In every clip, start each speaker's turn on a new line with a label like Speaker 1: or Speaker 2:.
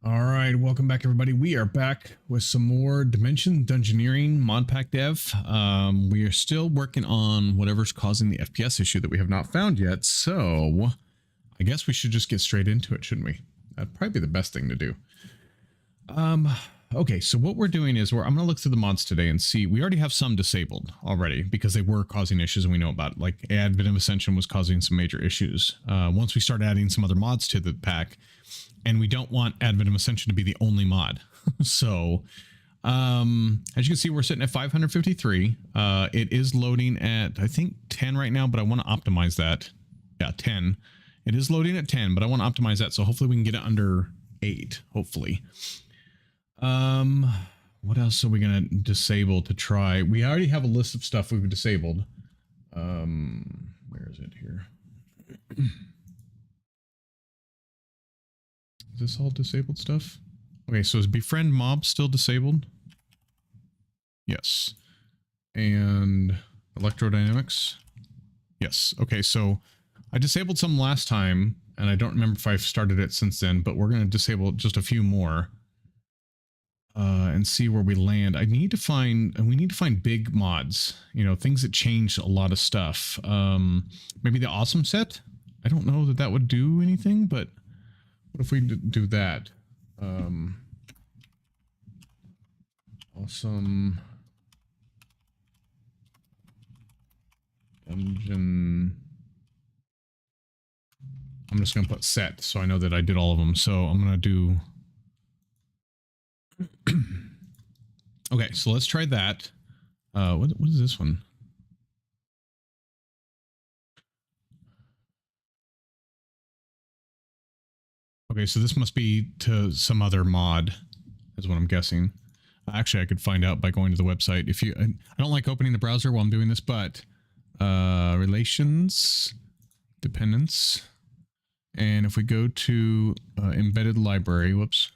Speaker 1: All right, welcome back, everybody. We are back with some more Dimension Dungeoneering Modpack dev. We are still working on whatever's causing the FPS issue that we have not found yet. So I guess we should just get straight into it, shouldn't we? That'd probably be the best thing to do. Okay, so what we're doing is I'm going to look through the mods today and see. We already have some disabled already because they were causing issues and we know about it. Like Advent of Ascension was causing some major issues. Once we start adding some other mods to the pack, and we don't want Advent of Ascension to be the only mod. So, as you can see, we're sitting at 553. It is loading at, I think, 10 right now, but I want to optimize that. Yeah, 10. It is loading at 10, but I want to optimize that, so hopefully we can get it under 8, hopefully. What else are we going to disable to try? We already have a list of stuff we've disabled. Where is it here? Is this all disabled stuff? Okay, so is befriend mob still disabled? Yes. And electrodynamics? Yes. Okay, so I disabled some last time, and I don't remember if I've started it since then, but we're going to disable just a few more. And see where we land. We need to find big mods, you know, things that change a lot of stuff. Maybe the awesome set? I don't know that would do anything, but what if we do that? Awesome dungeon. I'm just going to put set so I know that I did all of them. So I'm going to do... Okay, so let's try that. What is this one? Okay, so this must be to some other mod, is what I'm guessing. Actually, I could find out by going to the website. If you, I don't like opening the browser while I'm doing this, but relations, dependence, and if we go to embedded library, whoops,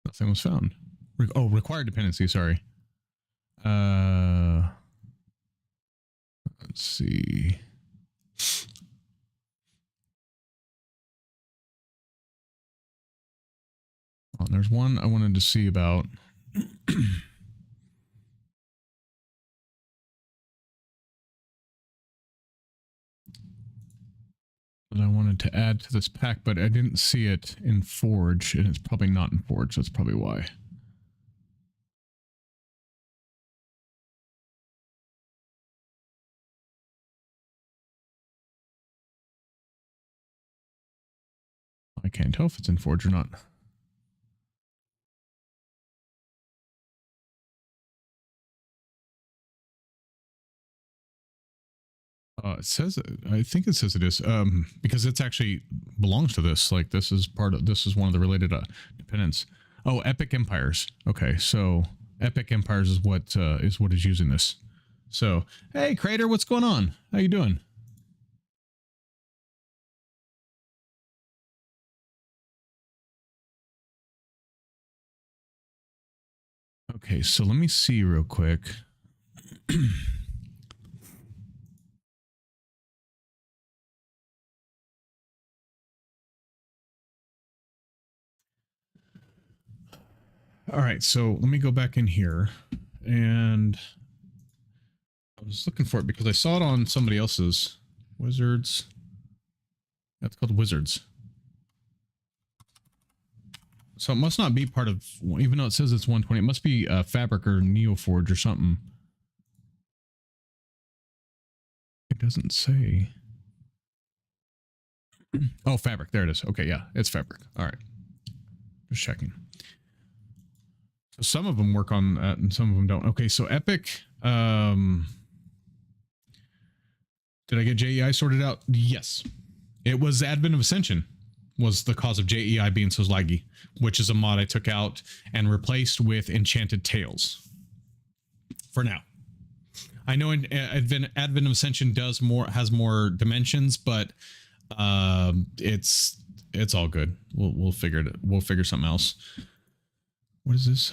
Speaker 1: nothing was found. Oh, required dependency, sorry. Let's see. Oh, there's one I wanted to see about. That I wanted to add to this pack, but I didn't see it in Forge, and it's probably not in Forge. That's probably why. I can't tell if it's in Forge or not. It says, I think it says it is, because it's actually belongs to this. Like this is one of the related dependents. Oh, Epic Empires. Okay, so Epic Empires is what is using this. So, hey, Crater, what's going on? How you doing? Okay, so let me see real quick. All right, so let me go back in here, and I was looking for it because I saw it on somebody else's Wizards. That's called Wizards. So it must not be part of, even though it says it's 120, it must be Fabric or Neoforge or something. It doesn't say. Oh, Fabric. There it is. Okay, yeah, it's Fabric. All right. Just checking. So some of them work on that and some of them don't. Okay, so Epic. Did I get JEI sorted out? Yes. It was Advent of Ascension was the cause of JEI being so laggy, which is a mod I took out and replaced with Enchanted Tales. For now. I know Advent of Ascension has more dimensions, but it's all good. We'll figure it. We'll figure something else. What is this?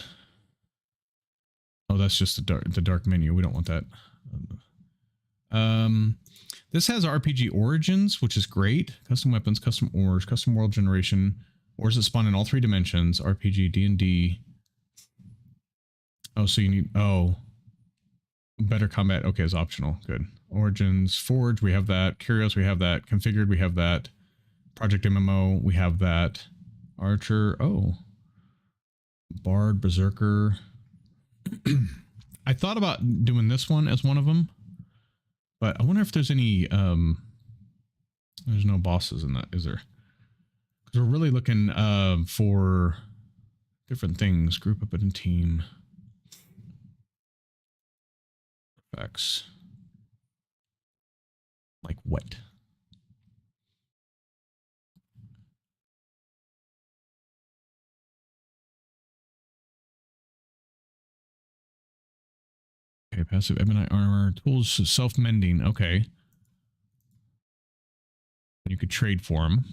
Speaker 1: Oh, that's just the dark menu. We don't want that. This has RPG origins, which is great. Custom weapons, custom ores, custom world generation, Or is it spawned in all 3 dimensions? RPG, D&D. Oh, so you need... Oh. Better combat. Okay, is optional. Good. Origins. Forge, we have that. Curios, we have that. Configured, we have that. Project MMO, we have that. Archer. Oh. Bard, Berserker. I thought about doing this one as one of them. But I wonder if there's any... there's no bosses in that, is there? Because we're really looking for different things. Group up in a team. Effects. Like what? Okay, passive ebonite armor. Tools self-mending. Okay. You could trade for them.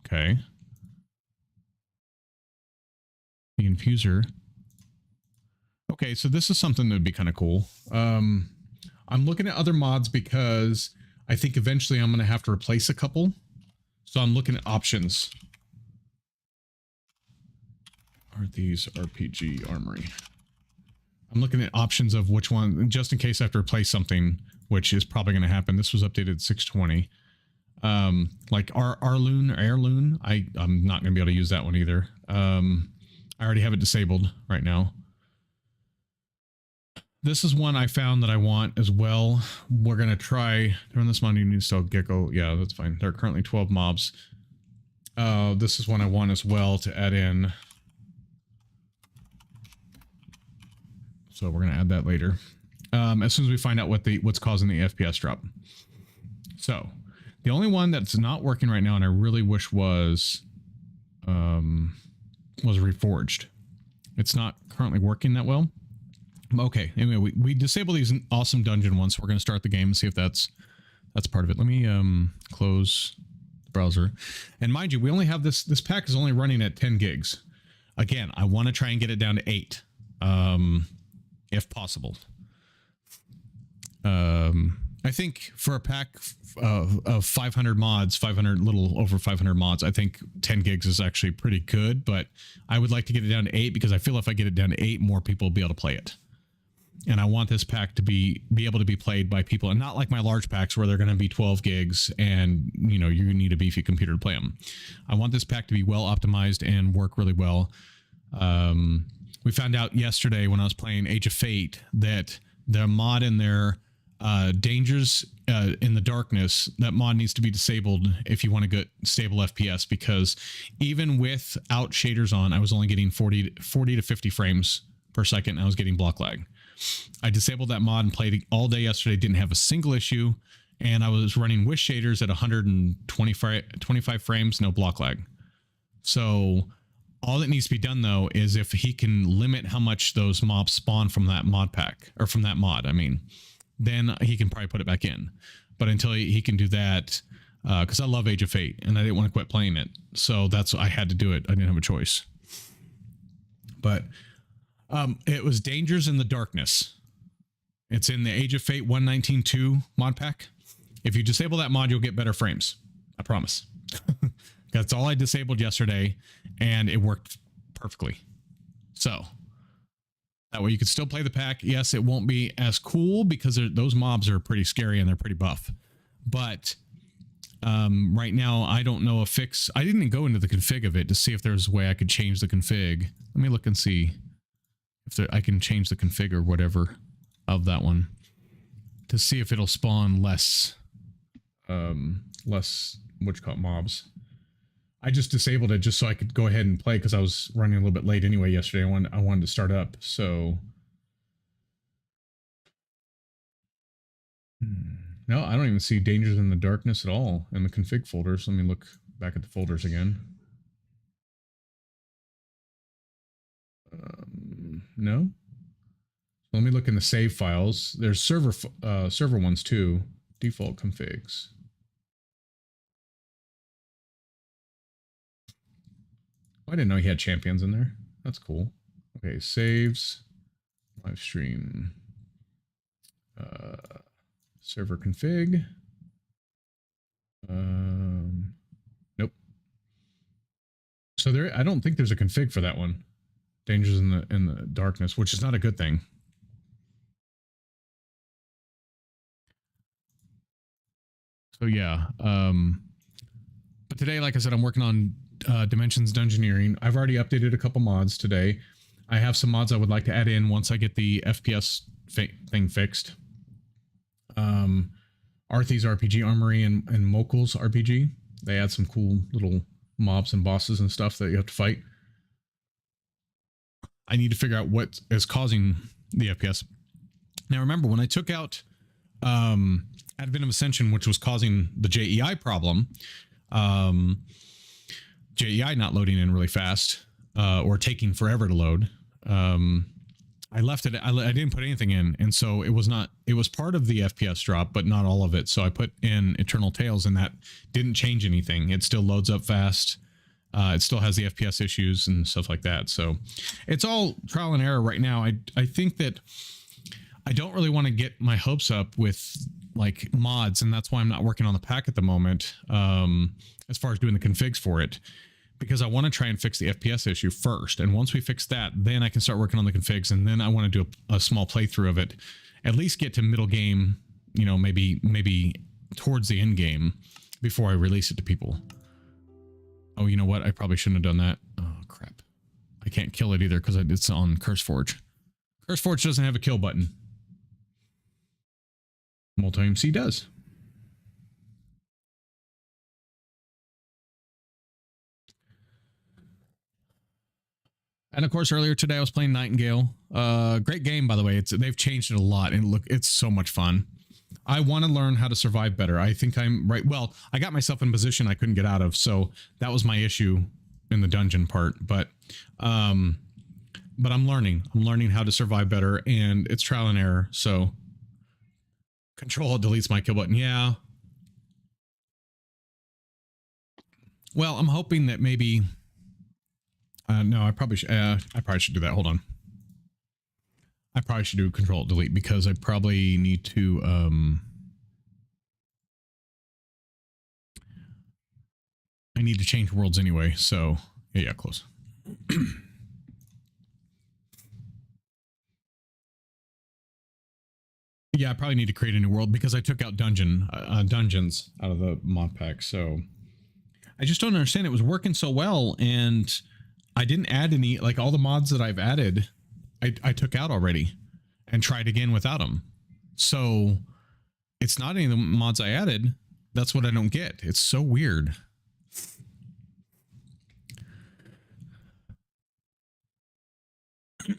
Speaker 1: Okay. The infuser. Okay, so this is something that would be kind of cool. I'm looking at other mods because I think eventually I'm going to have to replace a couple. So I'm looking at options. Are these RPG Armory? I'm looking at options of which one, just in case I have to replace something, which is probably going to happen. This was updated 620. Like Arloon, I'm not going to be able to use that one either. I already have it disabled right now. This is one I found that I want as well. We're going to try during this Monday. You need to install Gecko. Yeah, that's fine. There are currently 12 mobs. This is one I want as well to add in. So we're going to add that later. As soon as we find out what's causing the FPS drop. So the only one that's not working right now, and I really wish was Reforged. It's not currently working that well. Okay, anyway, we disable these awesome dungeon ones, so we're going to start the game and see if that's part of it. Let me close the browser. And mind you, we only have this pack is only running at 10 gigs. Again, I want to try and get it down to 8, if possible. I think for a pack of 500 mods, little over 500 mods, I think 10 gigs is actually pretty good, but I would like to get it down to 8 because I feel if I get it down to 8, more people will be able to play it. And I want this pack to be able to be played by people, and not like my large packs where they're going to be 12 gigs and, you know, you need a beefy computer to play them. I want this pack to be well optimized and work really well. We found out yesterday when I was playing Age of Fate that the mod in there, Dangers in the Darkness, that mod needs to be disabled if you want to get stable FPS, because even without shaders on, I was only getting 40 to 50 frames per second, and I was getting block lag. I disabled that mod and played all day yesterday, didn't have a single issue, and I was running with shaders at 125 frames, no block lag. So all that needs to be done, though, is if he can limit how much those mobs spawn from that mod pack, or from that mod, I mean, then he can probably put it back in. But until he can do that, because I love Age of Fate, and I didn't want to quit playing it, so that's I had to do it. I didn't have a choice. But it was Dangers in the Darkness. It's in the Age of Fate 119.2 mod pack. If you disable that mod, you'll get better frames. I promise. That's all I disabled yesterday, and it worked perfectly. So that way you can still play the pack. Yes, it won't be as cool because those mobs are pretty scary and they're pretty buff. But right now, I don't know a fix. I didn't go into the config of it to see if there's a way I could change the config. Let me look and see if I can change the config or whatever of that one to see if it'll spawn less mobs. I just disabled it just so I could go ahead and play because I was running a little bit late anyway yesterday. I wanted to start up, so no, I don't even see Dangers in the Darkness at all in the config folders. Let me look back at the folders again. No. Let me look in the save files. There's server ones too. Default configs. I didn't know he had champions in there. That's cool. Okay, saves, live stream, server config. Nope. So there, I don't think there's a config for that one. Dangers in the darkness, which is not a good thing. So yeah, but today, like I said, I'm working on Dimensions Dungeoneering. I've already updated a couple mods today. I have some mods I would like to add in once I get the FPS thing fixed. Arthy's RPG Armory and Mokul's RPG. They add some cool little mobs and bosses and stuff that you have to fight. I need to figure out what is causing the FPS. Now, remember, when I took out Advent of Ascension, which was causing the JEI problem, JEI not loading in really fast or taking forever to load, I left it. I didn't put anything in. And so it was not, it was part of the FPS drop, but not all of it. So I put in Eternal Tales and that didn't change anything. It still loads up fast. It still has the FPS issues and stuff like that. So it's all trial and error right now. I think that I don't really want to get my hopes up with like mods, and that's why I'm not working on the pack at the moment as far as doing the configs for it, because I want to try and fix the FPS issue first. And once we fix that, then I can start working on the configs, and then I want to do a small playthrough of it, at least get to middle game, you know, maybe towards the end game before I release it to people. Oh, you know what? I probably shouldn't have done that. Oh, crap. I can't kill it either because it's on CurseForge. CurseForge doesn't have a kill button. Multi-MC does. And of course, earlier today I was playing Nightingale. Great game, by the way. They've changed it a lot, and it's so much fun. I want to learn how to survive better. I think I'm right. Well, I got myself in a position I couldn't get out of, so that was my issue in the dungeon part. But I'm learning. I'm learning how to survive better, and it's trial and error. So Control deletes my kill button. Yeah. Well, I'm hoping that maybe. No, I probably should do that. Hold on. I probably should do Control delete because I probably need to I need to change worlds anyway. So yeah, close. Yeah, I probably need to create a new world because I took out dungeons out of the mod pack. So I just don't understand. It was working so well, and I didn't add any, like all the mods that I've added, I took out already and tried again without them. So it's not any of the mods I added. That's what I don't get. It's so weird. I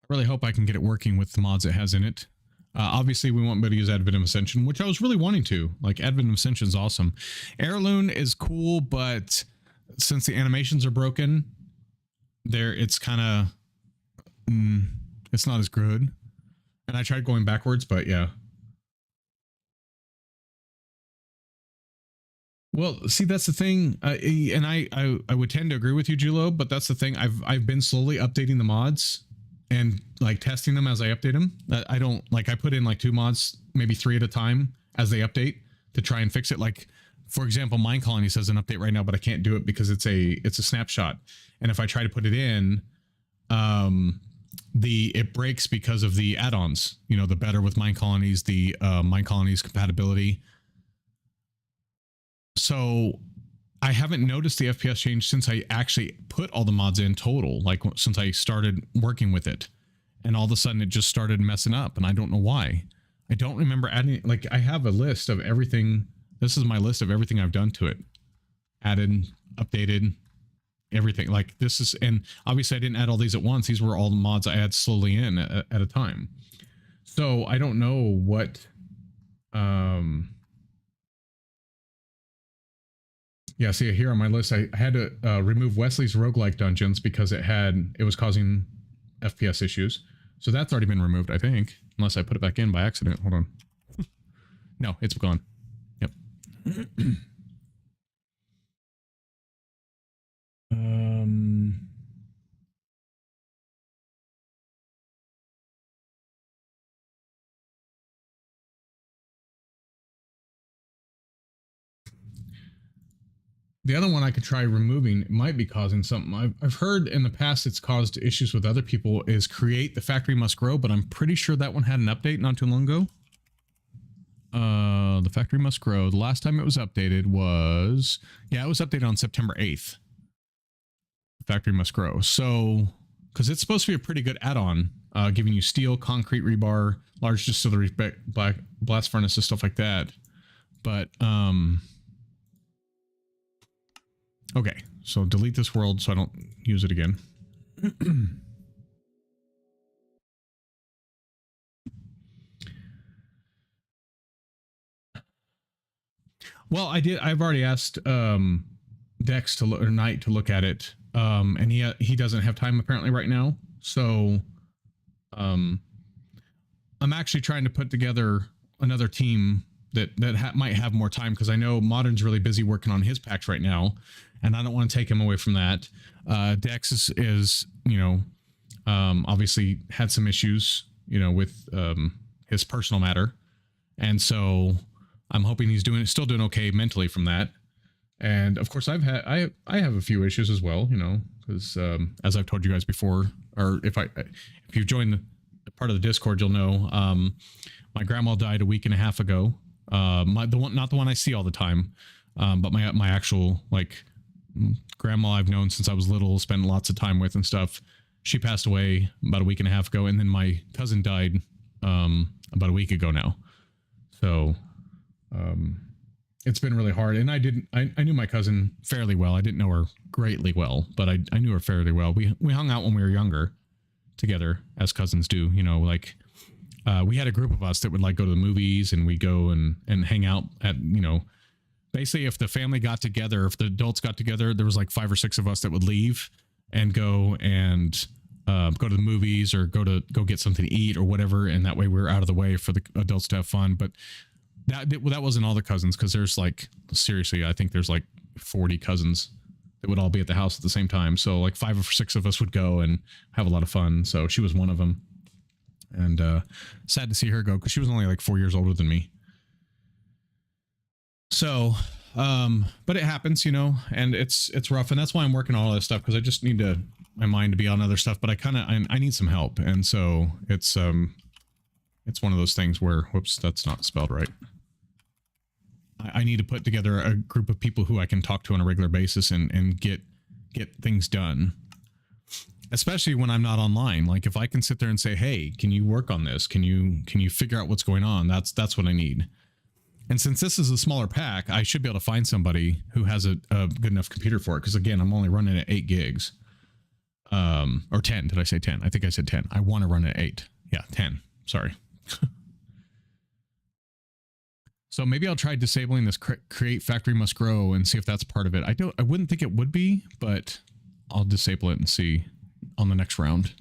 Speaker 1: really hope I can get it working with the mods it has in it. Obviously, we won't be able to use Advent of Ascension, which I was really wanting to. Like, Advent of Ascension is awesome. Heirloom is cool, but since the animations are broken, it's kind of, it's not as good. And I tried going backwards, but yeah. Well, see, that's the thing, and I would tend to agree with you, Julo, but that's the thing. I've been slowly updating the mods and like testing them as I update them. I don't like, I put in like 2 mods, maybe 3 at a time as they update to try and fix it. Like, for example, Mine Colony says an update right now, but I can't do it because it's a snapshot. And if I try to put it in, it breaks because of the add-ons, you know, the better with Mine Colonies, the Mine Colonies compatibility. So I haven't noticed the FPS change since I actually put all the mods in total, like since I started working with it. And all of a sudden it just started messing up, and I don't know why. I don't remember adding, like I have a list of everything. This is my list of everything I've done to it. Added, updated, everything. Like this is, and obviously I didn't add all these at once. These were all the mods I add slowly in at a time. So I don't know what, yeah, see here on my list, I had to remove Wesley's roguelike dungeons because it was causing FPS issues. So that's already been removed, I think, unless I put it back in by accident. Hold on. No, it's gone. Yep. The other one I could try removing, it might be causing something. I've heard in the past it's caused issues with other people, is create the factory must grow, but I'm pretty sure that one had an update not too long ago. The factory must grow. The last time it was updated was, yeah, it was updated on September 8th. The factory must grow. So, because it's supposed to be a pretty good add-on, giving you steel, concrete rebar, large distillery, black blast furnaces, stuff like that. But, okay, so delete this world so I don't use it again. Well, I've already asked Dex to look, or Knight to look at it, and he doesn't have time apparently right now. So, I'm actually trying to put together another team that might have more time, because I know Modern's really busy working on his packs right now, and I don't want to take him away from that. Dex is obviously had some issues, with his personal matter, and so I'm hoping he's still doing okay mentally from that. And of course, I have a few issues as well, because as I've told you guys before, or if you've joined the part of the Discord, you'll know my grandma died a week and a half ago. Not the one I see all the time, but my actual grandma I've known since I was little, spent lots of time with and stuff. She passed away about a week and a half ago, and then my cousin died about a week ago now. So it's been really hard. And I knew my cousin fairly well. I didn't know her greatly well, but I knew her fairly well. We hung out when we were younger together, as cousins do. We had a group of us that would go to the movies, and we'd go and hang out at, basically if the family got together, if the adults got together, there was 5 or 6 of us that would leave and go and go to the movies or go get something to eat or whatever. And that way we were out of the way for the adults to have fun. But that wasn't all the cousins, because there's seriously, I think there's 40 cousins that would all be at the house at the same time. So 5 or 6 of us would go and have a lot of fun. So she was one of them. And sad to see her go, because she was only 4 years older than me. So, but it happens, and it's rough. And that's why I'm working on all this stuff, because I just need my mind to be on other stuff. But I need some help. And so it's one of those things where, whoops, that's not spelled right. I need to put together a group of people who I can talk to on a regular basis and get things done. Especially when I'm not online. If I can sit there and say, hey, can you work on this? Can you figure out what's going on? That's what I need. And since this is a smaller pack, I should be able to find somebody who has a good enough computer for it. Because again, I'm only running at 8 gigs. Or 10. Did I say 10? I think I said 10. I want to run at 8. Yeah, 10. Sorry. So maybe I'll try disabling this create factory must grow and see if that's part of it. I wouldn't think it would be, but I'll disable it and see on the next round.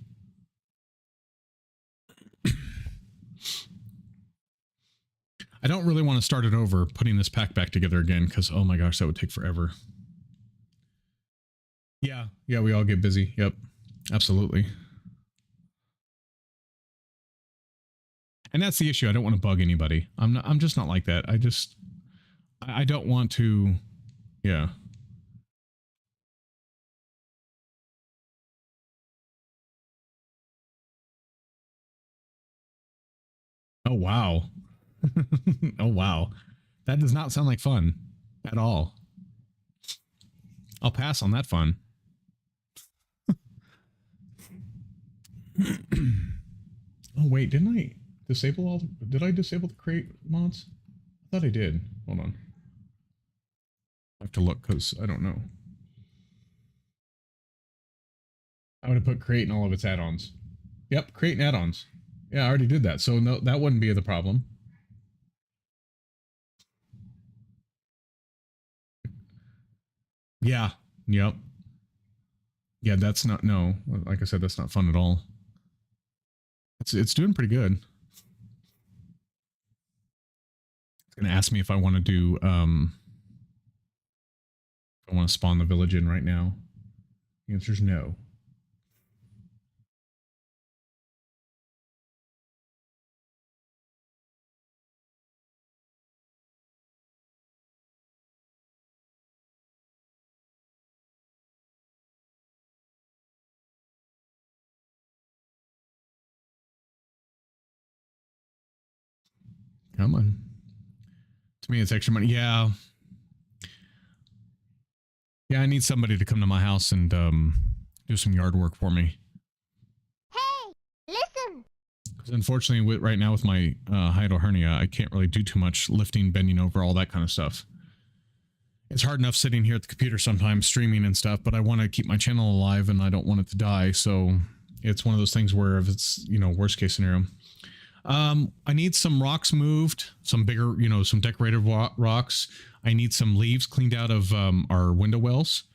Speaker 1: I don't really want to start it over putting this pack back together again, because oh my gosh, that would take forever. Yeah, we all get busy. Yep, absolutely. And that's the issue. I don't want to bug anybody. I'm just not like that. I don't want to. Yeah. Oh wow. Oh wow. That does not sound like fun at all. I'll pass on that fun. Oh wait, didn't I disable all? Did I disable the create mods? I thought I did. Hold on. I have to look, because I don't know. I would have put create in all of its add-ons. Yep, create and add-ons. Yeah, I already did that. So no, that wouldn't be the problem. Yeah. Yep. Yeah, that's not, no. Like I said, that's not fun at all. It's doing pretty good. It's gonna ask me if I want to do if I want to spawn the village in right now. The answer is no. Come on. To me, it's extra money. Yeah. Yeah, I need somebody to come to my house and do some yard work for me.
Speaker 2: Hey, listen.
Speaker 1: Because unfortunately, right now with my hiatal hernia, I can't really do too much lifting, bending over, all that kind of stuff. It's hard enough sitting here at the computer sometimes streaming and stuff, but I want to keep my channel alive and I don't want it to die. So it's one of those things where if it's, you know, worst case scenario. I need some rocks moved, some bigger, you know, some decorative rocks. I need some leaves cleaned out of our window wells,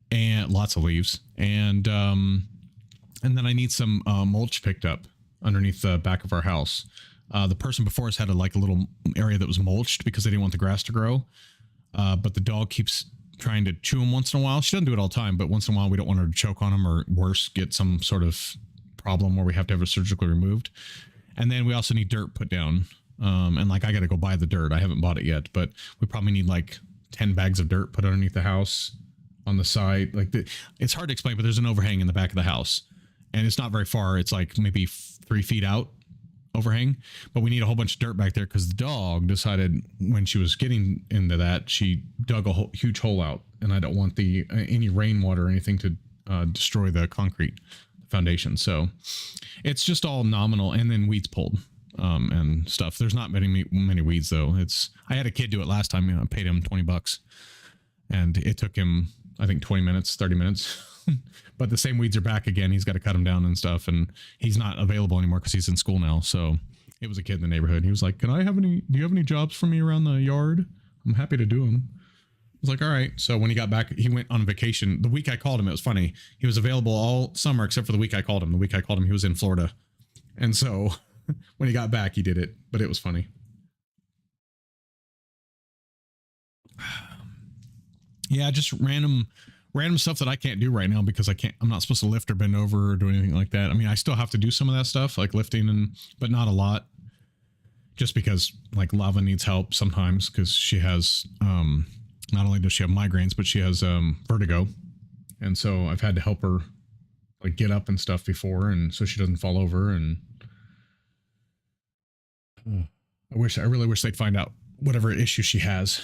Speaker 1: and lots of leaves. And then I need some mulch picked up underneath the back of our house. The person before us had a little area that was mulched because they didn't want the grass to grow. But the dog keeps trying to chew them once in a while. She doesn't do it all the time, but once in a while we don't want her to choke on them or worse, get some sort of problem where we have to have it surgically removed. And then we also need dirt put down. And I got to go buy the dirt. I haven't bought it yet, but we probably need 10 bags of dirt put underneath the house on the side. It's hard to explain, but there's an overhang in the back of the house and it's not very far. It's maybe 3 feet out overhang, but we need a whole bunch of dirt back there because the dog decided when she was getting into that, she dug a huge hole out, and I don't want any rainwater or anything to destroy the concrete foundation. So it's just all nominal, and then weeds pulled and stuff. There's not many weeds though. I had a kid do it last time. I paid him $20 and it took him, I think 20 minutes, 30 minutes. But the same weeds are back again. He's got to cut them down and stuff, and he's not available anymore because he's in school now. So it was a kid in the neighborhood. He was like, do you have any jobs for me around the yard? I'm happy to do them. I was like, all right. So when he got back, he went on vacation. The week I called him, it was funny. He was available all summer except for the week I called him. The week I called him, he was in Florida. And so when he got back, he did it, but it was funny. Yeah, just random stuff that I can't do right now because I'm not supposed to lift or bend over or do anything like that. I mean, I still have to do some of that stuff like lifting but not a lot, just because Lava needs help sometimes because she has, not only does she have migraines, but she has, vertigo. And so I've had to help her get up and stuff before. And so she doesn't fall over. And I really wish they'd find out whatever issue she has.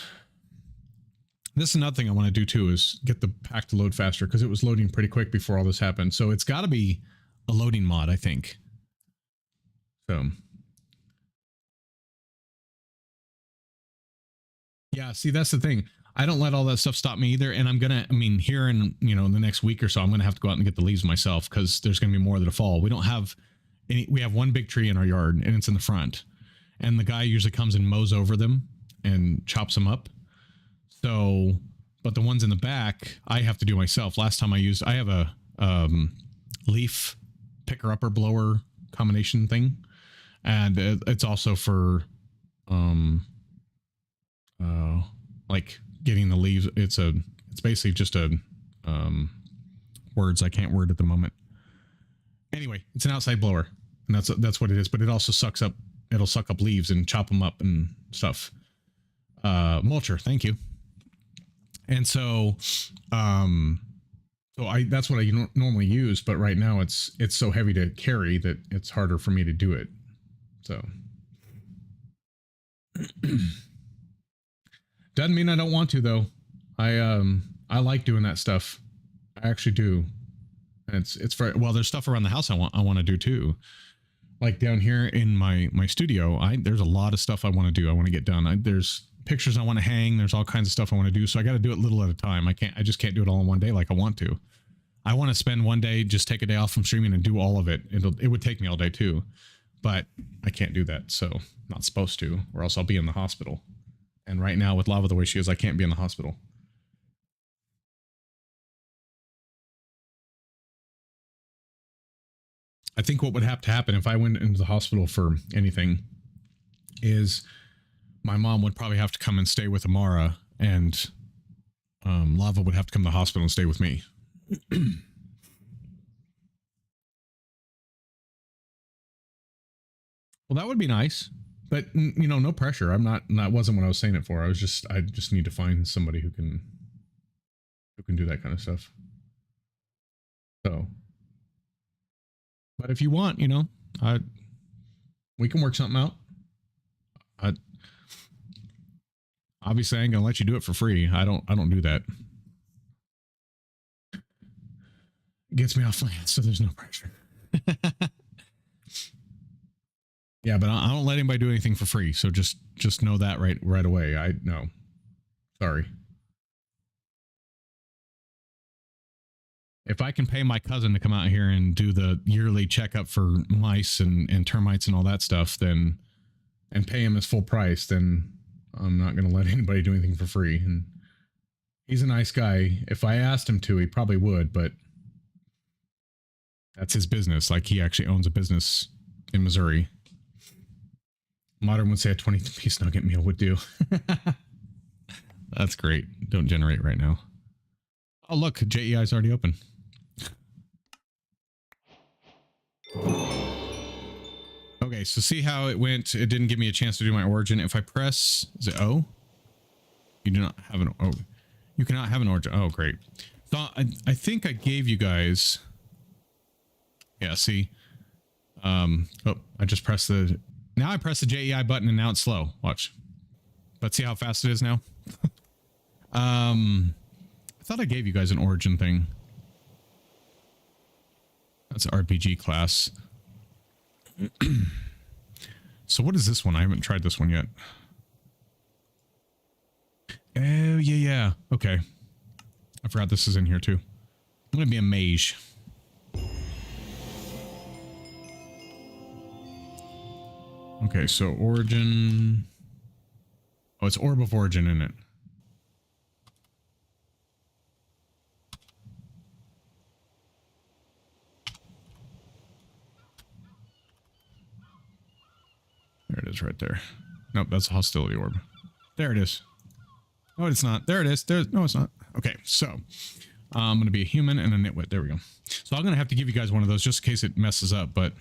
Speaker 1: This is another thing I want to do too, is get the pack to load faster because it was loading pretty quick before all this happened. So it's got to be a loading mod, I think. So yeah, see, that's the thing. I don't let all that stuff stop me either. And here in, in the next week or so, I'm going to have to go out and get the leaves myself because there's going to be more that'll fall. We don't have any, we have one big tree in our yard and it's in the front. And the guy usually comes and mows over them and chops them up. So, but the ones in the back, I have to do myself. Last time I have a leaf picker upper blower combination thing. And it's also for, getting the leaves. It's basically just words I can't word at the moment. Anyway, it's an outside blower and that's what it is. But it also it'll suck up leaves and chop them up and stuff. Mulcher. Thank you. And so, that's what I normally use, but right now it's so heavy to carry that it's harder for me to do it. So doesn't mean I don't want to though. I like doing that stuff. I actually do. And there's stuff around the house I want to do too. Like down here in my studio, there's a lot of stuff I want to do. I want to get done. There's pictures I want to hang. There's all kinds of stuff I want to do. So I got to do it little at a time. I just can't do it all in one day like I want to. I want to spend one day, just take a day off from streaming and do all of it. It would take me all day too, but I can't do that. So I'm not supposed to, or else I'll be in the hospital. And right now with Lava the way she is, I can't be in the hospital. I think what would have to happen if I went into the hospital for anything is my mom would probably have to come and stay with Amara, and Lava would have to come to the hospital and stay with me. Well, that would be nice, but no pressure. That wasn't what I was saying it for. I just need to find somebody who can do that kind of stuff. So, but if you want, we can work something out. I, obviously, I ain't gonna let you do it for free. I don't do that. It gets me off my ass, so there's no pressure. Yeah, but I don't let anybody do anything for free. So just know that right away. I no, sorry. If I can pay my cousin to come out here and do the yearly checkup for mice and termites and all that stuff, then and pay him his full price, then I'm not going to let anybody do anything for free. And he's a nice guy. If I asked him to, he probably would, but that's his business. Like, he actually owns a business in Missouri. Modern would say a 20-piece nugget meal would do. That's great. Don't generate right now. Oh, look, JEI is already open. Okay, so see how it went? It didn't give me a chance to do my origin. If I press, is it O? You do not have an, oh, you cannot have an origin. Oh, great. So I think I gave you guys, yeah, see, oh, I just pressed the, now I press the JEI button and now it's slow. Watch. Let's see how fast it is now. I thought I gave you guys an origin thing. That's an RPG class. So what is this one? I haven't tried this one yet. Oh, yeah. Okay. I forgot this is in here too. I'm going to be a mage. Okay, so origin. Oh, it's orb of origin in it. There it is right there. Nope, that's a hostility orb. There it is. No, it's not. There it is. No, it's not. Okay, so I'm going to be a human and a nitwit. There we go. So I'm going to have to give you guys one of those just in case it messes up, but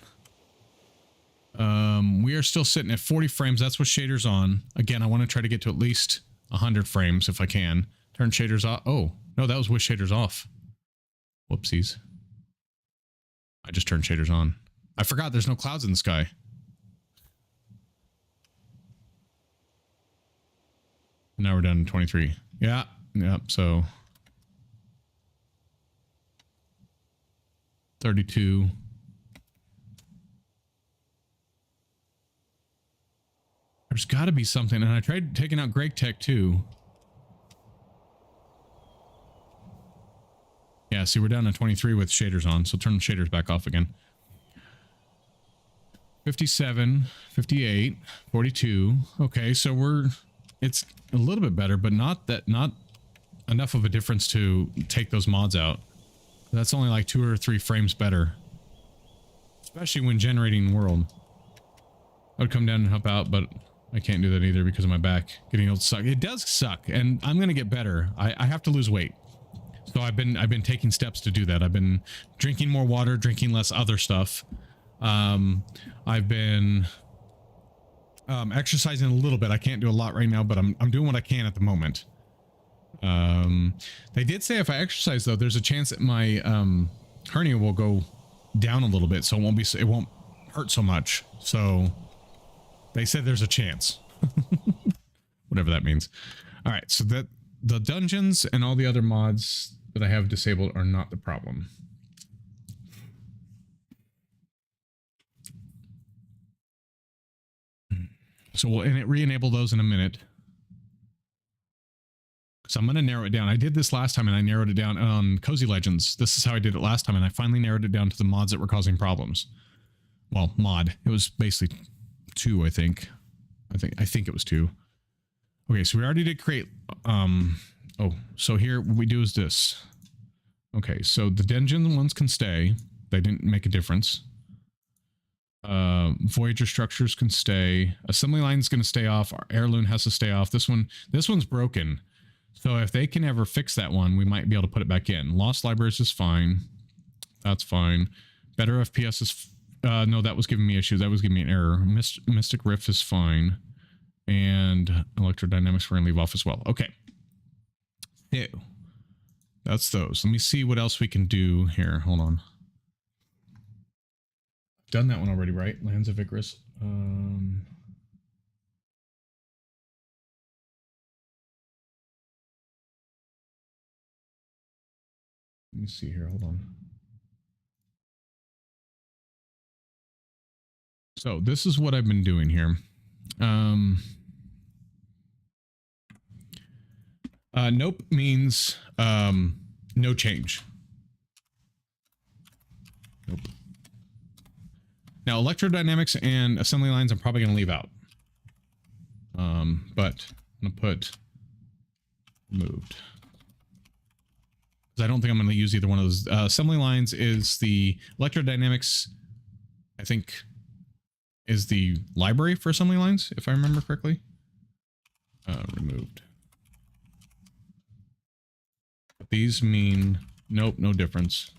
Speaker 1: we are still sitting at 40 frames. That's with shaders on. Again, I want to try to get to at least 100 frames if I can. Turn shaders off. Oh, no, that was with shaders off. Whoopsies. I just turned shaders on. I forgot there's no clouds in the sky. Now we're down to 23. Yeah. Yep. So 32. There's got to be something. And I tried taking out Greg Tech too. Yeah. See, we're down to 23 with shaders on. So turn the shaders back off again. 57, 58, 42. Okay. So it's a little bit better, but not enough of a difference to take those mods out. That's only like 2 or 3 frames better, especially when generating world. I would come down and help out, but I can't do that either because of my back getting old. Suck. It does suck, and I'm gonna get better. I have to lose weight, so I've been taking steps to do that. I've been drinking more water, drinking less other stuff. I've been exercising a little bit. I can't do a lot right now, but I'm doing what I can at the moment. They did say if I exercise though, there's a chance that my hernia will go down a little bit, so it won't hurt so much. So they said there's a chance. Whatever that means. All right, so that the dungeons and all the other mods that I have disabled are not the problem. So we'll re-enable those in a minute. So I'm going to narrow it down. I did this last time and I narrowed it down on Cozy Legends. This is how I did it last time, and I finally narrowed it down to the mods that were causing problems. Well, mod. It was basically 2, I think. I think it was 2. Okay, so we already did create oh, so here what we do is this. Okay, so the dungeon ones can stay. They didn't make a difference. Voyager structures can stay. Assembly line is going to stay off. Our heirloom has to stay off. This one's broken. So if they can ever fix that one, we might be able to put it back in. Lost libraries is fine. That's fine. Better FPS is no, that was giving me issues. That was giving me an error. Mystic Rift is fine. And electrodynamics we're going to leave off as well. Okay. Ew. That's those. Let me see what else we can do here. Hold on. Done that one already, right? Lands of Icarus. Let me see here. Hold on. So this is what I've been doing here. Nope means no change. Nope. Now, electrodynamics and assembly lines I'm probably going to leave out. But I'm going to put removed. Because I don't think I'm going to use either one of those. Assembly lines is the electrodynamics, I think, is the library for assembly lines, if I remember correctly. Removed. But these mean, nope, no difference.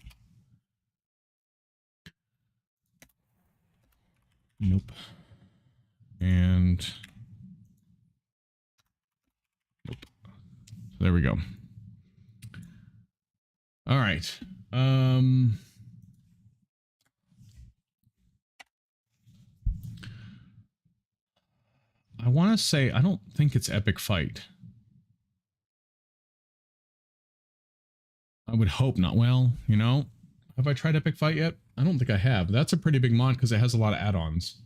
Speaker 1: Nope. And nope. So there we go. All right. I want to say, I don't think it's Epic Fight. I would hope not. Well, you know, have I tried Epic Fight yet? I don't think I have. That's a pretty big mod because it has a lot of add-ons.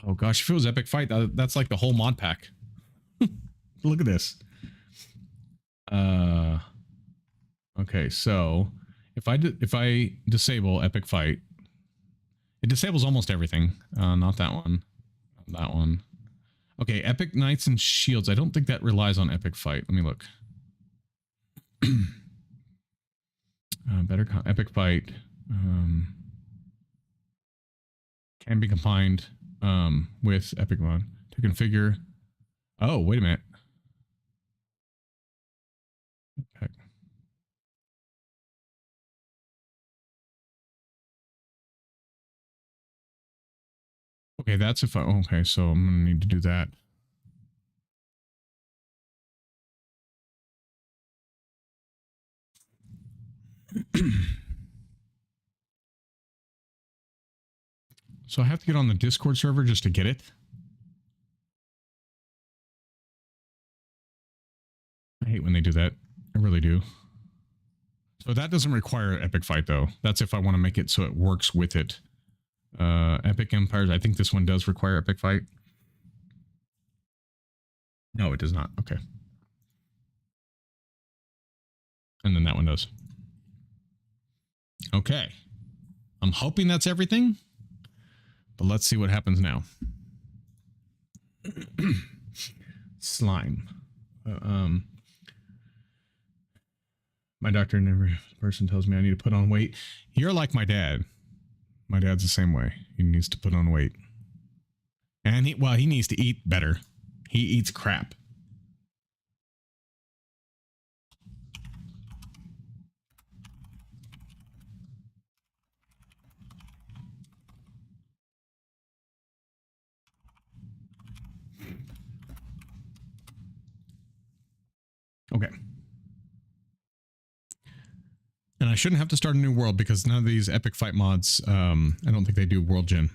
Speaker 1: Oh gosh, if it was Epic Fight, that's like the whole mod pack. Look at this. Okay, so if I disable Epic Fight, it disables almost everything. Not that one. Not that one. Okay, Epic Knights and Shields. I don't think that relies on Epic Fight. Let me look. Epic Fight can be combined with Epic Mod to configure. Oh, wait a minute. Okay. Okay, that's if I. Okay, so I'm gonna need to do that. So I have to get on the Discord server just to get it. I hate when they do that. I really do. So that doesn't require Epic Fight though. That's if I want to make it so it works with it. Epic Empires. I think this one does require Epic Fight. No, it does not. Okay. And then that one does. Okay. I'm hoping that's everything. But let's see what happens now. Slime. My doctor and every person tells me I need to put on weight. You're like my dad. My dad's the same way. He needs to put on weight. And he needs to eat better. He eats crap. Okay. And I shouldn't have to start a new world because none of these Epic Fight mods, I don't think they do world gen.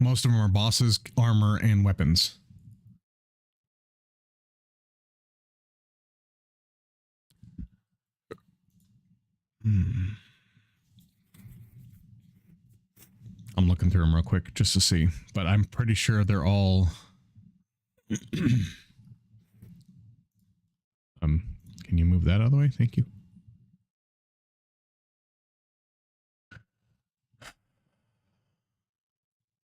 Speaker 1: Most of them are bosses, armor, and weapons. I'm looking through them real quick just to see, but I'm pretty sure they're all... Can you move that out of the way? Thank you.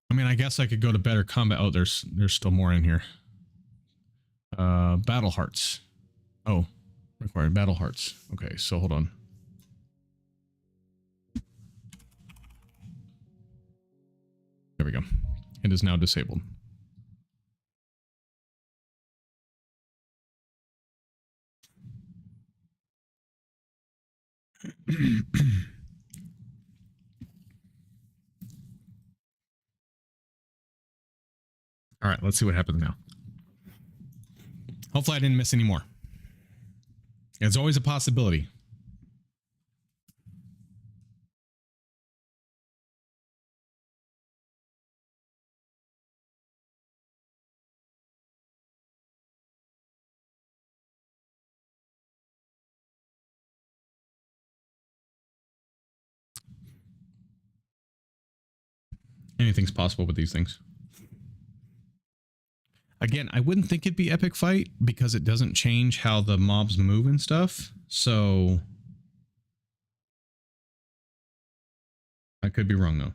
Speaker 1: I mean, I guess I could go to better combat. Oh, there's still more in here. Battle hearts. Oh, required battle hearts. Okay, so hold on. There we go. It is now disabled. All right, let's see what happens now. Hopefully I didn't miss any more. It's always a possibility. Anything's possible with these things. Again, I wouldn't think it'd be epic fight because it doesn't change how the mobs move and stuff. So I could be wrong though.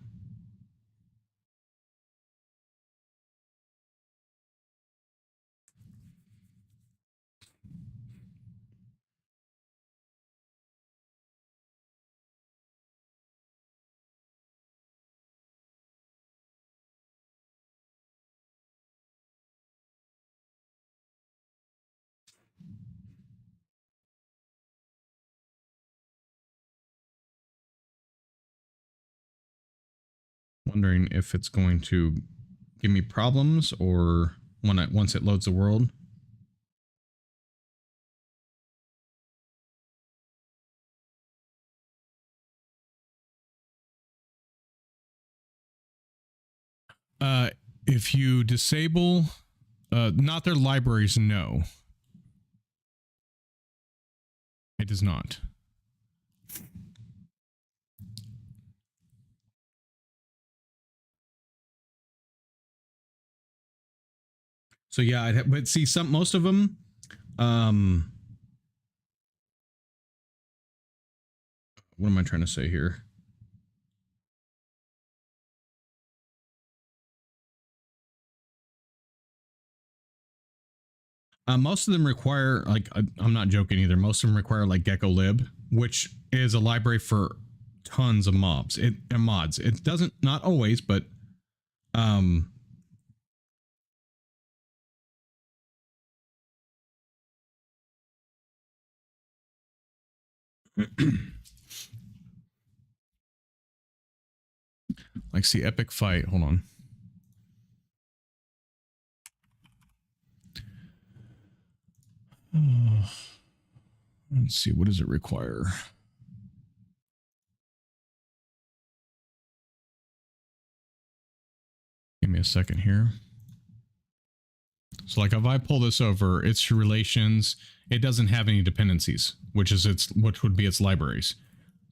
Speaker 1: Wondering if it's going to give me problems or once it loads the world. If you disable not their libraries, no. It does not. So yeah, but see most of them what am I trying to say here? Most of them require, like, I'm not joking either. Most of them require like Gecko Lib, which is a library for tons of mods. It doesn't, not always, but like, see, epic fight. Hold on. Let's see, what does it require? Give me a second here. So like if I pull this over, its relations, it doesn't have any dependencies, which would be its libraries.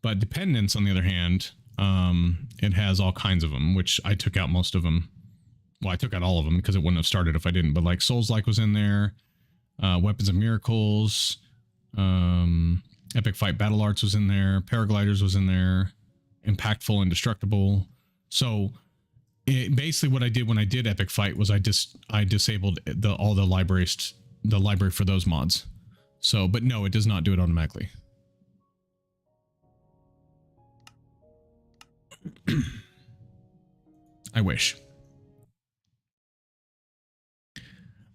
Speaker 1: But dependents, on the other hand, it has all kinds of them, which I took out most of them. Well, I took out all of them because it wouldn't have started if I didn't. But like Souls-like was in there, Weapons of Miracles, Epic Fight Battle Arts was in there, Paragliders was in there, Impactful, Indestructible. So basically what I did when I did Epic Fight was I disabled all the libraries, the library for those mods. So, but no, it does not do it automatically. I wish.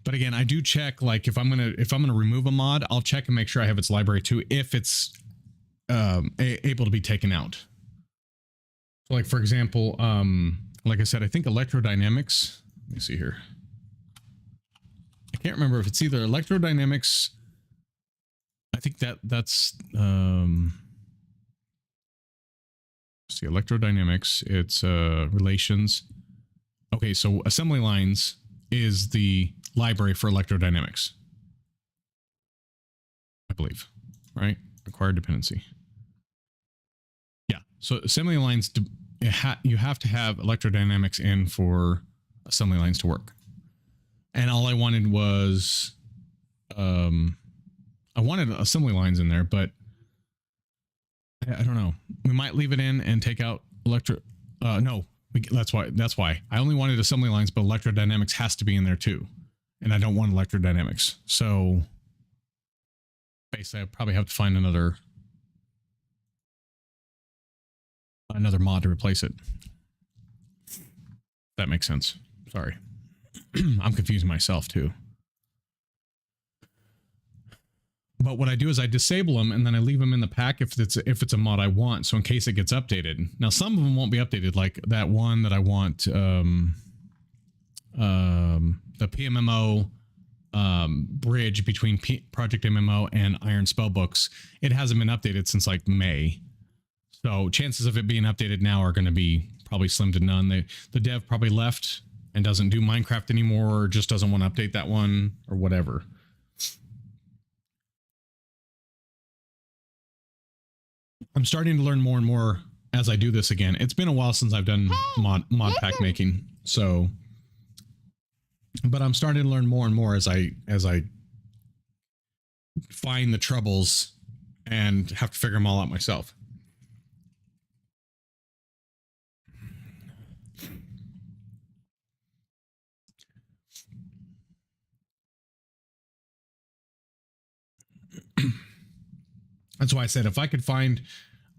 Speaker 1: But again, I do check, like if I'm gonna remove a mod, I'll check and make sure I have its library too if it's able to be taken out. So like for example, like I said, I think electrodynamics. Let me see here. I can't remember if it's either electrodynamics. I think that's see, electrodynamics. It's relations. Okay, so assembly lines is the library for electrodynamics, I believe, right? Required dependency. Yeah, so assembly lines, you have to have electrodynamics in for assembly lines to work. And all I wanted was, I wanted assembly lines in there, but I don't know. We might leave it in and take out no, that's why I only wanted assembly lines, but electrodynamics has to be in there too. And I don't want electrodynamics. So basically I probably have to find another mod to replace it. That makes sense. Sorry. I'm confusing myself too. But what I do is I disable them and then I leave them in the pack if it's a mod I want. So in case it gets updated. Now some of them won't be updated, like that one that I want, the PMMO bridge between Project MMO and Iron Spellbooks. It hasn't been updated since like May. So chances of it being updated now are going to be probably slim to none. The dev probably left and doesn't do Minecraft anymore, or just doesn't want to update that one or whatever. I'm starting to learn more and more as I do this again. It's been a while since I've done mod pack making, so. But I'm starting to learn more and more as I find the troubles and have to figure them all out myself. That's why I said if I could find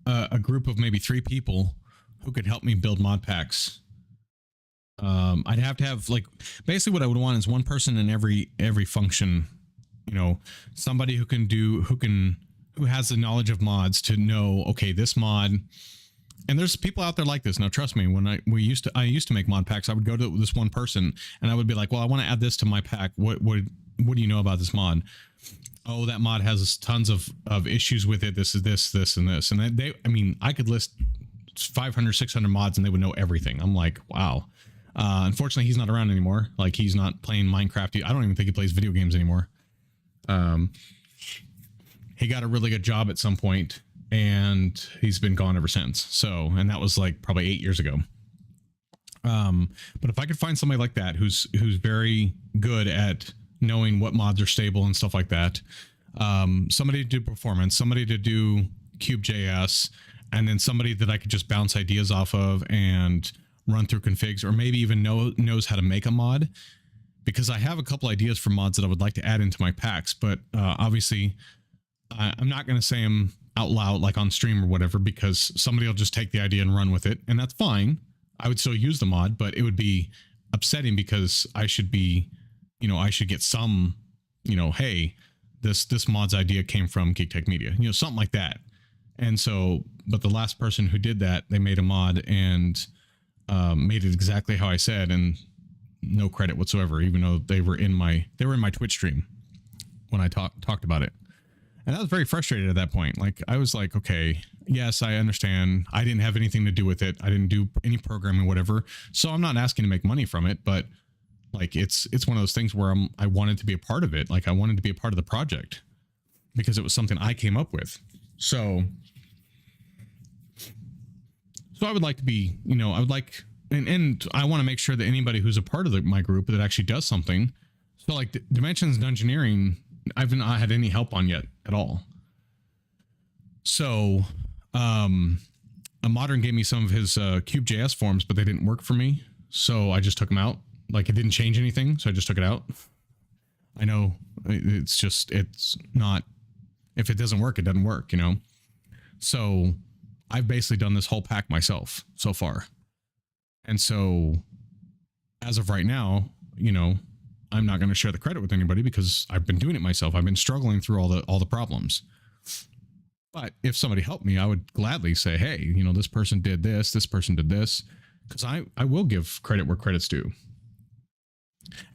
Speaker 1: a group of maybe 3 people who could help me build mod packs, I'd have to have, like, basically what I would want is one person in every function, you know, somebody who has the knowledge of mods to know, okay, this mod. And there's people out there like this. Now, trust me, when I used to make mod packs, I would go to this one person and I would be like, well, I want to add this to my pack. What do you know about this mod? Oh, that mod has tons of issues with it. This is this and this. And I mean, I could list 500, 600 mods and they would know everything. I'm like, wow. Unfortunately, he's not around anymore. Like, he's not playing Minecraft. I don't even think he plays video games anymore. He got a really good job at some point and he's been gone ever since. So, and that was like probably 8 years ago. But if I could find somebody like that, who's very good at knowing what mods are stable and stuff like that, somebody to do performance, somebody to do Cube.js, and then somebody that I could just bounce ideas off of and run through configs, or maybe even knows how to make a mod, because I have a couple ideas for mods that I would like to add into my packs, but obviously I'm not going to say them out loud like on stream or whatever, because somebody will just take the idea and run with it, and that's fine. I would still use the mod, but it would be upsetting because I should be, you know, I should get some, you know, hey, this mod's idea came from GeekTechMedia, you know, something like that. And so, but the last person who did that, they made a mod and made it exactly how I said, and no credit whatsoever, even though they were in my Twitch stream when I talked about it. And I was very frustrated at that point. Like, I was like, okay, yes, I understand. I didn't have anything to do with it. I didn't do any programming, whatever. So I'm not asking to make money from it, but like, it's one of those things where I wanted to be a part of it. Like, I wanted to be a part of the project because it was something I came up with. So I would like to be, you know, I would like, and I want to make sure that anybody who's a part of my group that actually does something. So like Dimensions Dungeoneering, I've not had any help on yet at all. So a Modern gave me some of his Cube.js forms, but they didn't work for me. So I just took them out. Like, it didn't change anything, so I just took it out. I know it's not, if it doesn't work, it doesn't work, you know? So I've basically done this whole pack myself so far. And so as of right now, you know, I'm not going to share the credit with anybody because I've been doing it myself. I've been struggling through all the problems. But if somebody helped me, I would gladly say, hey, you know, this person did this person did this, because I will give credit where credit's due.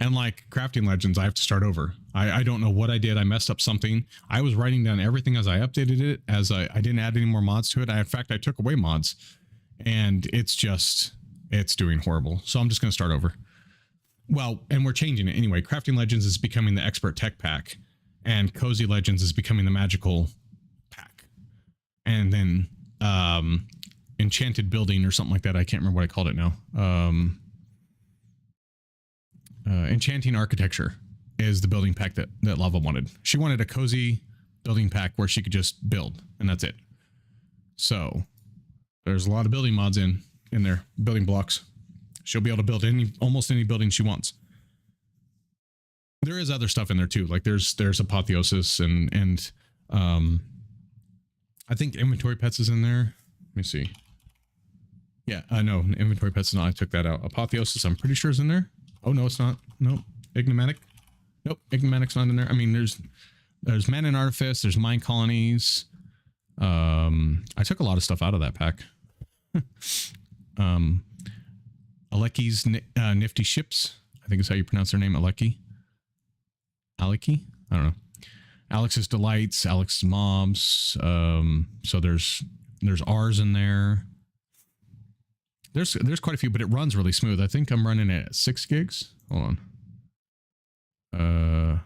Speaker 1: And like Crafting Legends, I have to start over. I don't know what I did. I messed up something. I was writing down everything as I updated it, as I didn't add any more mods to it. In fact, I took away mods, and it's doing horrible. So I'm just going to start over. Well, and we're changing it anyway. Crafting Legends is becoming the Expert Tech pack, and Cozy Legends is becoming the Magical pack. And then Enchanted Building or something like that. I can't remember what I called it now. Enchanting Architecture is the building pack that Lava wanted. She wanted a cozy building pack where she could just build, and that's it. So there's a lot of building mods in there, building blocks. She'll be able to build almost any building she wants. There is other stuff in there too. Like there's Apotheosis and I think Inventory Pets is in there. Let me see. Yeah, no, Inventory Pets is not. I took that out. Apotheosis, I'm pretty sure is in there. Oh no, it's not. Nope. Ignomatic. Nope. Ignomatic's not in there. I mean, there's Man and Artifice. There's Mine Colonies. I took a lot of stuff out of that pack. Aleki's Nifty Ships. I think is how you pronounce their name. Aleki. I don't know. Alex's Delights. Alex's Mobs. So there's R's in there. There's quite a few, but it runs really smooth. I think I'm running it at 6 gigs. Hold on.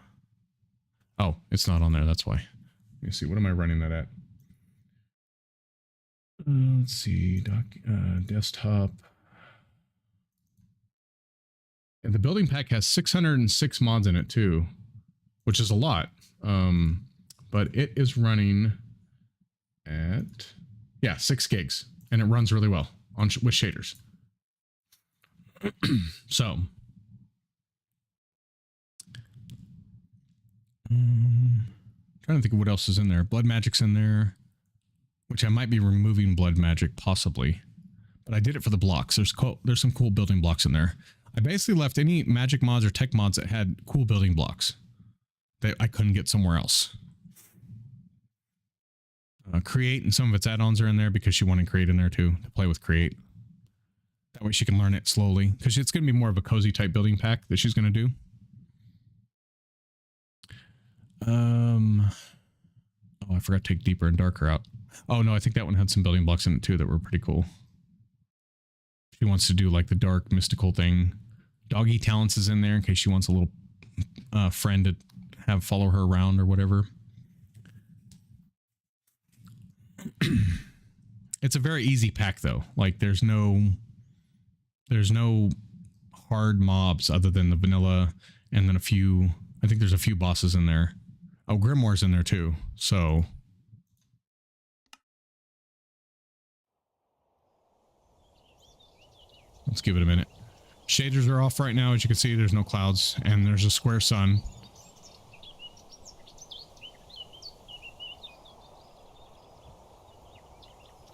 Speaker 1: Oh, it's not on there. That's why. Let me see. What am I running that at? Let's see, desktop. And the building pack has 606 mods in it too, which is a lot. But it is running at, yeah, 6 gigs, and it runs really well on with shaders. So, trying to think of what else is in there. Blood Magic's in there, which I might be removing Blood Magic possibly, but I did it for the blocks. There's some cool building blocks in there. I basically left any magic mods or tech mods that had cool building blocks that I couldn't get somewhere else. Create and some of its add-ons are in there because she wanted Create in there too, to play with Create. That way she can learn it slowly, because it's going to be more of a cozy type building pack that she's going to do. Oh, I forgot to take Deeper and Darker out. Oh no, I think that one had some building blocks in it too that were pretty cool. She wants to do like the dark mystical thing. Doggy Talents is in there in case she wants a little friend to have follow her around or whatever. It's a very easy pack though. Like there's no hard mobs other than the vanilla, and then a few, I think there's a few bosses in there. Oh, Grimoire's in there too. So let's give it a minute. Shaders are off right now. As you can see, there's no clouds and there's a square sun.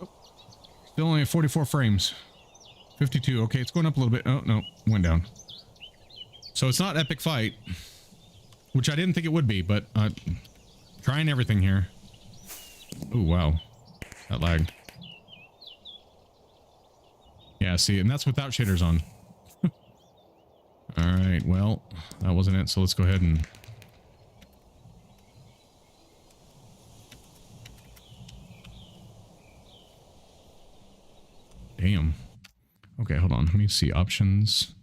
Speaker 1: Oh, still only at 44 frames. 52. Okay, it's going up a little bit. Oh, no, went down. So it's not epic fight, which I didn't think it would be, but trying everything here. Oh, wow. That lag. Yeah, see, and that's without shaders on. All right, well, that wasn't it, so let's go ahead and... Damn. Okay, hold on. Let me see. Options.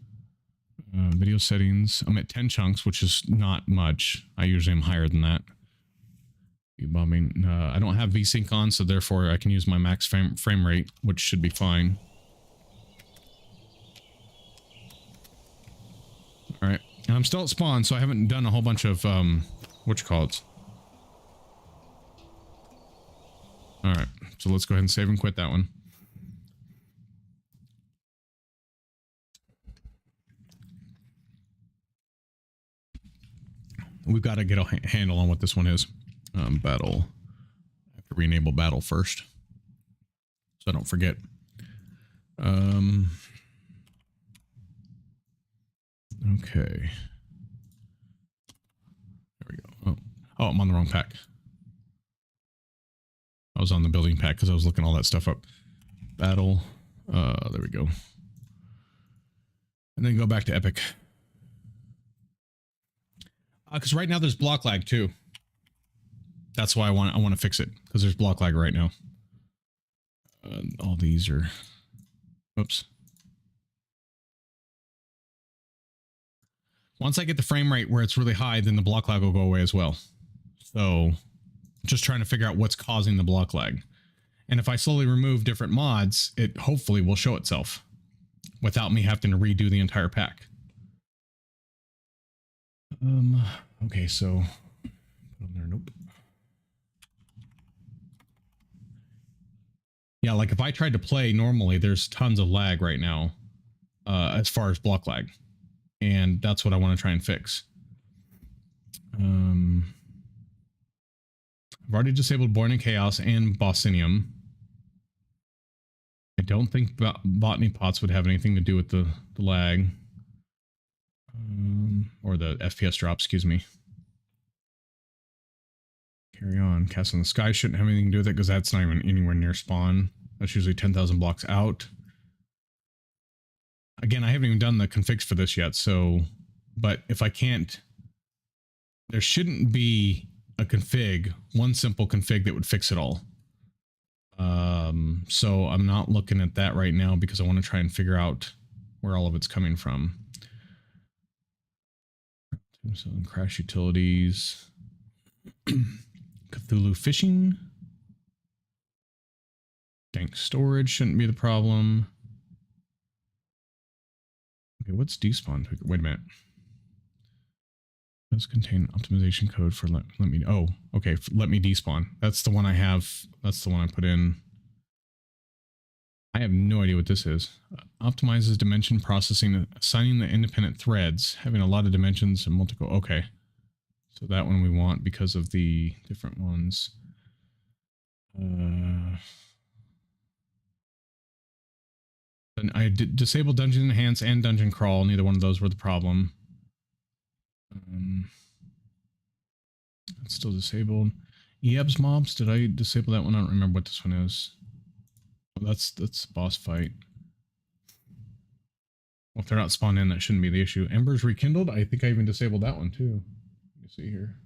Speaker 1: Video settings. I'm at 10 chunks, which is not much. I usually am higher than that. Bombing. I don't have VSync on, so therefore I can use my max frame rate, which should be fine. All right. And I'm still at spawn, so I haven't done a whole bunch of, whatchamacallits. All right. So let's go ahead and save and quit that one. We've got to get a handle on what this one is. Battle. I have to re-enable battle first, so I don't forget. Okay. There we go. Oh, I'm on the wrong pack. I was on the building pack because I was looking all that stuff up. Battle. There we go. And then go back to epic. Because right now there's block lag too. That's why I want to fix it, because there's block lag right now. All these are, oops. Once I get the frame rate where it's really high, then the block lag will go away as well. So just trying to figure out what's causing the block lag. And if I slowly remove different mods, it hopefully will show itself without me having to redo the entire pack. Okay, so put on there, nope. Yeah, like if I tried to play normally, there's tons of lag right now, as far as block lag, and that's what I want to try and fix. I've already disabled Born in Chaos and Bossinium. I don't think Botany Pots would have anything to do with the lag. Or the FPS drop, excuse me. Carry on. Cast in the Sky shouldn't have anything to do with it because that's not even anywhere near spawn. That's usually 10,000 blocks out. Again, I haven't even done the configs for this yet, so... But if I can't... There shouldn't be a config, one simple config that would fix it all. So I'm not looking at that right now because I want to try and figure out where all of it's coming from. So crash utilities, Cthulhu fishing, Dank storage shouldn't be the problem. Okay, what's despawn? Wait a minute. Does contain optimization code for let me. Oh, okay. Let me despawn. That's the one I have. That's the one I put in. I have no idea what this is. Optimizes dimension processing, assigning the independent threads, having a lot of dimensions and multiple. Okay. So that one we want because of the different ones. And I disabled Dungeon Enhance and Dungeon Crawl. Neither one of those were the problem. It's still disabled. EBS mobs, did I disable that one? I don't remember what this one is. Oh, that's boss fight. Well, if they're not spawned in, that shouldn't be the issue. Embers rekindled? I think I even disabled that one too. Let me see here.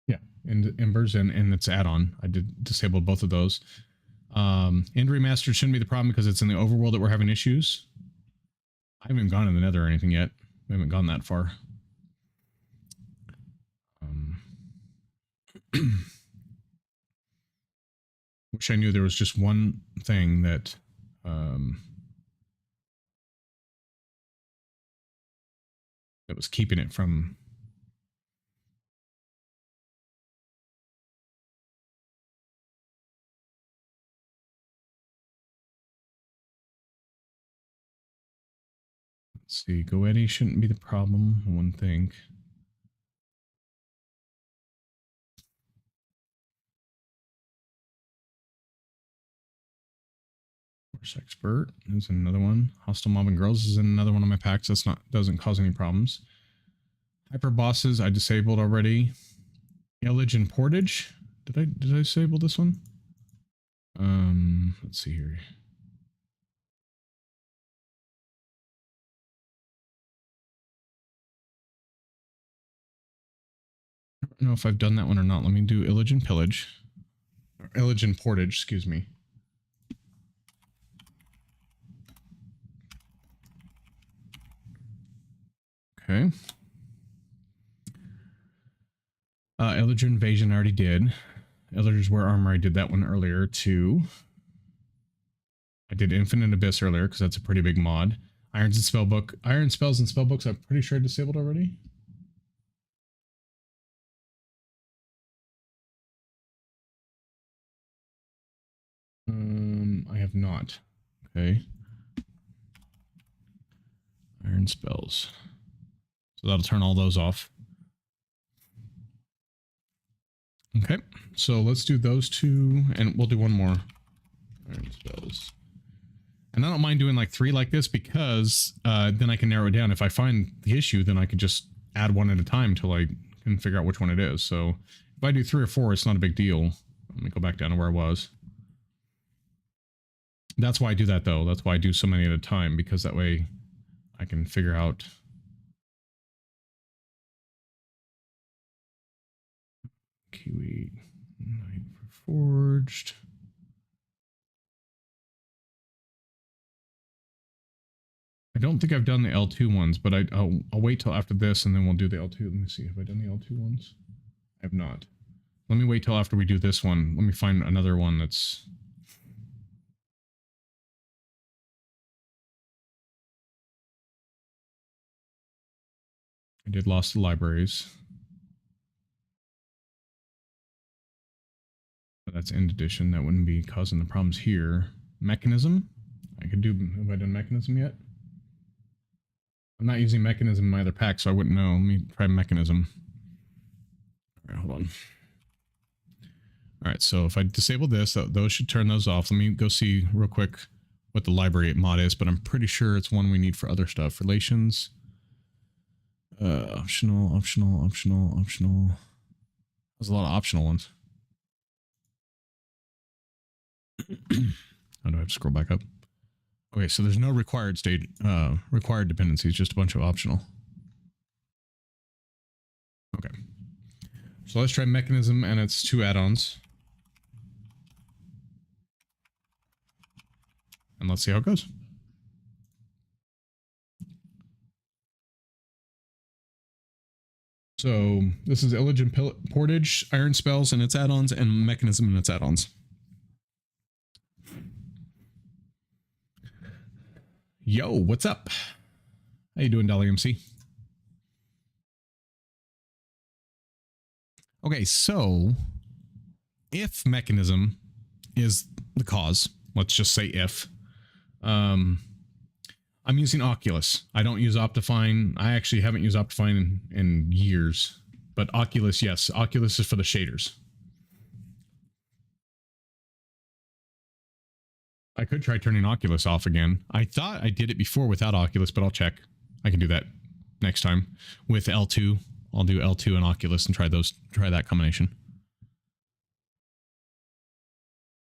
Speaker 1: Yeah, and Embers and its add-on. I did disable both of those. End remastered shouldn't be the problem because it's in the overworld that we're having issues. I haven't gone in the nether or anything yet. We haven't gone that far. Wish I knew there was just one thing that that was keeping it from. Let's see, Goetti shouldn't be the problem, one thing. Force Expert is another one. Hostile Mob and Girls is another one of my packs. That's not, doesn't cause any problems. Hyper Bosses I disabled already. Illage and Portage. Did I disable this one? Let's see here. I don't know if I've done that one or not. Let me do Illage and Pillage. Or Illage and Portage, excuse me. Okay. Illager Invasion I already did. Illager's Wear Armor, I did that one earlier too. I did Infinite Abyss earlier because that's a pretty big mod. Irons and Spellbook. Iron Spells and Spellbooks I'm pretty sure I disabled already. I have not. Okay. Iron Spells. So that'll turn all those off. Okay, so let's do those two, and we'll do one more. Iron Spells. And I don't mind doing like 3 like this because then I can narrow it down. If I find the issue, then I can just add one at a time till I can figure out which one it is. So if I do 3 or 4, it's not a big deal. Let me go back down to where I was. That's why I do that though. That's why I do so many at a time, because that way I can figure out. Kiwi Knight for Forged. I don't think I've done the L2 ones, but I'll wait till after this and then we'll do the L2. Let me see. Have I done the L2 ones? I have not. Let me wait till after we do this one. Let me find another one that's... I did Lost to Libraries. But that's end edition. That wouldn't be causing the problems here. Mechanism. I could do... Have I done Mechanism yet? I'm not using Mechanism in my other pack, so I wouldn't know. Let me try Mechanism. All right, hold on. All right, so if I disable this, those should turn those off. Let me go see real quick what the library mod is, but I'm pretty sure it's one we need for other stuff. Relations. Optional. There's a lot of optional ones. How do I have to scroll back up? Okay, so there's no required required dependencies, just a bunch of optional. Okay. So let's try Mechanism and its 2 add-ons. And let's see how it goes. So this is Illigent Portage, Iron Spells and its add-ons, and Mechanism and its add-ons. Yo, what's up? How you doing, Dolly MC? Okay, so if Mechanism is the cause, let's just say if, I'm using Oculus. I don't use Optifine. I actually haven't used Optifine in years, but Oculus, yes. Oculus is for the shaders. I could try turning Oculus off again. I thought I did it before without Oculus, but I'll check. I can do that next time with L2. I'll do L2 and Oculus and try that combination.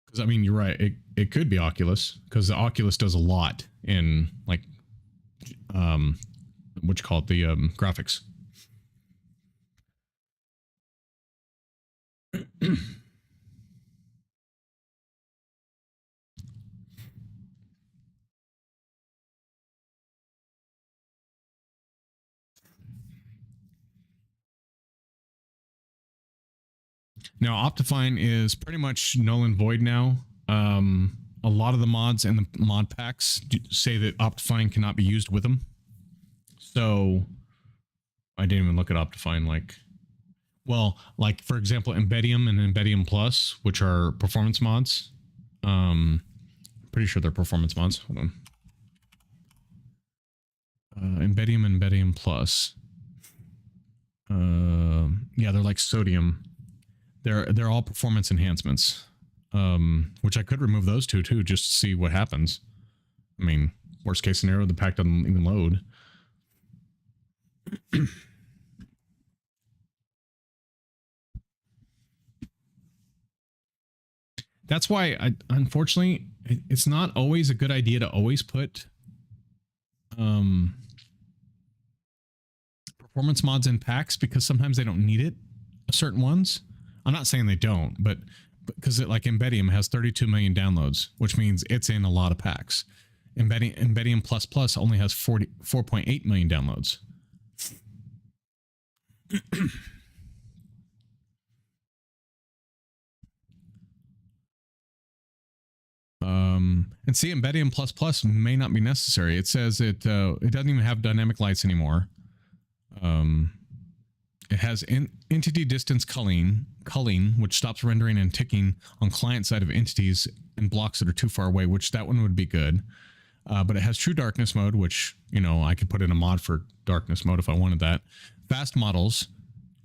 Speaker 1: Because I mean, you're right. It could be Oculus because the Oculus does a lot in like, what you call it, the graphics. Now, Optifine is pretty much null and void now. A lot of the mods and the mod packs say that Optifine cannot be used with them. So I didn't even look at Optifine. Like for example, Embedium and Embedium Plus, which are performance mods. Pretty sure they're performance mods. Hold on. Embedium and Embedium Plus. Yeah, they're like sodium. They're all performance enhancements, which I could remove those two too, just to see what happens. I mean, worst case scenario, the pack doesn't even load. That's why unfortunately, it's not always a good idea to always put performance mods in packs because sometimes they don't need it. Certain ones. I'm not saying they don't, but because like Embedium has 32 million downloads, which means it's in a lot of packs. Embedium Plus Plus only has 4.8 million downloads. And see, Embedium Plus Plus may not be necessary. It says it doesn't even have dynamic lights anymore. It has entity distance culling, which stops rendering and ticking on client side of entities and blocks that are too far away, which that one would be good. But it has true darkness mode, which, you know, I could put in a mod for darkness mode if I wanted that. Fast models.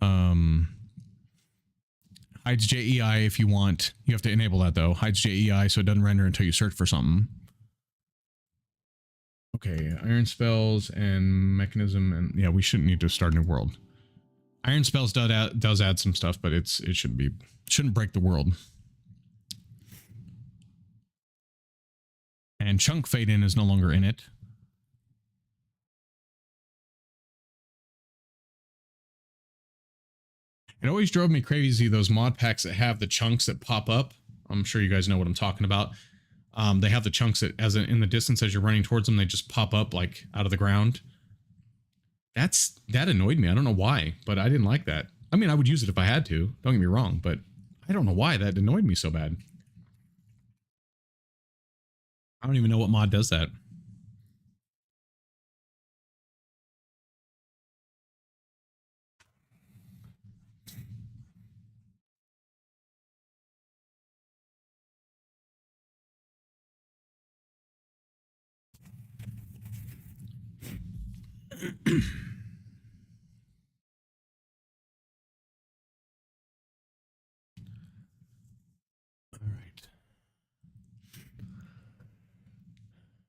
Speaker 1: Hides JEI if you want. You have to enable that though. Hides JEI so it doesn't render until you search for something. Okay, Iron Spells and Mechanism, and yeah, we shouldn't need to start a new world. Iron Spells does add some stuff, but it shouldn't break the world. And Chunk Fade In is no longer in it. It always drove me crazy, those mod packs that have the chunks that pop up. I'm sure you guys know what I'm talking about. They have the chunks that, in the distance as you're running towards them, they just pop up like out of the ground. That annoyed me. I don't know why, but I didn't like that. I mean, I would use it if I had to. Don't get me wrong, but I don't know why that annoyed me so bad. I don't even know what mod does that.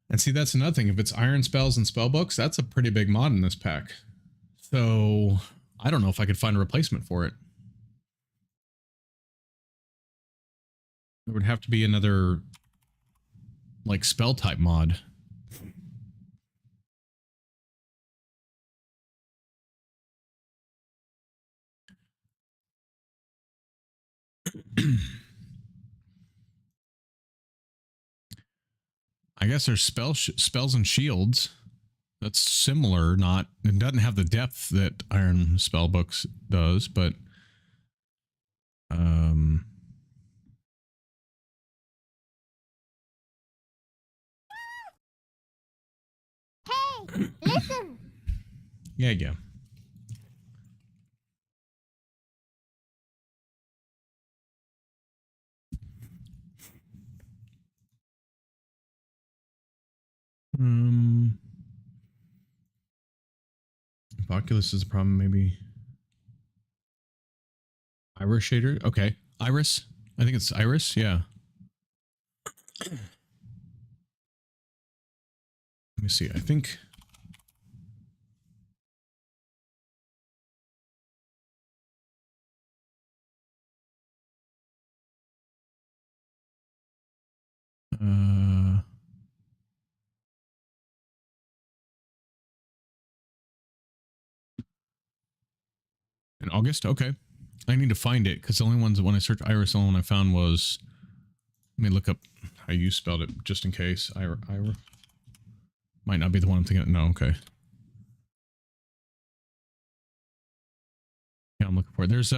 Speaker 1: And see, that's another thing. If it's Iron Spells and Spellbooks, that's a pretty big mod in this pack. So I don't know if I could find a replacement for it. There would have to be another like spell type mod. I guess there's spells and shields. That's similar, not it doesn't have the depth that Iron Spellbooks does, but
Speaker 2: Hey, listen.
Speaker 1: yeah. If Oculus is a problem, maybe Iris shader. Okay, Iris. I think it's Iris. Yeah. Let me see. I think. In August. Okay. I need to find it because the only ones when I searched Iris, the only one I found was. Let me look up how you spelled it just in case. Ira. Might not be the one I'm thinking of. No. Okay. Yeah, I'm looking for it. There's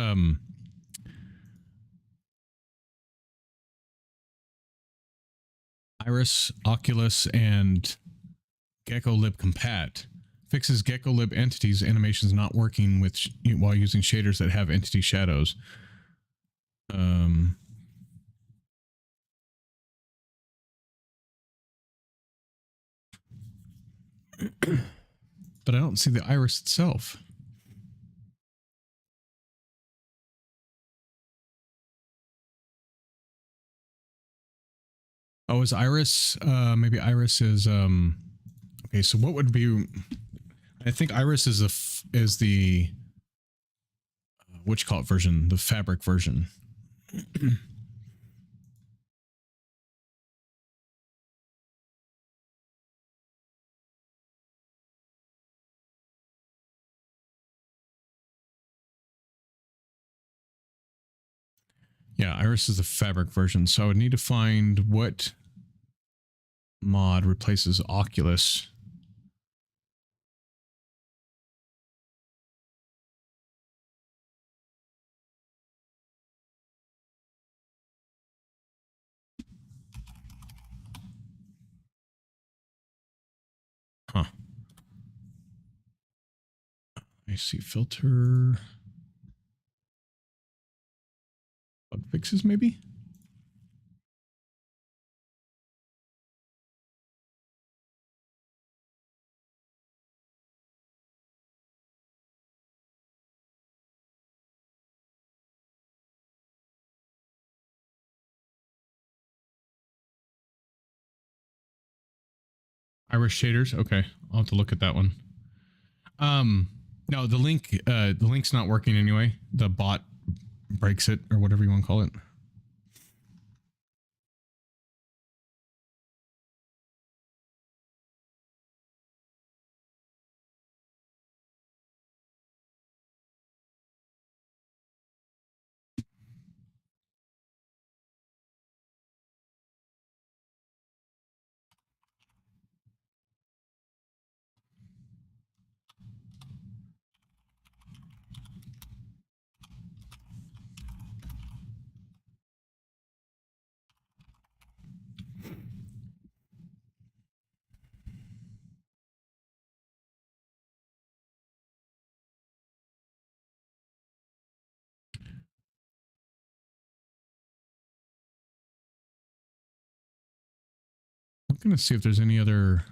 Speaker 1: Iris, Oculus, and GeckoLib Compat. Fixes GeckoLib entities animations not working with while using shaders that have entity shadows. But I don't see the iris itself. Oh, is iris? Maybe iris is okay. So what would be? I think iris is the what you call it version, the fabric version. Yeah, iris is the fabric version. So I would need to find what mod replaces Oculus. Huh. I see filter. Bug fixes, maybe? Iris shaders. Okay, I'll have to look at that one. No, the link's not working anyway. The bot breaks it or whatever you want to call it. I'm going to see if there's any other.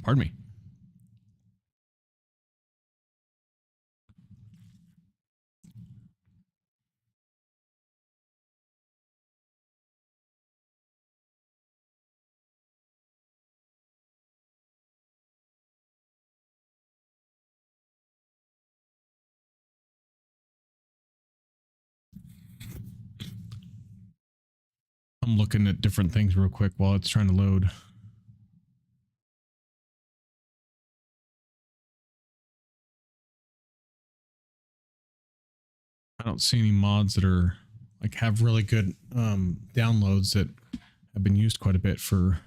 Speaker 1: Pardon me. I'm looking at different things real quick while it's trying to load. I don't see any mods that are like have really good downloads that have been used quite a bit for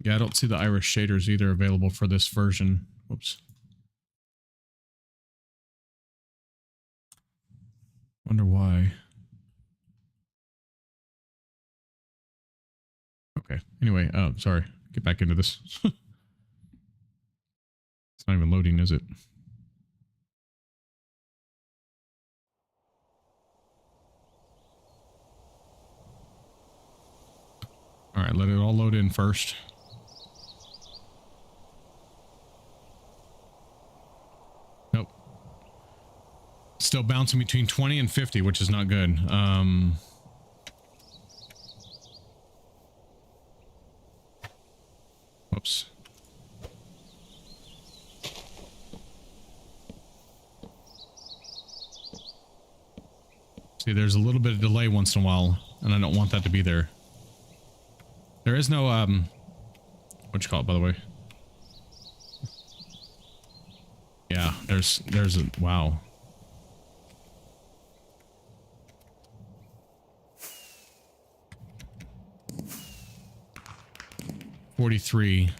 Speaker 1: yeah, I don't see the Irish shaders either available for this version. Whoops. Wonder why. Okay. Anyway, sorry. Get back into this. It's not even loading, is it? All right, let it all load in first. Nope. Still bouncing between 20 and 50, which is not good. Whoops. See, there's a little bit of delay once in a while, and I don't want that to be there. There is no, what you call it, by the way? Yeah, there's a, wow. $43.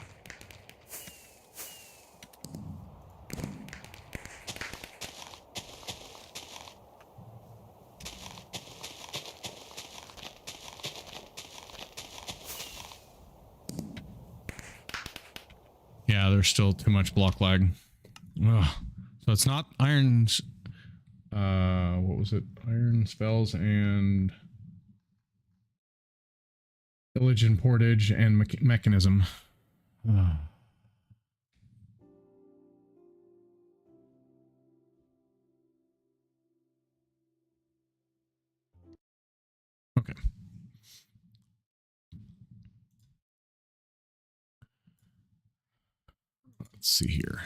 Speaker 1: Yeah, there's still too much block lag. Ugh. So it's not irons. What was it? Iron spells and village and portage and mechanism. Ugh. Okay. Let's see here.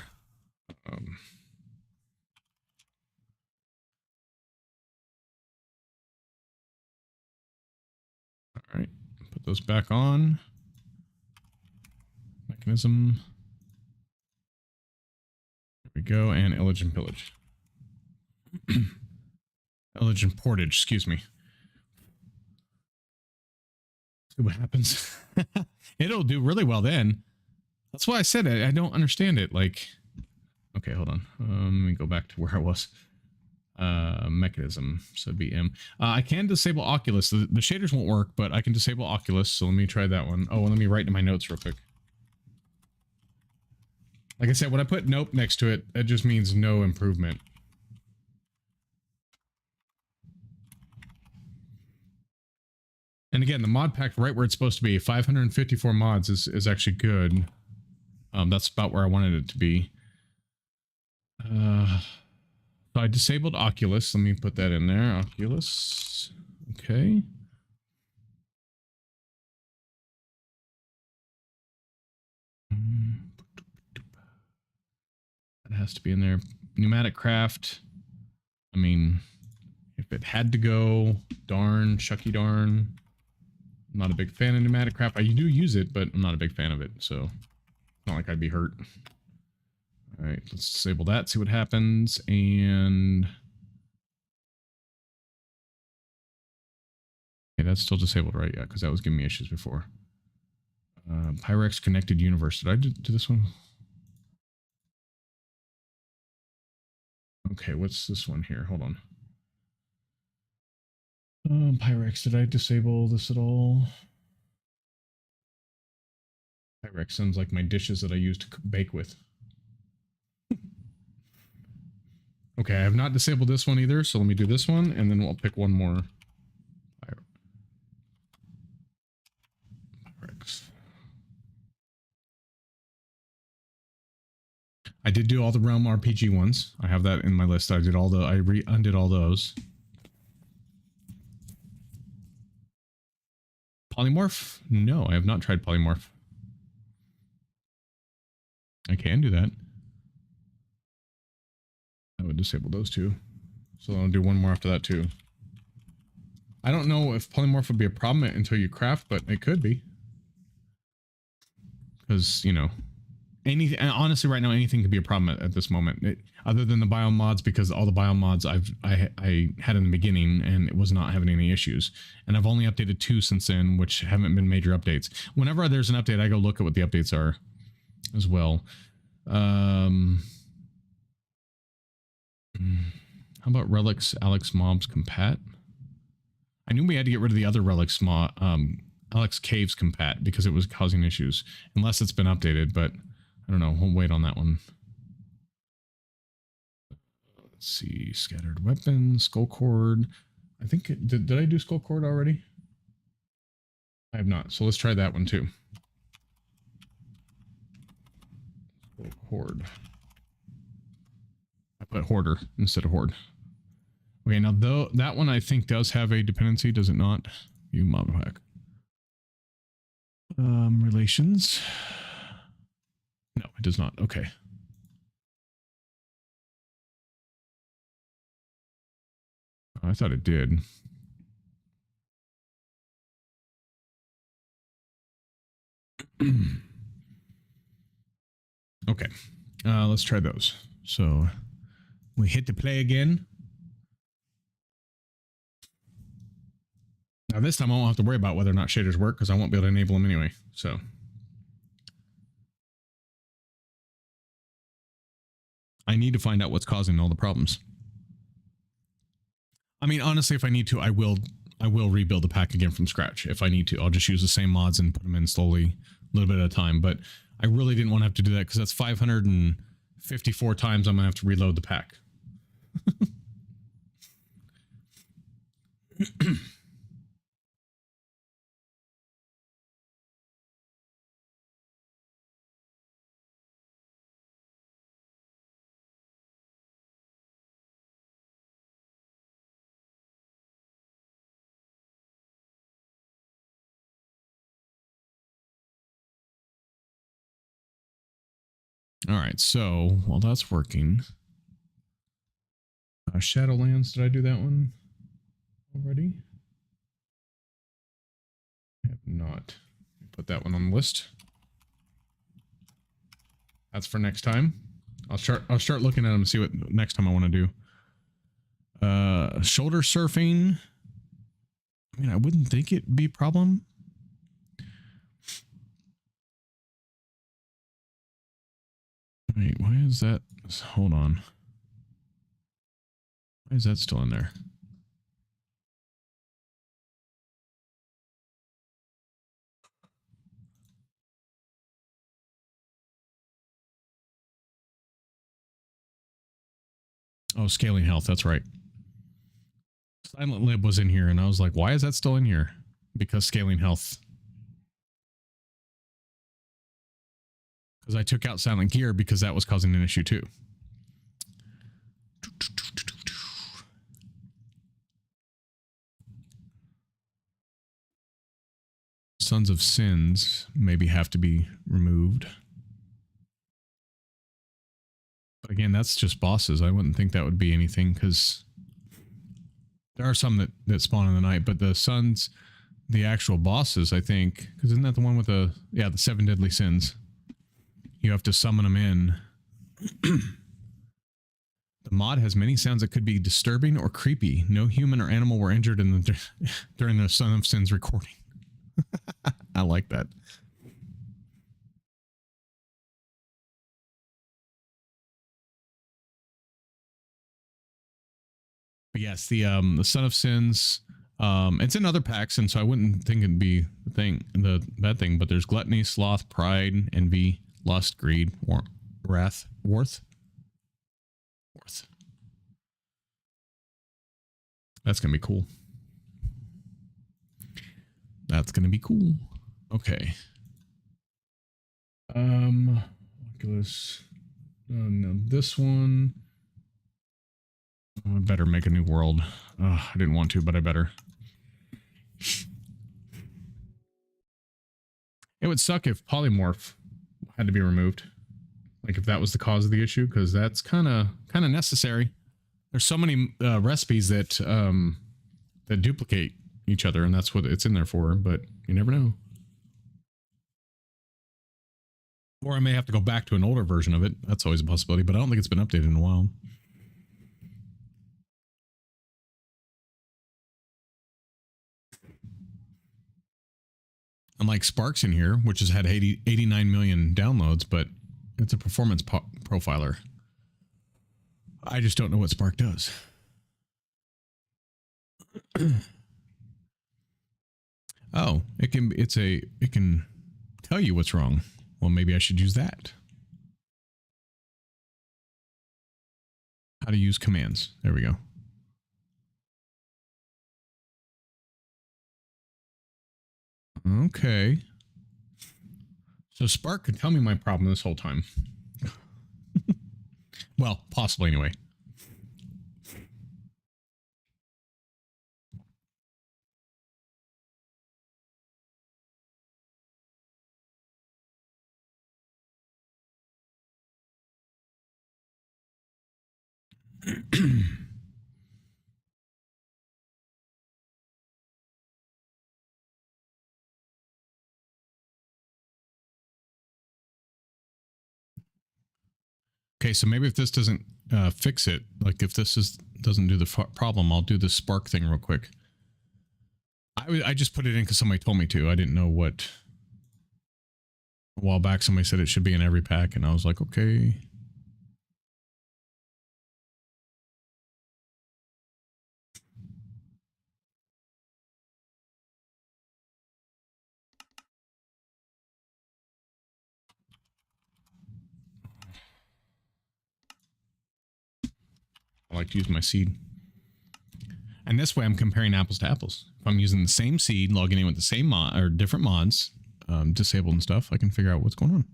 Speaker 1: All right, put those back on. Mechanism. There we go, and Illage and Pillage. Illage and Portage, excuse me. See what happens. It'll do really well then. That's why I said it. I don't understand it. Like, okay, hold on. Let me go back to where I was. Mechanism, so it'd be M. I can disable Oculus. The shaders won't work, but I can disable Oculus, so let me try that one. Oh, let me write in my notes real quick. Like I said, when I put nope next to it, that just means no improvement. And again, the mod pack right where it's supposed to be, 554 mods is actually good. That's about where I wanted it to be. So I disabled Oculus. Let me put that in there. Oculus. Okay. That has to be in there. Pneumatic craft. I mean, if it had to go, darn, shucky darn. I'm not a big fan of pneumatic craft. I do use it, but I'm not a big fan of it, so it's not like I'd be hurt. All right, let's disable that, see what happens, and okay, that's still disabled, right? Yeah, because that was giving me issues before. Pyrex Connected Universe. Did I do this one? Okay, what's this one here? Hold on. Pyrex, did I disable this at all? Pyrex sounds like my dishes that I use to bake with. Okay, I have not disabled this one either, so let me do this one, and then we'll pick one more. Pyrex. I did do all the Realm RPG ones. I have that in my list. I did all the, undid all those. Polymorph? No, I have not tried polymorph. I can do that. I would disable those two. So I'll do one more after that too. I don't know if polymorph would be a problem until you craft, but it could be. Because, you know, honestly right now anything could be a problem at this moment. Other than the biome mods, because all the biome mods I had in the beginning and it was not having any issues. And I've only updated 2 since then, which haven't been major updates. Whenever there's an update, I go look at what the updates are as well. How about Relics, Alex Mobs, Compat? I knew we had to get rid of the other Relics Alex Caves Compat because it was causing issues. Unless it's been updated, but I don't know. We'll wait on that one. Let's see. Scattered Weapons, Skull Cord. I think, did I do Skull Cord already? I have not. So let's try that one too. Skull Cord. I put Hoarder instead of Horde. Okay, now though that one I think does have a dependency, does it not? View Modpack. Relations. No, it does not. Okay. I thought it did. Okay. Let's try those. So we hit the play again. Now this time I won't have to worry about whether or not shaders work because I won't be able to enable them anyway. So I need to find out what's causing all the problems. I mean, honestly, if I need to, I will rebuild the pack again from scratch. If I need to, I'll just use the same mods and put them in slowly, a little bit at a time. But I really didn't want to have to do that because that's 554 times I'm going to have to reload the pack. All right, so while that's working, Shadowlands, did I do that one already? I have not. Put that one on the list. That's for next time. I'll start looking at them and see what next time I want to do. Shoulder surfing. I mean, I wouldn't think it'd be a problem. Wait, why is that? Hold on. Why is that still in there? Oh, scaling health. That's right. Silent Lib was in here, and I was like, why is that still in here? Because scaling health. Because I took out Silent Gear because that was causing an issue too. Sons of Sins maybe have to be removed. But again, that's just bosses. I wouldn't think that would be anything because there are some that spawn in the night, but the sons, the actual bosses, I think, because isn't that the one with the 7 deadly sins? You have to summon them in. The mod has many sounds that could be disturbing or creepy. No human or animal were injured in during the Son of Sins recording. I like that. But yes, the Son of Sins It's in other packs, and so I wouldn't think it'd be the bad thing. But there's gluttony, sloth, pride, envy, lust, greed, wrath, worth. That's gonna be cool. That's gonna be cool. Okay. Oculus. No, this one. I better make a new world. I didn't want to, but I better. It would suck if polymorph had to be removed. Like if that was the cause of the issue, because that's kind of necessary. There's so many recipes that that duplicate each other, and that's what it's in there for. But you never know. Or I may have to go back to an older version of it. That's always a possibility, but I don't think it's been updated in a while. Unlike Sparks in here, which has had 89 million downloads, but it's a performance profiler. I just don't know what Spark does. Oh, it can tell you what's wrong. Well, maybe I should use that. How to use commands. There we go. Okay. So Spark could tell me my problem this whole time. Well, possibly anyway. Okay, so maybe if this doesn't fix it, like if this doesn't do the problem, I'll do the Spark thing real quick. I just put it in because somebody told me to. I didn't know what. A while back, somebody said it should be in every pack, and I was like, okay. I like to use my seed. And this way I'm comparing apples to apples. If I'm using the same seed, logging in with the same mod or different mods, disabled and stuff, I can figure out what's going on.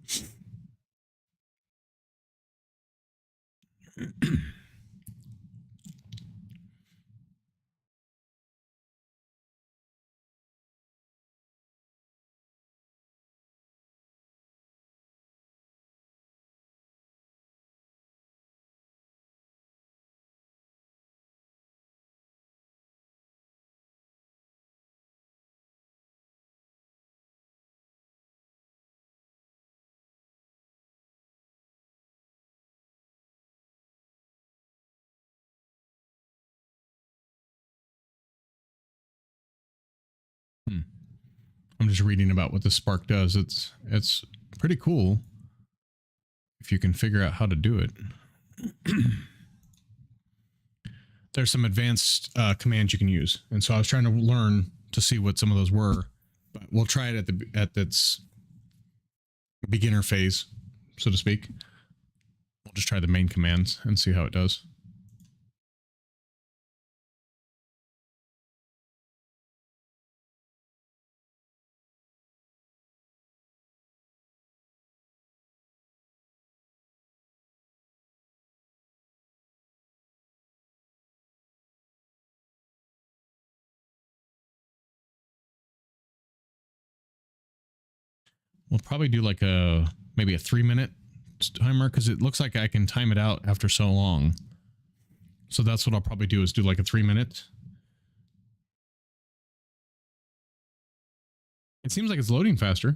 Speaker 1: I'm just reading about what the Spark does. It's pretty cool if you can figure out how to do it. There's some advanced commands you can use, and so I was trying to learn to see what some of those were. But we'll try it at its beginner phase, so to speak. We'll just try the main commands and see how it does. We'll probably do like maybe a 3-minute timer, because it looks like I can time it out after so long. So that's what I'll probably do, is do like a 3-minute. It seems like it's loading faster.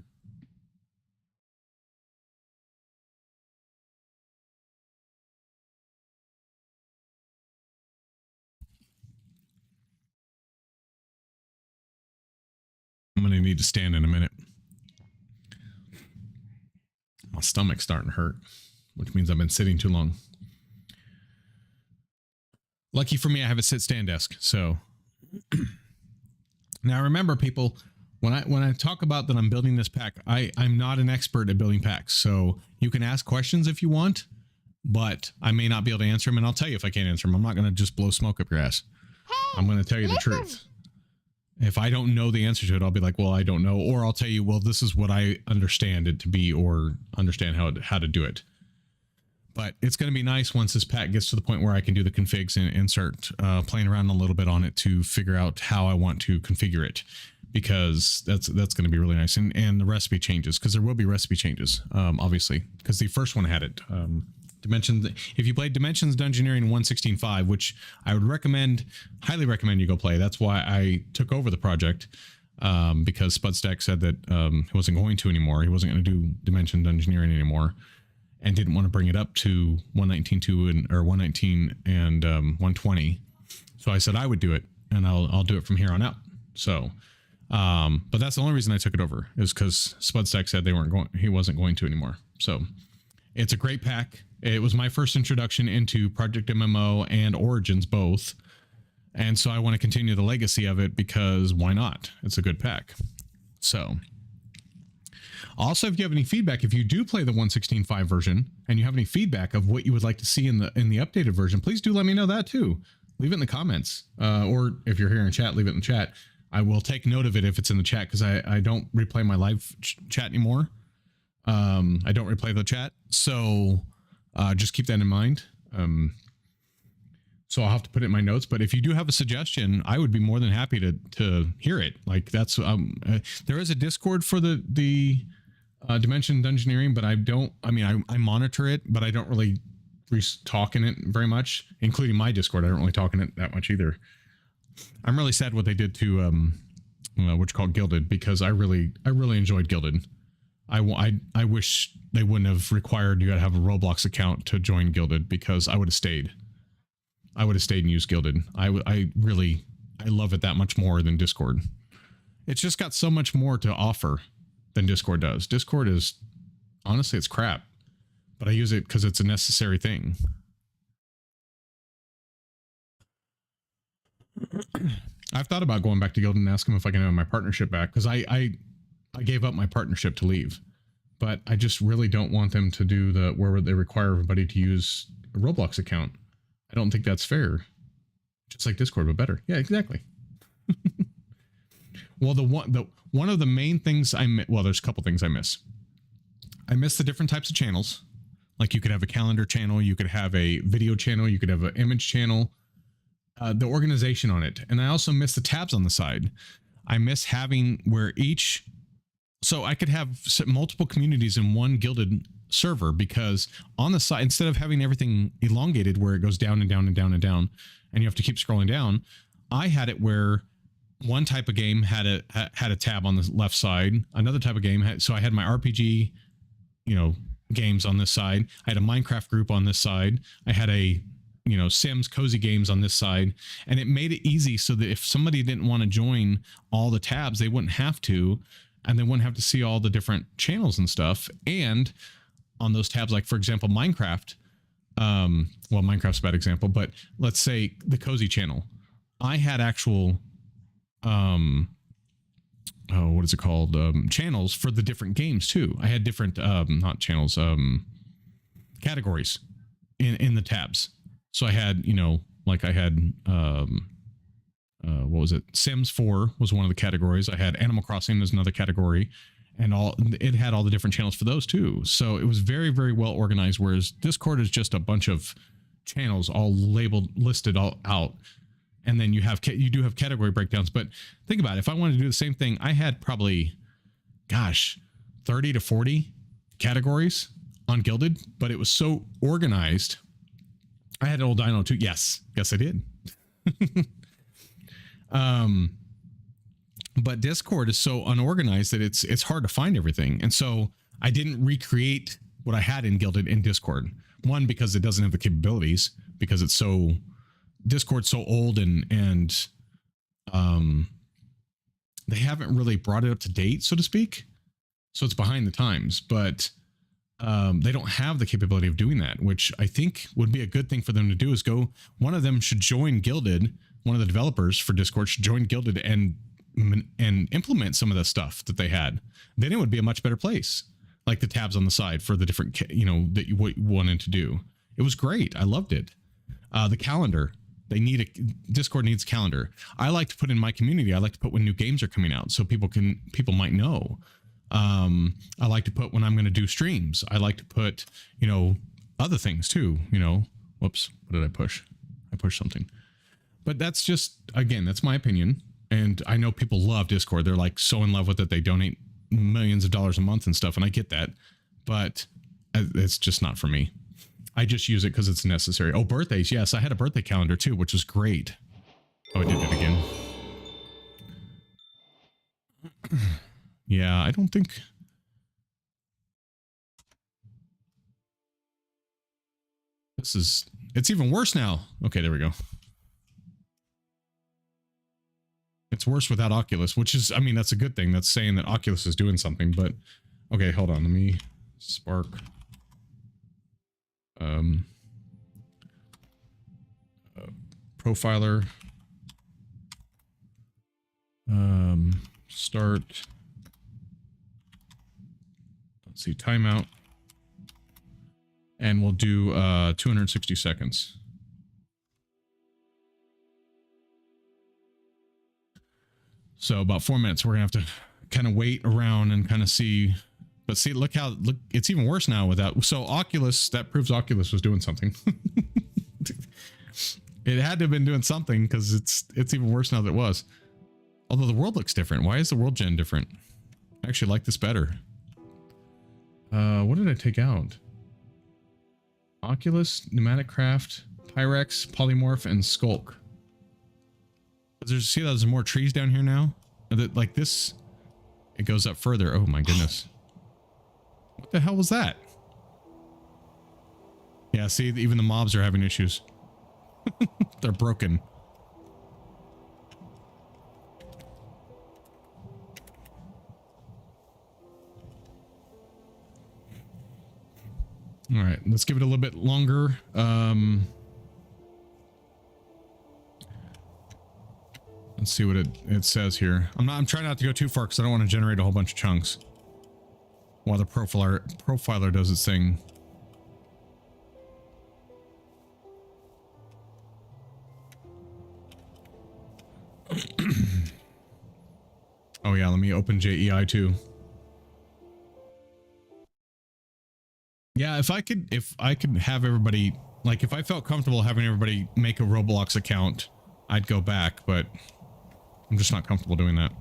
Speaker 1: I'm going to need to stand in a minute. My stomach's starting to hurt, which means I've been sitting too long. Lucky for me, I have a sit-stand desk, so Now, remember, people, when I talk about that I'm building this pack, I'm not an expert at building packs. So you can ask questions if you want, but I may not be able to answer them. And I'll tell you if I can't answer them. I'm not going to just blow smoke up your ass. I'm going to tell you the truth. If I don't know the answer to it, I'll be like, well, I don't know. Or I'll tell you, well, this is what I understand it to be, or understand how to do it. But it's going to be nice once this pack gets to the point where I can do the configs and start playing around a little bit on it to figure out how I want to configure it, because that's going to be really nice. And the recipe changes, because there will be recipe changes, obviously, because the first one had it. Dimensions. If you played Dimensions Dungeoneering 1.16.5, which I would highly recommend you go play. That's why I took over the project, because Spudstack said that he wasn't going to anymore. He wasn't going to do Dimension Dungeoneering anymore, and didn't want to bring it up to 1.19.2 or 1.19 and 1.20. So I said I would do it, and I'll do it from here on out. So, but that's the only reason I took it over, is because Spudstack said he wasn't going to anymore. So it's a great pack. It was my first introduction into Project MMO and Origins both. And so I want to continue the legacy of it, because why not? It's a good pack. So also, if you have any feedback, if you do play the 1.16.5 version and you have any feedback of what you would like to see in the updated version, please do let me know that too. Leave it in the comments, or if you're here in chat, leave it in the chat. I will take note of it if it's in the chat, because I don't replay my live chat anymore. I don't replay the chat, so just keep that in mind. So I'll have to put it in my notes. But if you do have a suggestion, I would be more than happy to hear it. Like, that's there is a Discord for the Dimension Dungeoneering, but I monitor it, but I don't really talk in it very much, including my Discord. I don't really talk in it that much either. I'm really sad what they did to what's called Gilded, because I really enjoyed Gilded. I wish they wouldn't have required you to have a Roblox account to join Gilded, because I would have stayed. And used Gilded. I love it that much more than Discord. It's just got so much more to offer than Discord does. Discord is, honestly, it's crap, but I use it because it's a necessary thing. I've thought about going back to Gilded and asking them if I can have my partnership back, because I gave up my partnership to leave, but I just really don't want them to do where they require everybody to use a Roblox account. I don't think that's fair. Just like Discord, but better. Yeah, exactly. Well, one of the main things there's a couple things I miss. I miss the different types of channels. Like, you could have a calendar channel, you could have a video channel, you could have an image channel. The organization on it. And I also miss the tabs on the side. I miss having so I could have multiple communities in one Gilded server, because on the side, instead of having everything elongated where it goes down and down and down and down, and you have to keep scrolling down, I had it where one type of game had a tab on the left side, another type of game so I had my RPG, games on this side. I had a Minecraft group on this side. I had a Sims cozy games on this side, and it made it easy so that if somebody didn't want to join all the tabs, they wouldn't have to, and they wouldn't have to see all the different channels and stuff. And on those tabs, like, for example, Minecraft, well, Minecraft's a bad example, but let's say the cozy channel, I had actual, what is it called? Channels for the different games too. I had different, not channels, categories in the tabs. So I had, like I had, what was it? Sims 4 was one of the categories. I had Animal Crossing as another category, and it had all the different channels for those too. So it was very, very well organized. Whereas Discord is just a bunch of channels all listed all out. And then you do have category breakdowns. But think about it. If I wanted to do the same thing, I had probably, 30 to 40 categories on Gilded, but it was so organized. I had an old Dino too. Yes, I did. But Discord is so unorganized that it's hard to find everything. And so I didn't recreate what I had in Gilded in Discord. One, because it doesn't have the capabilities, because Discord's so old and they haven't really brought it up to date, so to speak. So it's behind the times, but they don't have the capability of doing that, which I think would be a good thing for them to do. Is one of them should join Gilded. One of the developers for Discord should join Gilded and and implement some of the stuff that they had, then it would be a much better place. Like the tabs on the side for the different, that you wanted to do. It was great. I loved it. The calendar. Discord needs calendar. I like to put in my community. I like to put when new games are coming out so people might know. I like to put when I'm going to do streams. I like to put, other things too, whoops, what did I push? I pushed something, but that's just, again, that's my opinion. And I know people love Discord. They're like so in love with it. They donate millions of dollars a month and stuff. And I get that, but it's just not for me. I just use it because it's necessary. Oh, birthdays. Yes, I had a birthday calendar too, which was great. Oh, I did it again. Yeah, I don't think... It's even worse now. Okay, there we go. It's worse without Oculus, which is, I mean, that's a good thing. That's saying that Oculus is doing something, but... Okay, hold on. Let me spark... profiler. Start. Let's see, timeout. And we'll do 260 seconds. So about 4 minutes. We're gonna have to kind of wait around and kind of see. But see, look, it's even worse now without. So Oculus, that proves Oculus was doing something. It had to have been doing something because it's even worse now than it was. Although the world looks different. Why is the world gen different? I actually like this better. What did I take out? Oculus, Pneumatic Craft, Pyrex, Polymorph, and Skulk. See, there's more trees down here now. Like this, it goes up further. Oh my goodness. What the hell was that? Yeah, see, even the mobs are having issues. They're broken. All right, let's give it a little bit longer. Let's see what it says here. I'm trying not to go too far because I don't want to generate a whole bunch of chunks while the profiler does its thing. Oh yeah, let me open JEI too. Yeah, if I could have everybody, like if I felt comfortable having everybody make a Roblox account, I'd go back, but I'm just not comfortable doing that.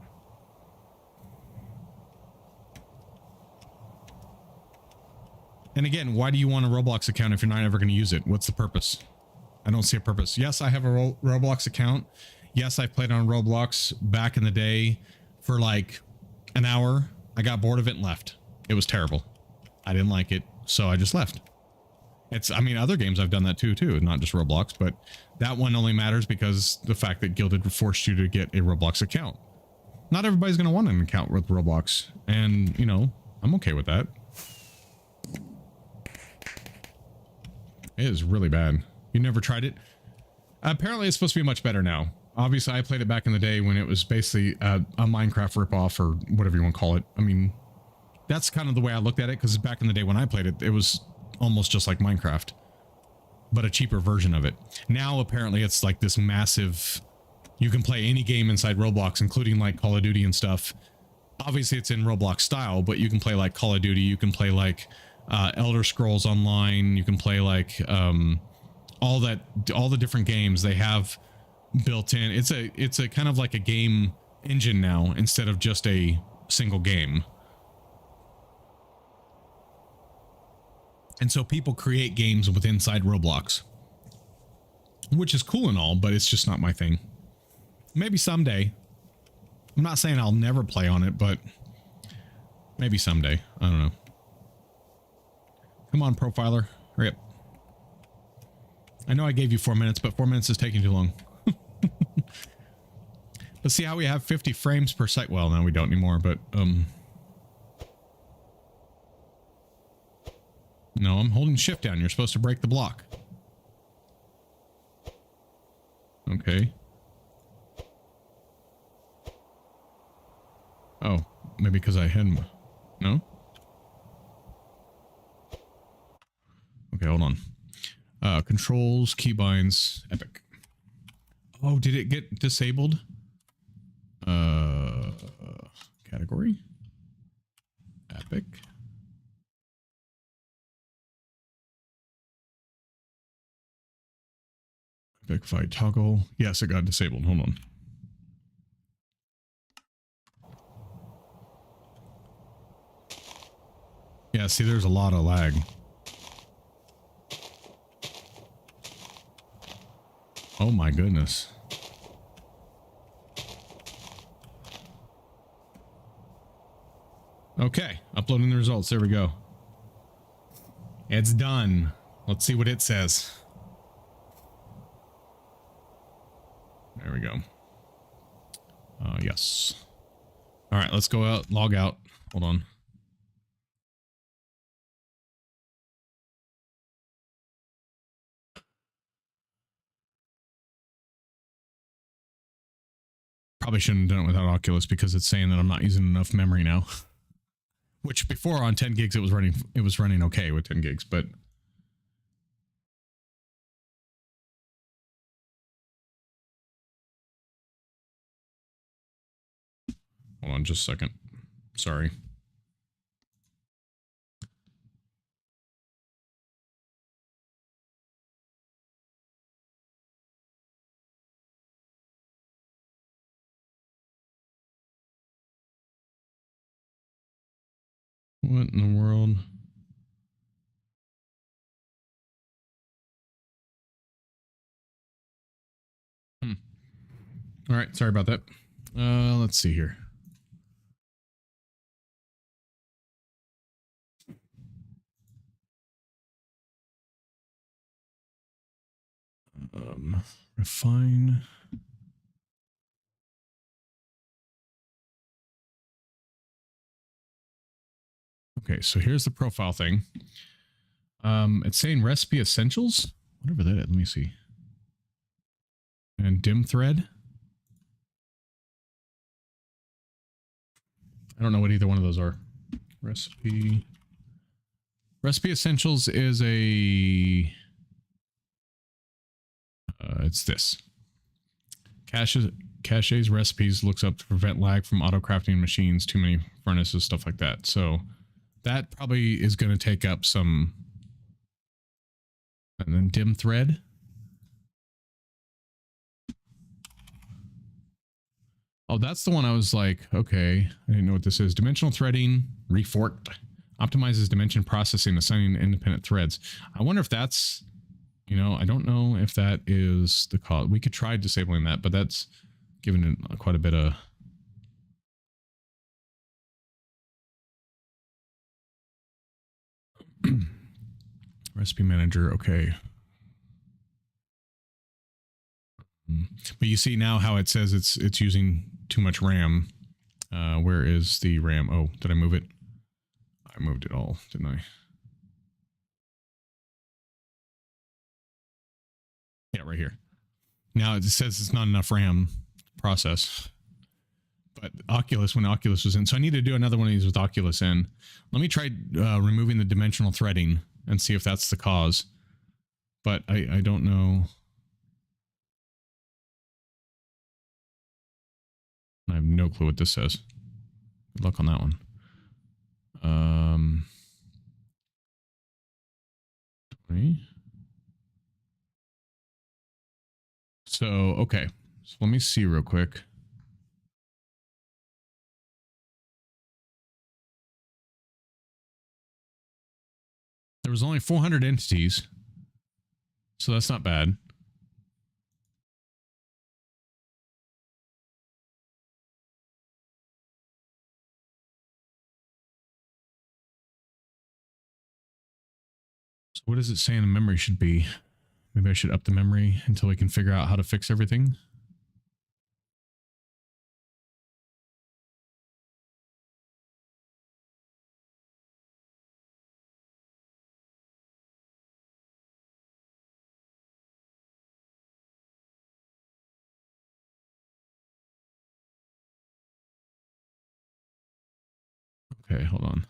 Speaker 1: And again, why do you want a Roblox account if you're not ever going to use it? What's the purpose? I don't see a purpose. Yes, I have a Roblox account. Yes, I've played on Roblox back in the day for like an hour. I got bored of it and left. It was terrible. I didn't like it, so I just left. I mean, other games I've done that too, not just Roblox, but that one only matters because the fact that Guilded forced you to get a Roblox account. Not everybody's going to want an account with Roblox, and, I'm okay with that. It is really bad. You never tried it? Apparently it's supposed to be much better now. Obviously, I played it back in the day when it was basically a Minecraft ripoff or whatever you want to call it. I mean, that's kind of the way I looked at it, because back in the day when I played it, it was almost just like Minecraft, but a cheaper version of it. Now, apparently, it's like this massive... You can play any game inside Roblox, including like Call of Duty and stuff. Obviously, it's in Roblox style, but you can play like Call of Duty. You can play like Elder Scrolls Online. You can play like all the different games they have built in. It's a kind of like a game engine now instead of just a single game. And so people create games with inside Roblox, which is cool and all, but it's just not my thing. Maybe someday. I'm not saying I'll never play on it, but maybe someday. I don't know. Come on, profiler. Hurry up. I know I gave you 4 minutes, but 4 minutes is taking too long. Let's see how we have 50 frames per second. Well, now we don't anymore, but no, I'm holding shift down. You're supposed to break the block. Okay. Oh, maybe because I had... No? Okay, hold on. Controls, keybinds, Epic. Oh, did it get disabled? Category? Epic. Epic fight toggle. Yes, it got disabled. Hold on. Yeah, see, there's a lot of lag. Oh my goodness. Okay, uploading the results. There we go. It's done. Let's see what it says. There we go. Yes. All right, let's go out, log out. Hold on. Probably shouldn't have done it without Oculus because it's saying that I'm not using enough memory now. Which before on 10 gigs it was running okay with 10 gigs, but hold on just a second. Sorry. What in the world? All right, sorry about that. Let's see here. Refine. Okay, so here's the profile thing. It's saying recipe essentials, whatever that is. Let me see. And dim thread. I don't know what either one of those are. Recipe essentials is a. It's this. Caches recipes looks up to prevent lag from auto crafting machines, too many furnaces, stuff like that. So that probably is going to take up some. And then dim thread. Oh, that's the one I was like, okay, I didn't know what this is. Dimensional threading, reforked, optimizes dimension processing, assigning independent threads. I wonder if that's, you know, I don't know if that is the cause. We could try disabling that, but that's giving it quite a bit of. Recipe manager, okay. But you see now how it says it's using too much RAM. Where is the RAM? Oh, did I move it? I moved it all, didn't I? Yeah, right here. Now it says it's not enough RAM to process. But Oculus, when Oculus was in, so I need to do another one of these with Oculus in. Let me try removing the dimensional threading and see if that's the cause. But I don't know. I have no clue what this says. Good luck on that one. 20. So, okay. So let me see real quick. There was only 400 entities. So that's not bad. So what does it say in the memory should be? Maybe I should up the memory until we can figure out how to fix everything. Okay, hold on.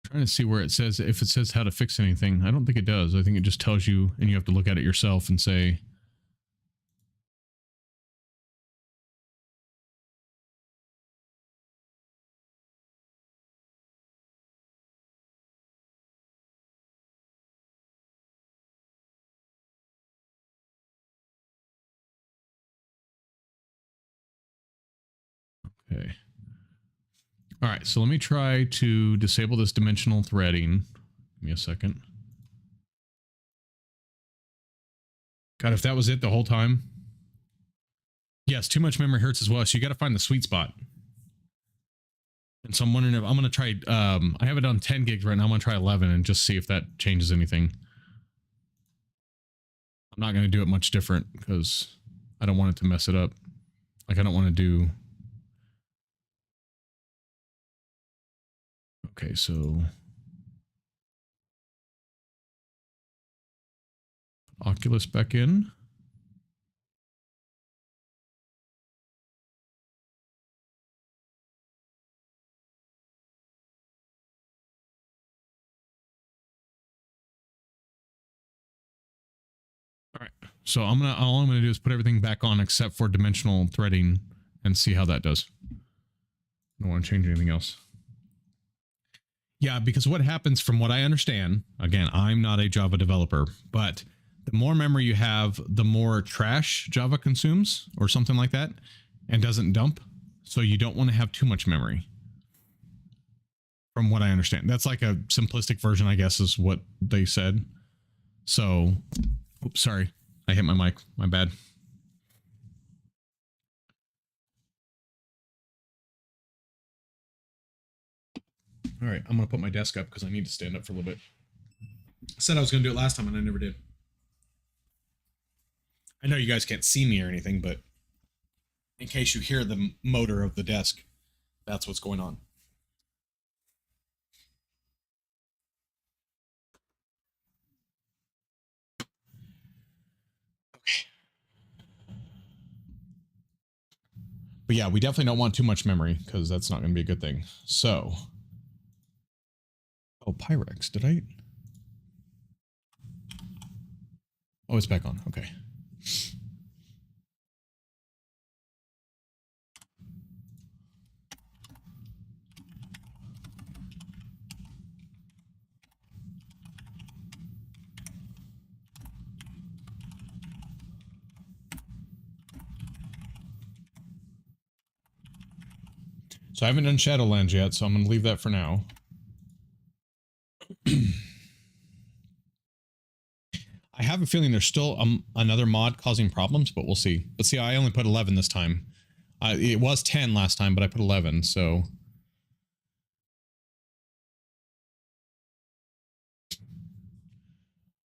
Speaker 1: Trying to see where it says, if it says how to fix anything. I don't think it does. I think it just tells you, and you have to look at it yourself and say, okay. All right, so let me try to disable this dimensional threading. Give me a second. God, if that was it the whole time. Yes, too much memory hurts as well. So you got to find the sweet spot. And so I'm wondering if I'm going to try, I have it on 10 gigs right now. I'm going to try 11 and just see if that changes anything. I'm not going to do it much different because I don't want it to mess it up. Like I don't want to do. Okay, so. Oculus back in. All right. So all I'm gonna do is put everything back on except for dimensional threading and see how that does. I don't want to change anything else. Yeah, because what happens from what I understand, again, I'm not a Java developer, but the more memory you have, the more trash Java consumes or something like that and doesn't dump. So you don't want to have too much memory. From what I understand. That's like a simplistic version, I guess, is what they said. So, oops, sorry. I hit my mic. My bad. All right, I'm going to put my desk up because I need to stand up for a little bit. I said I was going to do it last time and I never did. I know you guys can't see me or anything, but in case you hear the motor of the desk, that's what's going on. Okay. But yeah, we definitely don't want too much memory because that's not going to be a good thing. So, oh, Pyrex, did I? Oh, it's back on. Okay. So I haven't done Shadowlands yet, so I'm going to leave that for now. I have a feeling there's still another mod causing problems, but we'll see. But see, I only put 11 this time. It was 10 last time, but I put 11, so...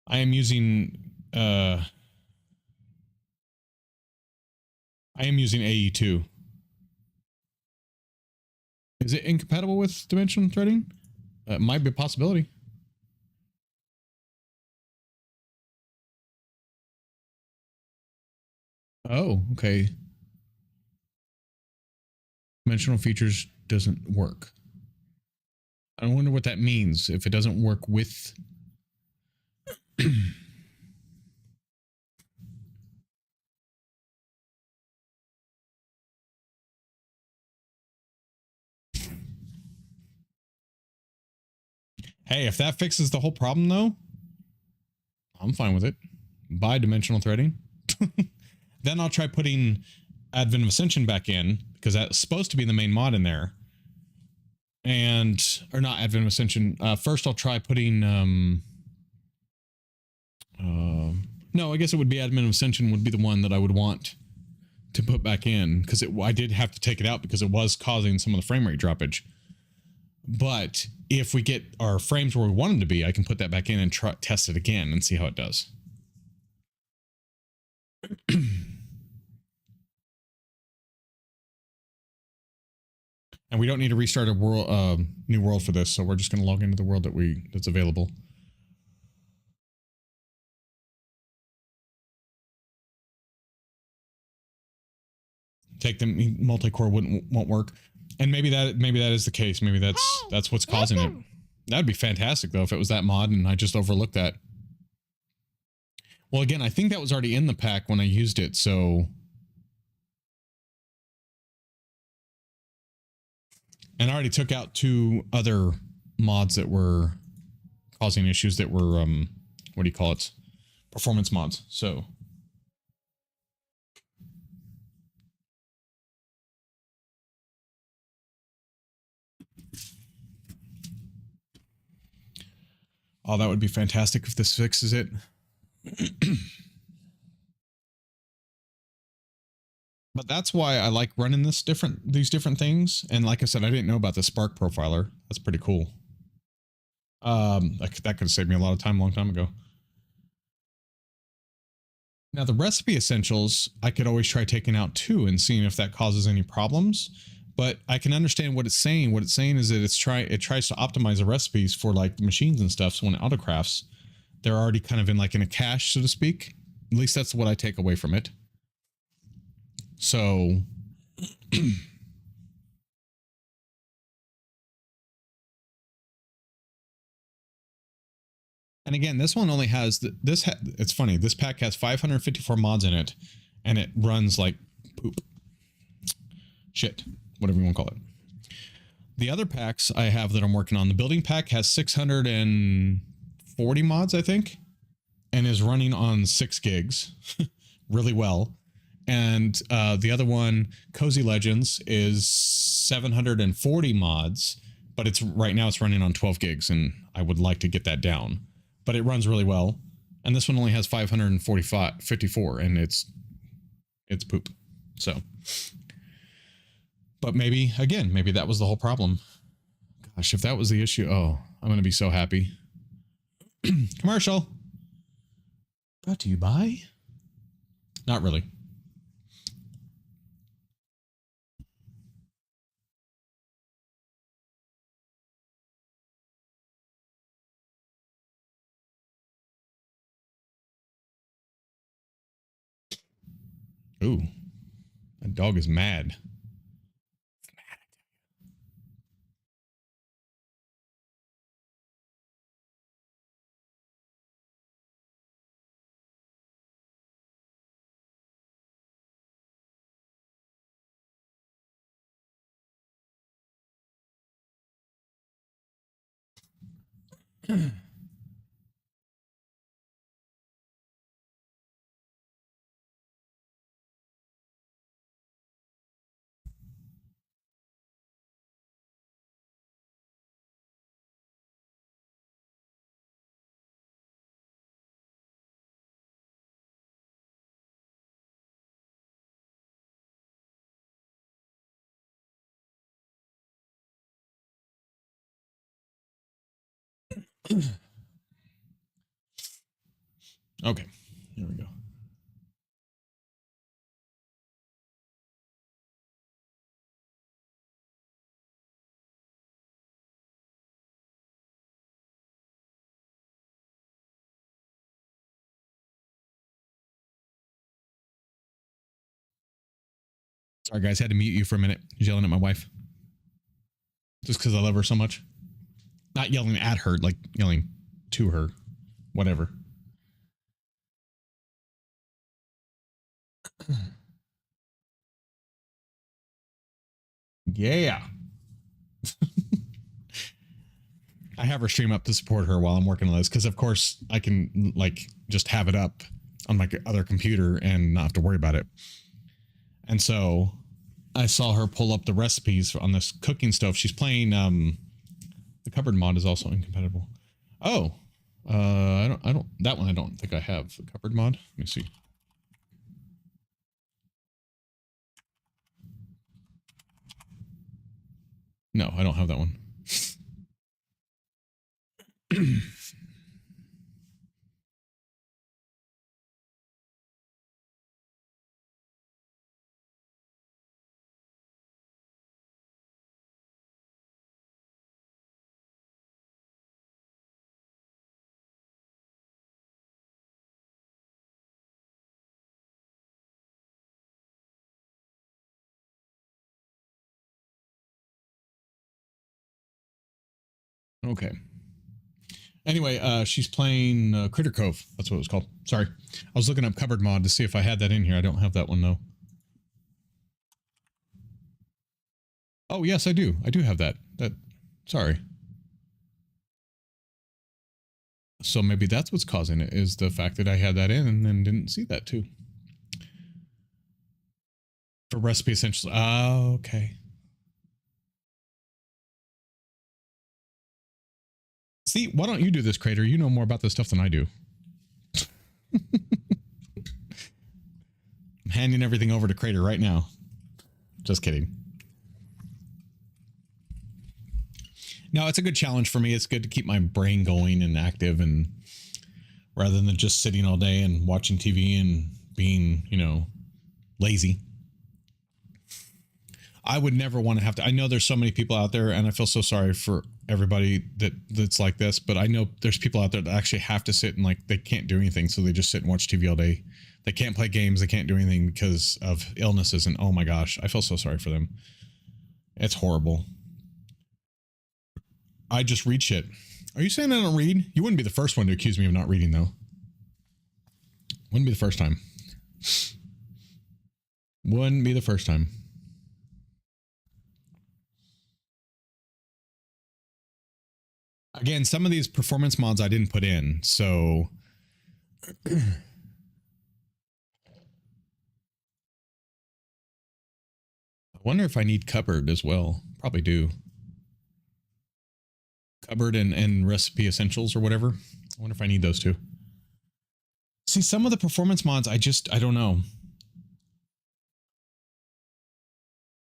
Speaker 1: I am using AE2. Is it incompatible with dimensional threading? It might be a possibility. Oh, okay. Dimensional features doesn't work. I wonder what that means if it doesn't work with... Hey, if that fixes the whole problem, though, I'm fine with it. Bi-dimensional threading. Then I'll try putting Advent of Ascension back in, because that's supposed to be the main mod in there. And, or not Advent of Ascension. First, I'll try putting, no, I guess it would be Advent of Ascension would be the one that I would want to put back in, because I did have to take it out because it was causing some of the frame rate droppage. But if we get our frames where we want them to be, I can put that back in and test it again and see how it does. And we don't need to restart a world, new world for this, so we're just going to log into the world that's available. take them multi-core won't work. And maybe that is the case. Maybe that's what's causing it. That'd be fantastic though if it was that mod and I just overlooked that. Well, again, I think that was already in the pack when I used it, so. And I already took out 2 other mods that were causing issues that were, what do you call it? Performance mods, so. Oh, that would be fantastic if this fixes it. But that's why I like running these different things. And like I said, I didn't know about the Spark profiler. That's pretty cool. That could have saved me a lot of time a long time ago. Now the recipe essentials, I could always try taking out too and seeing if that causes any problems. But I can understand what it's saying. What it's saying is that it tries to optimize the recipes for like the machines and stuff. So when it autocrafts, they're already kind of in like in a cache, so to speak. At least that's what I take away from it. So and again, this one only has it's funny. This pack has 554 mods in it and it runs like poop. Shit, whatever you want to call it. The other packs I have that I'm working on, the building pack has 640 mods, I think, and is running on 6 gigs really well. And the other one, Cozy Legends, is 740 mods, but right now it's running on 12 gigs, and I would like to get that down. But it runs really well. And this one only has 554, and it's poop. So, but maybe that was the whole problem. Gosh, if that was the issue, oh, I'm going to be so happy. Commercial. Brought to you by? Not really. Ooh, that dog is mad. Okay, here we go. Sorry, guys, had to mute you for a minute. Yelling at my wife. Just because I love her so much. Not yelling at her, like yelling to her. Whatever. Yeah. I have her stream up to support her while I'm working on this because, of course, I can like just have it up on my other computer and not have to worry about it. And so I saw her pull up the recipes on this cooking stove. She's playing the cupboard mod is also incompatible. Oh, I don't that one I don't think I have the cupboard mod. Let me see. No, I don't have that one. Okay. Anyway, she's playing Critter Cove. That's what it was called. Sorry. I was looking up cupboard mod to see if I had that in here. I don't have that one, though. Oh, yes, I do. I do have that. Sorry. So maybe that's what's causing it, is the fact that I had that in and then didn't see that, too. For recipe essentials. Oh, okay. See, why don't you do this, Crater? You know more about this stuff than I do. I'm handing everything over to Crater right now. Just kidding. No, it's a good challenge for me. It's good to keep my brain going and active, and rather than just sitting all day and watching TV and being, you know, lazy. I would never want to have to. I know there's so many people out there, and I feel so sorry for everybody that's like this, but I know there's people out there that actually have to sit and, like, they can't do anything, so they just sit and watch TV all day. They can't play games. They can't do anything because of illnesses, and oh my gosh, I feel so sorry for them. It's horrible. I just read shit. Are you saying I don't read? You wouldn't be the first one to accuse me of not reading, though. Wouldn't be the first time. Wouldn't be the first time. Again, some of these performance mods I didn't put in, so... I wonder if I need cupboard as well. Probably do. Cupboard and recipe essentials or whatever. I wonder if I need those too. See, some of the performance mods, I don't know.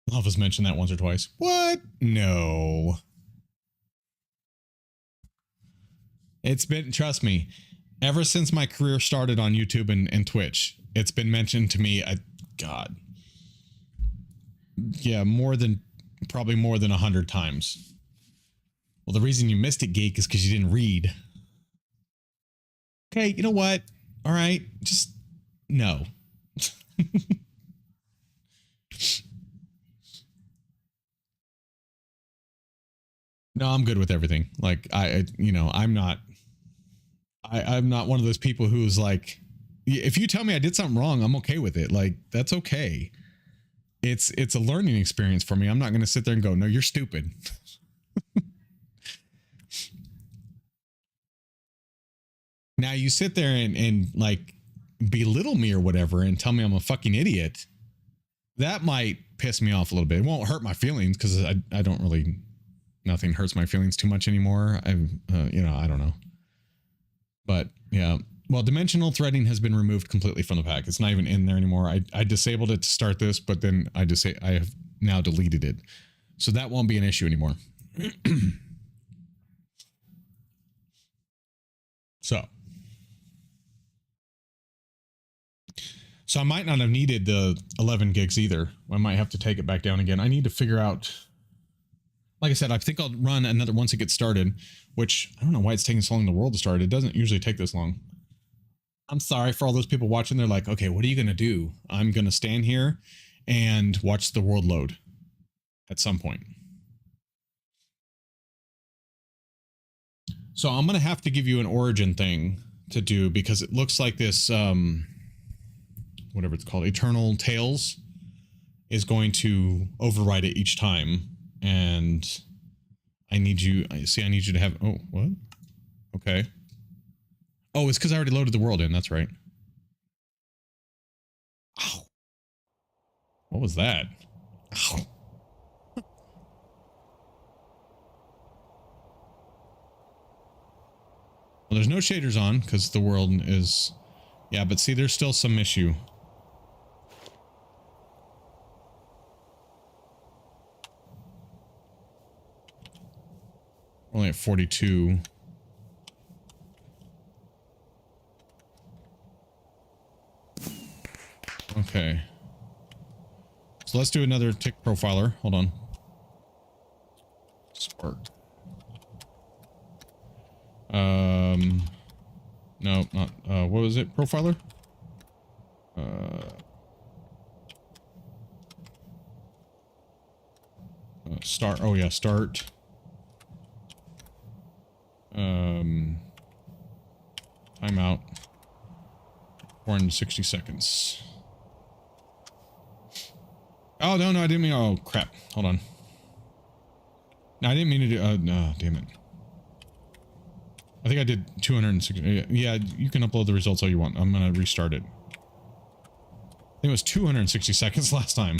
Speaker 1: Lava's mentioned that once or twice. What? No. It's been, trust me, ever since my career started on YouTube and Twitch, it's been mentioned to me, God. Yeah, probably more than 100 times. Well, the reason you missed it, Geek, is because you didn't read. Okay, you know what? All right, just no. No, I'm good with everything. Like, I'm not one of those people who's like, if you tell me I did something wrong, I'm okay with it. Like, that's okay. It's a learning experience for me. I'm not going to sit there and go, no, you're stupid. Now you sit there and like belittle me or whatever and tell me I'm a fucking idiot. That might piss me off a little bit. It won't hurt my feelings because I don't really, nothing hurts my feelings too much anymore. I don't know. But yeah, well, dimensional threading has been removed completely from the pack. It's not even in there anymore. I disabled it to start this, but then I have now deleted it. So that won't be an issue anymore. So I might not have needed the 11 gigs either. I might have to take it back down again. I need to figure out, like I said, I think I'll run another once it gets started, which I don't know why it's taking so long in the world to start. It doesn't usually take this long. I'm sorry for all those people watching. They're like, okay, what are you going to do? I'm going to stand here and watch the world load at some point. So I'm going to have to give you an origin thing to do because it looks like this, whatever it's called, Eternal Tales is going to override it each time. And I need you to have, oh, what? Okay. Oh, it's because I already loaded the world in. That's right. Ow. What was that? Ow. Well, there's no shaders on because the world is, yeah, but see, there's still some issue. Only at 42. Okay. So let's do another tick profiler. Hold on. Spark. No, not, what was it? Profiler? Start. Oh yeah, start. Timeout. 460 seconds. Oh, no, I didn't mean... Oh, crap. Hold on. No, I didn't mean to do... no, damn it. I think I did 260... Yeah, you can upload the results all you want. I'm gonna restart it. I think it was 260 seconds last time.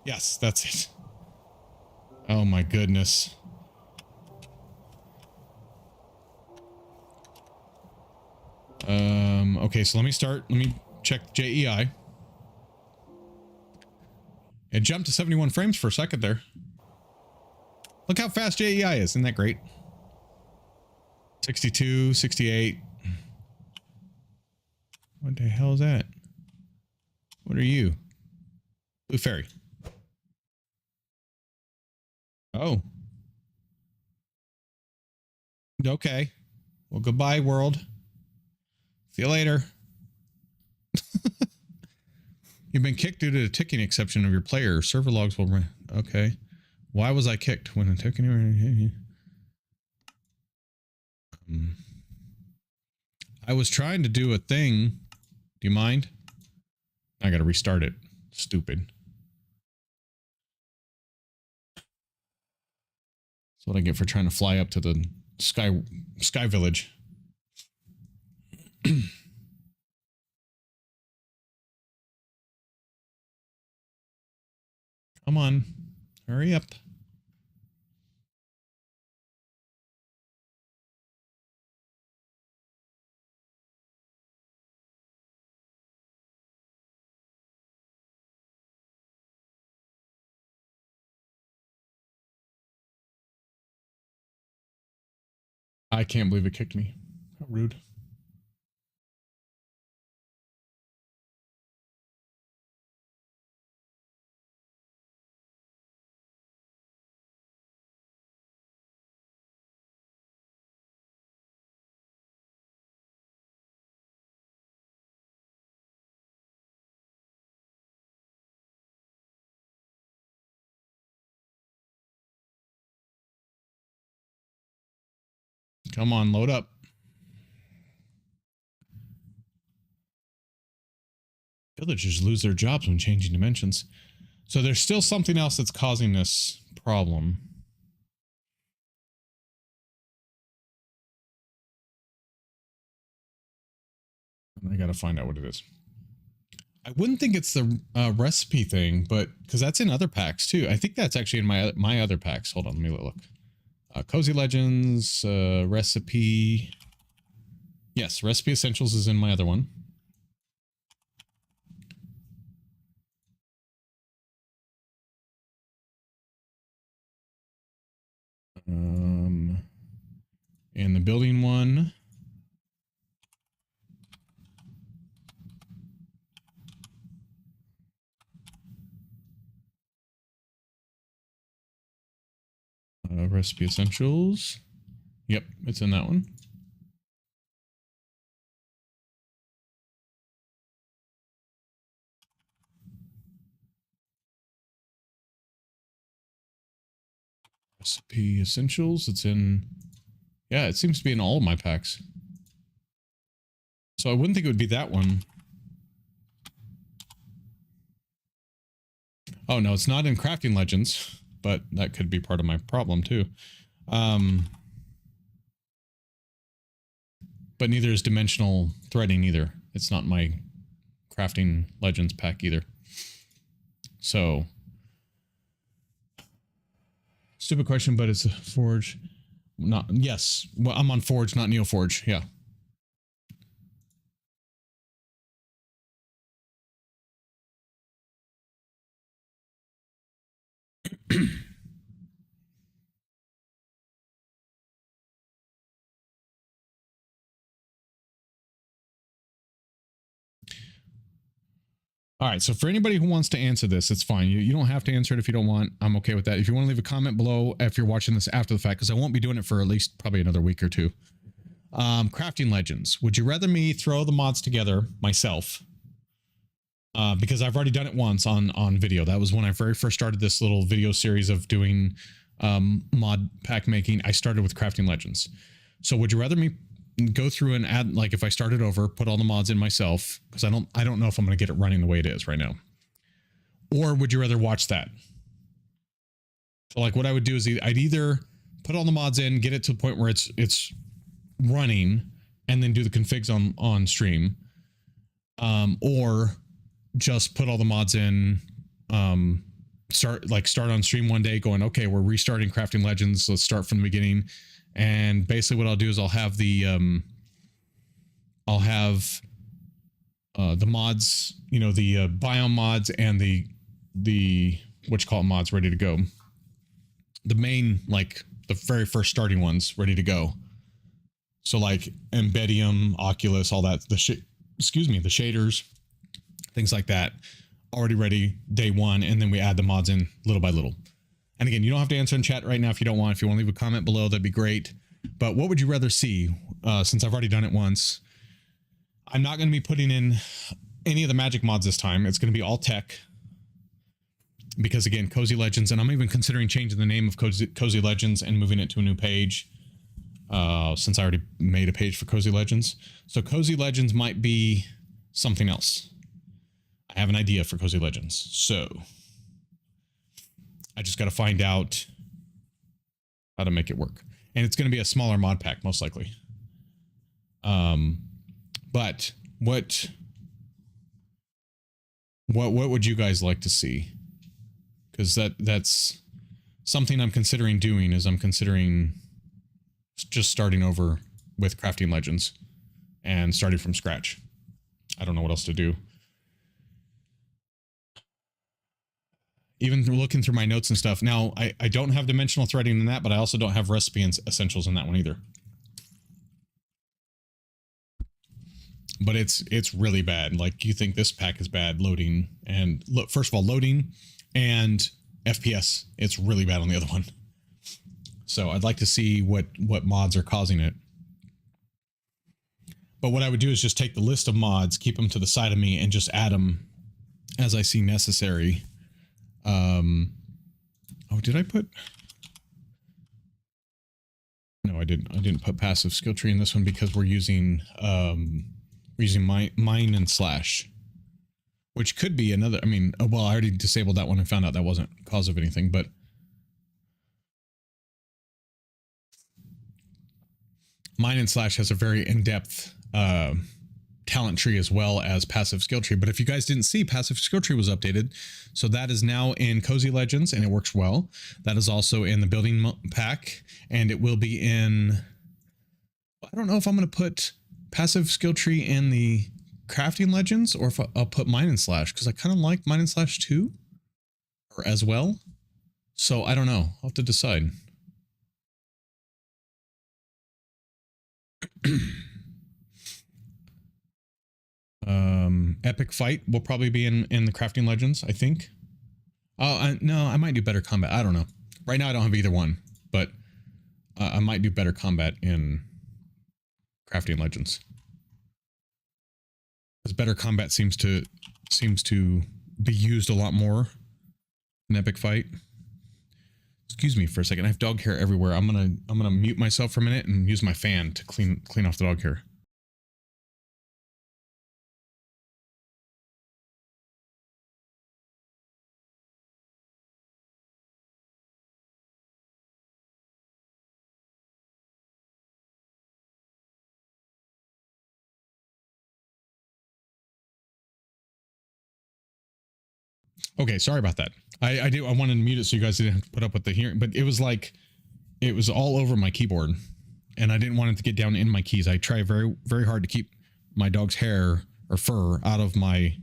Speaker 1: Yes, that's it. Oh my goodness. Okay, so let me check JEI. It jumped to 71 frames for a second there. Look how fast JEI is, isn't that great? 62, 68. What the hell is that? What are you? Blue Fairy. Oh. Okay. Well, goodbye, world. See you later. You've been kicked due to the ticking exception of your player. Server logs will run. Okay. Why was I kicked when a ticking? I was trying to do a thing. Do you mind? I gotta restart it. Stupid. That's what I get for trying to fly up to the sky village. Come on, hurry up. I can't believe it kicked me. How rude. Come on, load up. Villagers lose their jobs when changing dimensions. So there's still something else that's causing this problem. I gotta find out what it is. I wouldn't think it's the recipe thing, but because that's in other packs too. I think that's actually in my other packs. Hold on, let me look. Cozy Legends, recipe. Yes, Recipe Essentials is in my other one. And the building one. Recipe Essentials. Yep, it's in that one. Recipe Essentials, it's in... Yeah, it seems to be in all of my packs. So I wouldn't think it would be that one. Oh, no, it's not in Crafting Legends, but that could be part of my problem, too. But neither is Dimensional Threading either. It's not my Crafting Legends pack either. So... Stupid question, but it's a Forge. Not... Yes. Well, I'm on Forge, not NeoForge. Yeah. All right, so for anybody who wants to answer this, it's fine. You don't have to answer it if you don't want. I'm okay with that. If you want to leave a comment below if you're watching this after the fact, because I won't be doing it for at least probably another week or two. Crafting Legends. Would you rather me throw the mods together myself? Because I've already done it once on video. That was when I very first started this little video series of doing mod pack making. I started with Crafting Legends. So would you rather me go through and add, like if I started over, put all the mods in myself, because I don't know if I'm going to get it running the way it is right now. Or would you rather watch that? So like what I would do is I'd either put all the mods in, get it to the point where it's running, and then do the configs on stream. Or just put all the mods in, start on stream one day going, okay, we're restarting Crafting Legends. Let's start from the beginning. And basically what I'll do is I'll have the mods, you know, the biome mods and the what you call it mods ready to go. The main, like the very first starting ones ready to go. So like Embedium, Oculus, all that, the shaders, things like that, already ready day one, and then we add the mods in little by little. And again, you don't have to answer in chat right now if you don't want. If you want to leave a comment below, that'd be great. But what would you rather see? Since I've already done it once, I'm not going to be putting in any of the magic mods this time. It's going to be all tech. Because again, Cozy Legends, and I'm even considering changing the name of Cozy Legends and moving it to a new page. Since I already made a page for Cozy Legends. So Cozy Legends might be something else. I have an idea for Cozy Legends. So I just got to find out how to make it work. And it's going to be a smaller mod pack, most likely. But what would you guys like to see? Because that's something I'm considering doing, is I'm considering just starting over with Crafting Legends and starting from scratch. I don't know what else to do. Even looking through my notes and stuff. Now, I don't have dimensional threading in that, but I also don't have recipe and essentials in that one either. But it's really bad. Like, you think this pack is bad loading, and look, first of all, loading and FPS, it's really bad on the other one. So I'd like to see what mods are causing it. But what I would do is just take the list of mods, keep them to the side of me, and just add them as I see necessary. Oh, did I put? No, I didn't. I didn't put passive skill tree in this one because we're using mine and slash, which could be another. I mean, well, I already disabled that one and found out that wasn't cause of anything, but. Mine and slash has a very in-depth talent tree as well as passive skill tree. But if you guys didn't see, passive skill tree was updated. So that is now in Cozy Legends and it works well. That is also in the building pack, and it will be in, I don't know if I'm going to put passive skill tree in the Crafting Legends or if I'll put mine and slash, because I kind of like mine and slash too, or as well. So I don't know. I'll have to decide. Epic fight will probably be in the Crafting Legends, I think. No, I might do better combat. I don't know. Right now I don't have either one, but I might do better combat in Crafting Legends. Because better combat seems to be used a lot more in Epic fight. Excuse me for a second. I have dog hair everywhere. I'm gonna mute myself for a minute and use my fan to clean off the dog hair. Okay, sorry about that. I wanted to mute it so you guys didn't have to put up with the hearing, but it was like, it was all over my keyboard and I didn't want it to get down in my keys. I try very, very hard to keep my dog's hair or fur out of my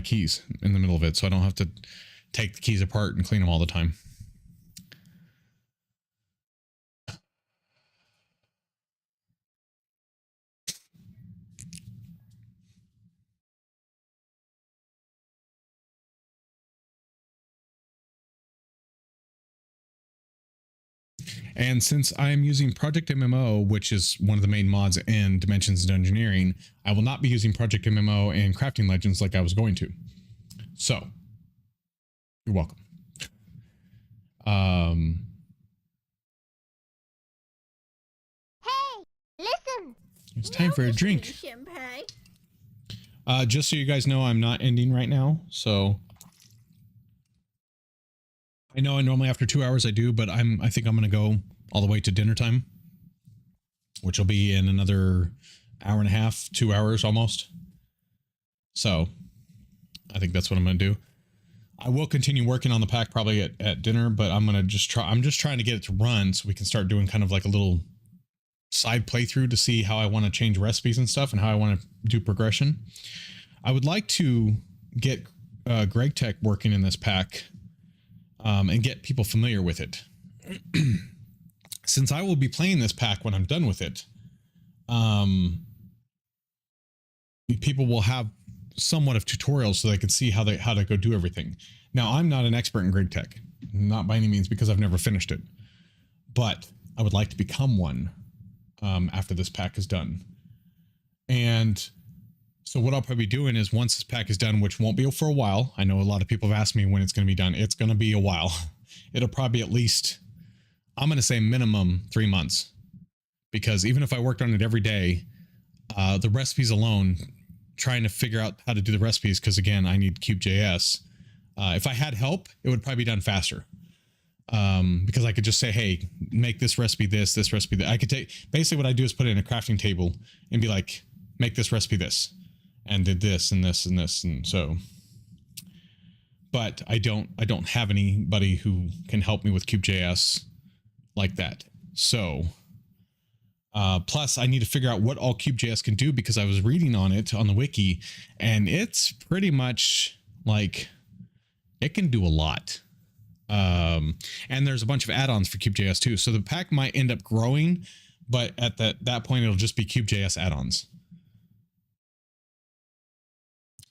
Speaker 1: keys in the middle of it. So I don't have to take the keys apart and clean them all the time. And since I'm using Project MMO, which is one of the main mods in Dimensions and Dungeoneering, I will not be using Project MMO in Crafting Legends like I was going to. So, you're welcome.
Speaker 2: Listen.
Speaker 1: It's time for a drink.
Speaker 3: Shinpei.
Speaker 1: Just so you guys know, I'm not ending right now. So I know normally after 2 hours I do, but I think I'm going to go all the way to dinner time, which will be in another hour and a half, 2 hours almost. So I think that's what I'm going to do. I will continue working on the pack probably at dinner, but I'm just trying to get it to run so we can start doing kind of like a little side playthrough to see how I want to change recipes and stuff and how I want to do progression. I would like to get Greg Tech working in this pack and get people familiar with it. Since I will be playing this pack when I'm done with it, people will have somewhat of tutorials so they can see how to go do everything. Now, I'm not an expert in Greg Tech, not by any means, because I've never finished it, but I would like to become one after this pack is done. And so what I'll probably be doing is once this pack is done, which won't be for a while. I know a lot of people have asked me when it's going to be done. It's going to be a while. It'll probably be at least, I'm going to say minimum 3 months, because even if I worked on it every day, the recipes alone, trying to figure out how to do the recipes, because again, I need Cube.js. If I had help, it would probably be done faster. Because I could just say, hey, make this recipe this recipe that. I could take, basically what I do is put it in a crafting table and be like, make this recipe this, and did this and this and this. And so, but I don't have anybody who can help me with Cube.js like that. So, plus I need to figure out what all Cube.js can do, because I was reading on it on the wiki and it's pretty much like it can do a lot. And there's a bunch of add-ons for Cube.js too. So the pack might end up growing, but at that point, it'll just be Cube.js add-ons.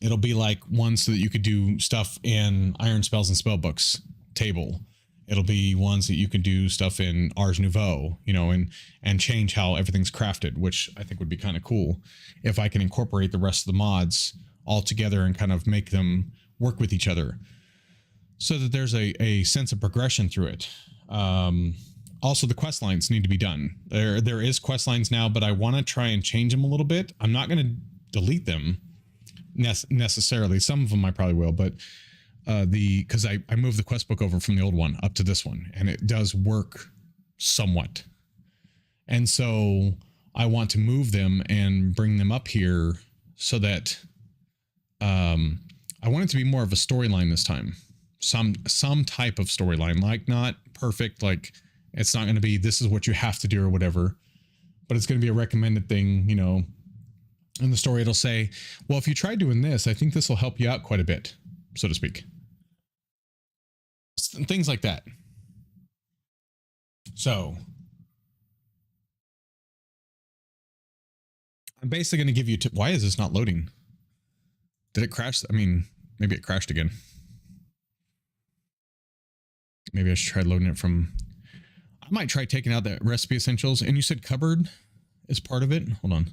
Speaker 1: It'll be like ones so that you could do stuff in Iron Spells and Spellbooks table. It'll be ones that you can do stuff in Ars Nouveau, you know, and change how everything's crafted, which I think would be kind of cool if I can incorporate the rest of the mods all together and kind of make them work with each other, so that there's a sense of progression through it. Also, the quest lines need to be done. There is quest lines now, but I want to try and change them a little bit. I'm not going to delete them necessarily. Some of them I probably will, but because I moved the quest book over from the old one up to this one, and it does work somewhat. And so I want to move them and bring them up here so that I want it to be more of a storyline this time. Some type of storyline, like not perfect, like it's not going to be this is what you have to do or whatever, but it's going to be a recommended thing, you know. In the story, it'll say, well, if you try doing this, I think this will help you out quite a bit, so to speak. Things like that. So I'm basically going to give you why is this not loading? Did it crash? I mean, maybe it crashed again. Maybe I should try loading it from, I might try taking out that recipe essentials. And you said cupboard is part of it. Hold on.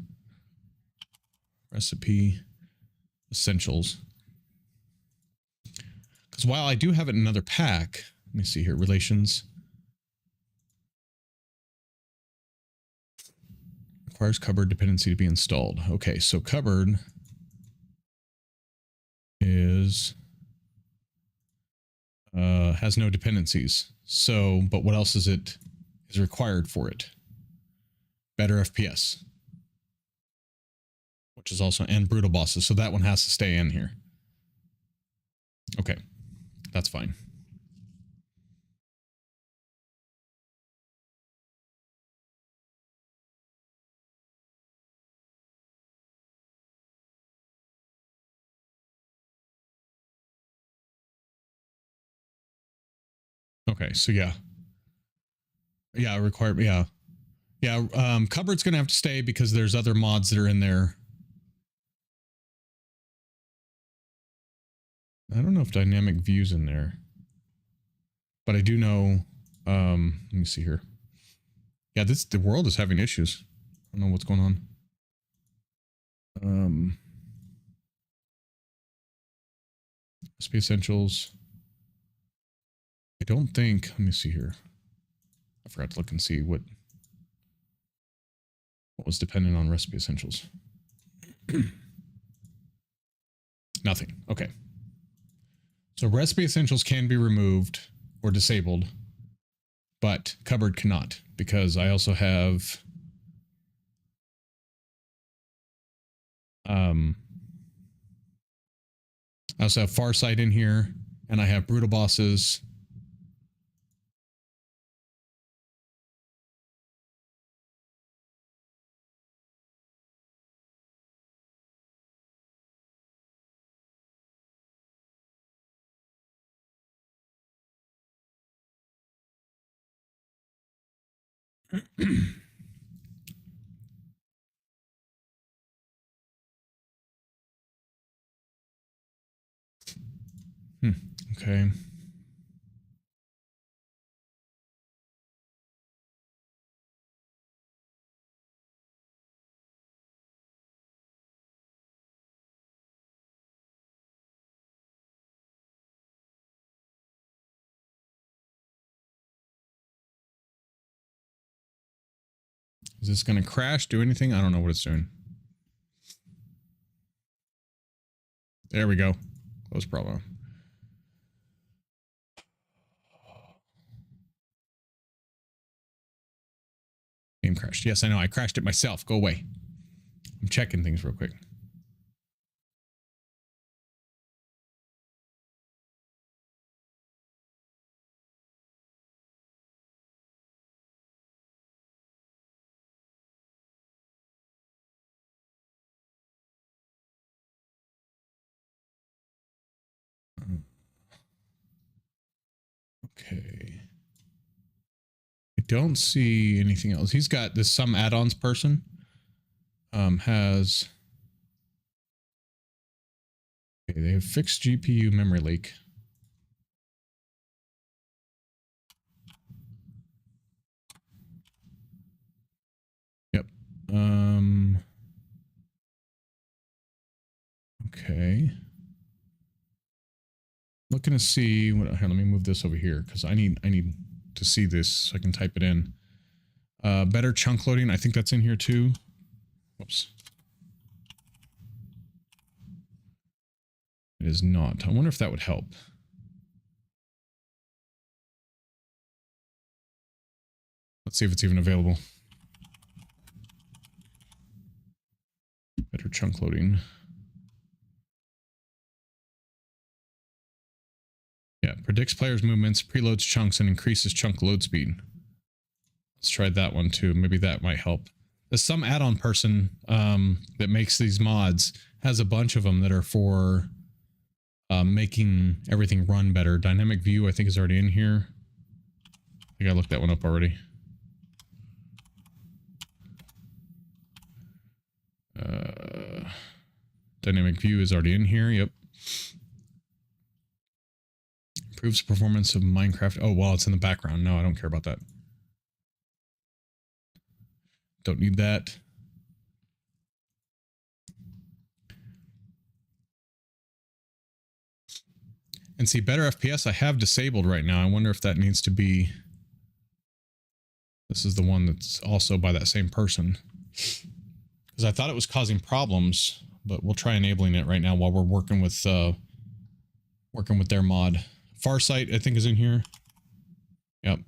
Speaker 1: Recipe essentials. Because while I do have it in another pack, let me see here, relations. Requires cupboard dependency to be installed. Okay, so cupboard is has no dependencies. So, but what else is required for it? Better FPS, which is also, and brutal bosses. So that one has to stay in here. Okay, that's fine. Okay, so yeah. Yeah, require, yeah. Yeah, cupboard's gonna have to stay because there's other mods that are in there. I don't know if dynamic view's in there, but I do know, let me see here. Yeah, the world is having issues. I don't know what's going on. Recipe essentials. I don't think, let me see here. I forgot to look and see what What was dependent on recipe essentials? Nothing. Okay. So recipe essentials can be removed or disabled, but cupboard cannot, because I also have Farsight in here, and I have brutal bosses. Okay. Is this going to crash? Do anything? I don't know what it's doing. There we go. Close problem. Game crashed. Yes, I know. I crashed it myself. Go away. I'm checking things real quick. Okay. I don't see anything else. He's got this some add-ons person. Has... Okay, they have fixed GPU memory leak. Yep. Okay. Looking to see what. Here, let me move this over here because I need to see this so I can type it in. Better chunk loading. I think that's in here too. Whoops. It is not. I wonder if that would help. Let's see if it's even available. Better chunk loading. Yeah, predicts players' movements, preloads chunks, and increases chunk load speed. Let's try that one too. Maybe that might help. There's some add-on person that makes these mods, has a bunch of them that are for making everything run better. Dynamic view, I think, is already in here. I think I looked that one up already. Dynamic view is already in here. Yep. Improves performance of Minecraft. Oh, well, it's in the background. No, I don't care about that. Don't need that. And see, better FPS I have disabled right now. I wonder if that needs to be... This is the one that's also by that same person. Because I thought it was causing problems, but we'll try enabling it right now while we're working with their mod. Farsight, I think, is in here. Yep.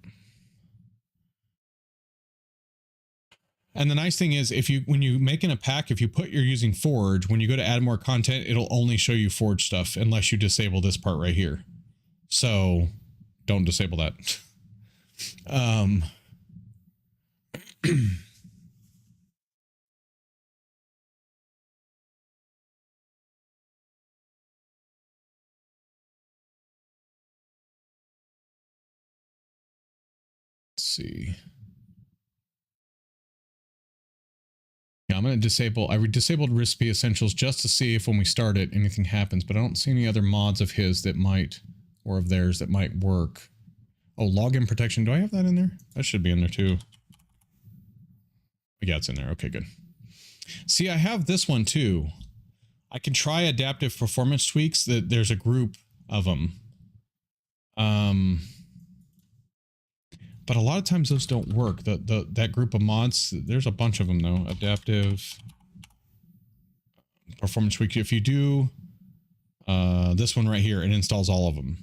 Speaker 1: And the nice thing is, when you make in a pack, if you put you're using Forge, when you go to add more content, it'll only show you Forge stuff unless you disable this part right here. So don't disable that. Let's see. Yeah, I'm going to disable. I disabled recipe essentials just to see if when we start it, anything happens. But I don't see any other mods of his that might, or of theirs that might work. Oh, login protection. Do I have that in there? That should be in there too. Yeah, it's in there. Okay, good. See, I have this one too. I can try adaptive performance tweaks. That there's a group of them. But But a lot of times those don't work. That group of mods, there's a bunch of them though. Adaptive, performance tweak. If you do this one right here, it installs all of them.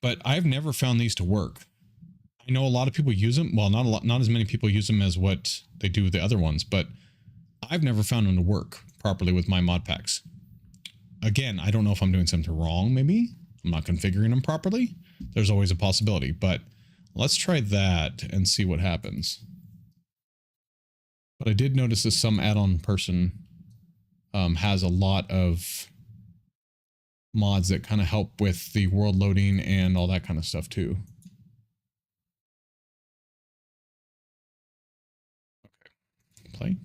Speaker 1: But I've never found these to work. I know a lot of people use them. Well, not as many people use them as what they do with the other ones, but I've never found them to work properly with my mod packs. Again, I don't know if I'm doing something wrong, maybe. I'm not configuring them properly. There's always a possibility, but let's try that and see what happens. But I did notice that some add-on person has a lot of mods that kind of help with the world loading and all that kind of stuff too. Okay, play.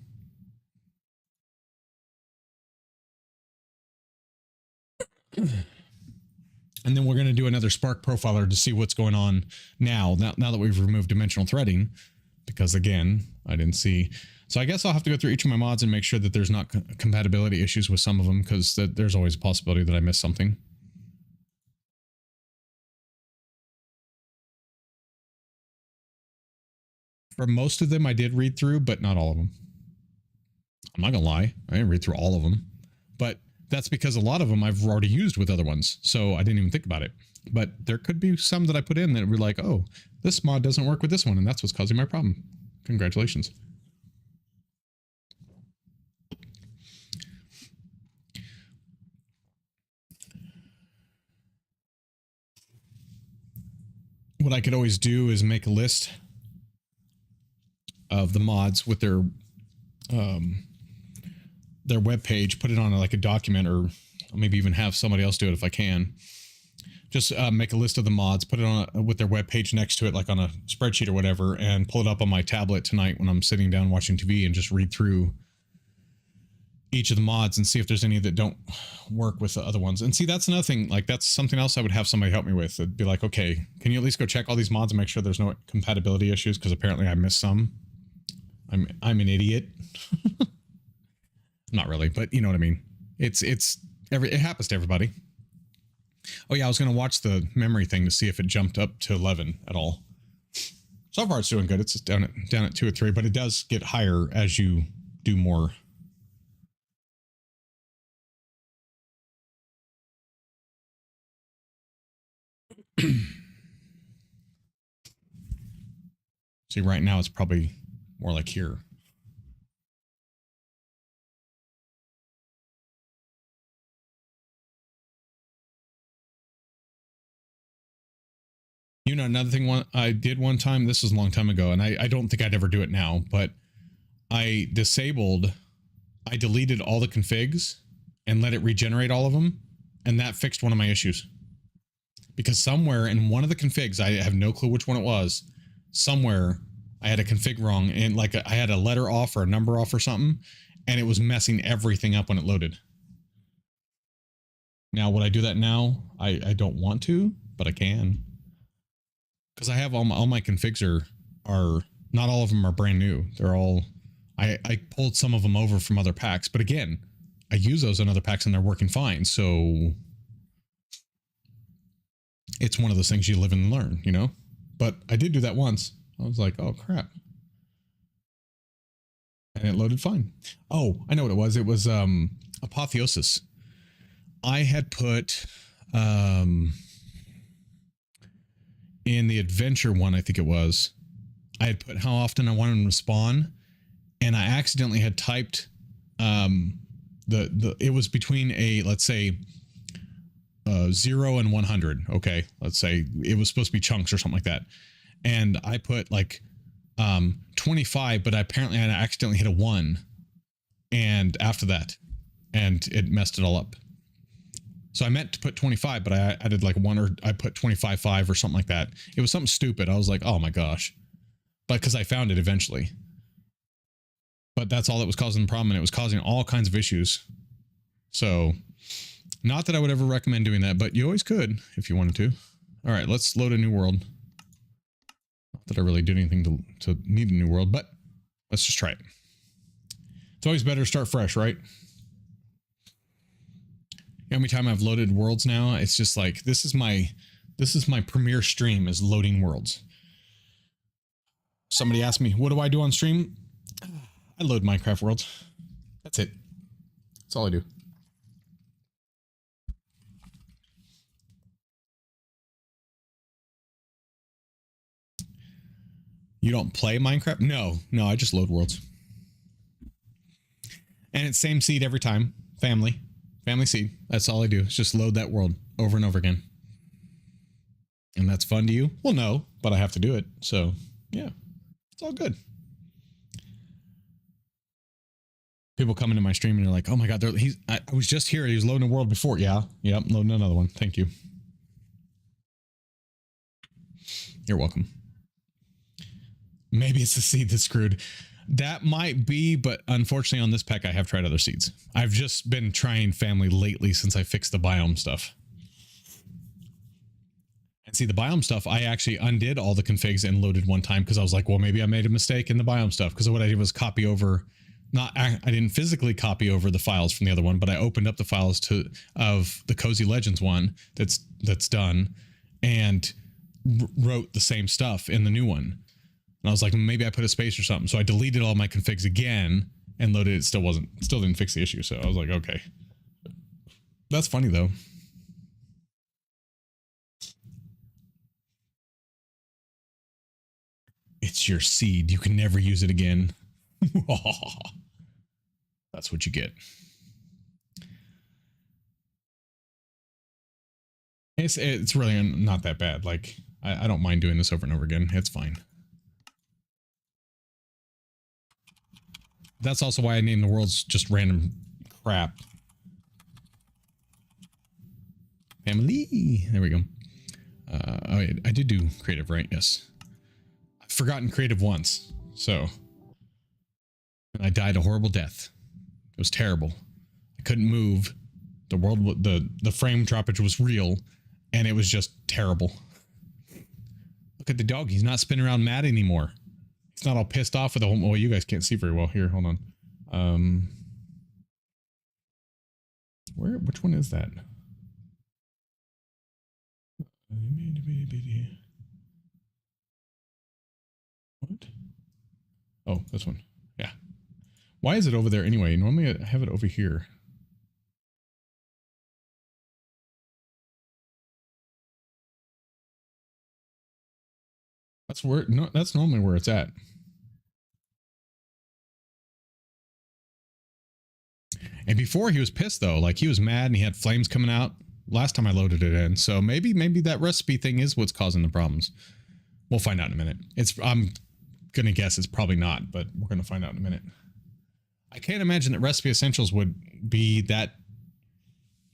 Speaker 1: And then we're going to do another Spark profiler to see what's going on now that we've removed dimensional threading, because again, I didn't see. So I guess I'll have to go through each of my mods and make sure that there's not compatibility issues with some of them, because there's always a possibility that I missed something. For most of them, I did read through, but not all of them. I'm not going to lie. I didn't read through all of them, but that's because a lot of them I've already used with other ones, so I didn't even think about it. But there could be some that I put in that were like, oh, this mod doesn't work with this one, and that's what's causing my problem. Congratulations. What I could always do is make a list of the mods with their web page, put it on like a document, or maybe even have somebody else do it if I can. Just make a list of the mods, put it on with their web page next to it, like on a spreadsheet or whatever, and pull it up on my tablet tonight when I'm sitting down watching TV, and just read through each of the mods and see if there's any that don't work with the other ones. And see, that's another thing. Like, that's something else I would have somebody help me with. It'd be like, okay, can you at least go check all these mods and make sure there's no compatibility issues? Because apparently I missed some. I'm an idiot. Not really, but you know what I mean. It happens to everybody. Oh yeah, I was going to watch the memory thing to see if it jumped up to 11 at all. So far it's doing good. It's down at 2 or 3, but it does get higher as you do more. See, right now it's probably more like here. You know, another thing I did one time, this was a long time ago, and I don't think I'd ever do it now, but I deleted all the configs and let it regenerate all of them, and that fixed one of my issues. Because somewhere in one of the configs, I have no clue which one it was, somewhere I had a config wrong, and like I had a letter off or a number off or something, and it was messing everything up when it loaded. Now, would I do that now? I don't want to, but I can. Because I have all my configs are not all of them are brand new. They're all, I pulled some of them over from other packs, but again, I use those in other packs and they're working fine. So it's one of those things you live and learn, you know? But I did do that once. I was like, oh crap. And it loaded fine. Oh, I know what it was. It was Apotheosis. I had put in the adventure one, I think it was, I had put how often I wanted them to spawn, and I accidentally had typed it was between let's say 0 and 100. Okay, let's say it was supposed to be chunks or something like that, and I put like 25, but apparently I accidentally hit a 1, and after that, and it messed it all up. So I meant to put 25, but I added like 1, or I put 25.5 or something like that. It was something stupid. I was like, oh my gosh. But because I found it eventually. But that's all that was causing the problem, and it was causing all kinds of issues. So, not that I would ever recommend doing that, but you always could if you wanted to. All right, let's load a new world. Not that I really did anything to need a new world, but let's just try it. It's always better to start fresh, right? Every time I've loaded worlds now, it's just like, this is my premier stream, is loading worlds. Somebody asked me, what do I do on stream? I load Minecraft worlds. That's it. That's all I do. You don't play Minecraft? No, I just load worlds. And it's same seed every time. Family seed. That's all I do. It's just load that world over and over again. And that's fun to you? Well, no, but I have to do it. So yeah, it's all good. People come into my stream and they're like, oh my God, I was just here. He was loading a world before. Yeah. I'm loading another one. Thank you. You're welcome. Maybe it's the seed that's screwed. That might be, but unfortunately on this pack, I have tried other seeds. I've just been trying family lately since I fixed the biome stuff. And see, the biome stuff, I actually undid all the configs and loaded one time because I was like, well, maybe I made a mistake in the biome stuff. Because what I did was copy over, I didn't physically copy over the files from the other one, but I opened up the files of the Cozy Legends one that's done and wrote the same stuff in the new one. And I was like, maybe I put a space or something. So I deleted all my configs again and loaded it. Still didn't fix the issue. So I was like, okay. That's funny though. It's your seed. You can never use it again. That's what you get. It's really not that bad. Like, I don't mind doing this over and over again. It's fine. That's also why I named the worlds just random crap. Family. There we go. Oh, I did do creative, right? Yes. I've forgotten creative once. So. And I died a horrible death. It was terrible. I couldn't move. The world, the frame droppage was real. And it was just terrible. Look at the dog. He's not spinning around mad anymore. He's not all pissed off with the whole... Oh, you guys can't see very well. Here, hold on. Which one is that? What? Oh, this one. Yeah. Why is it over there anyway? Normally I have it over here. That's where... No, that's normally where it's at. And before he was pissed though, like he was mad and he had flames coming out last time I loaded it in. So maybe that recipe thing is what's causing the problems. We'll find out in a minute. I'm going to guess it's probably not, but we're going to find out in a minute. I can't imagine that recipe essentials would be that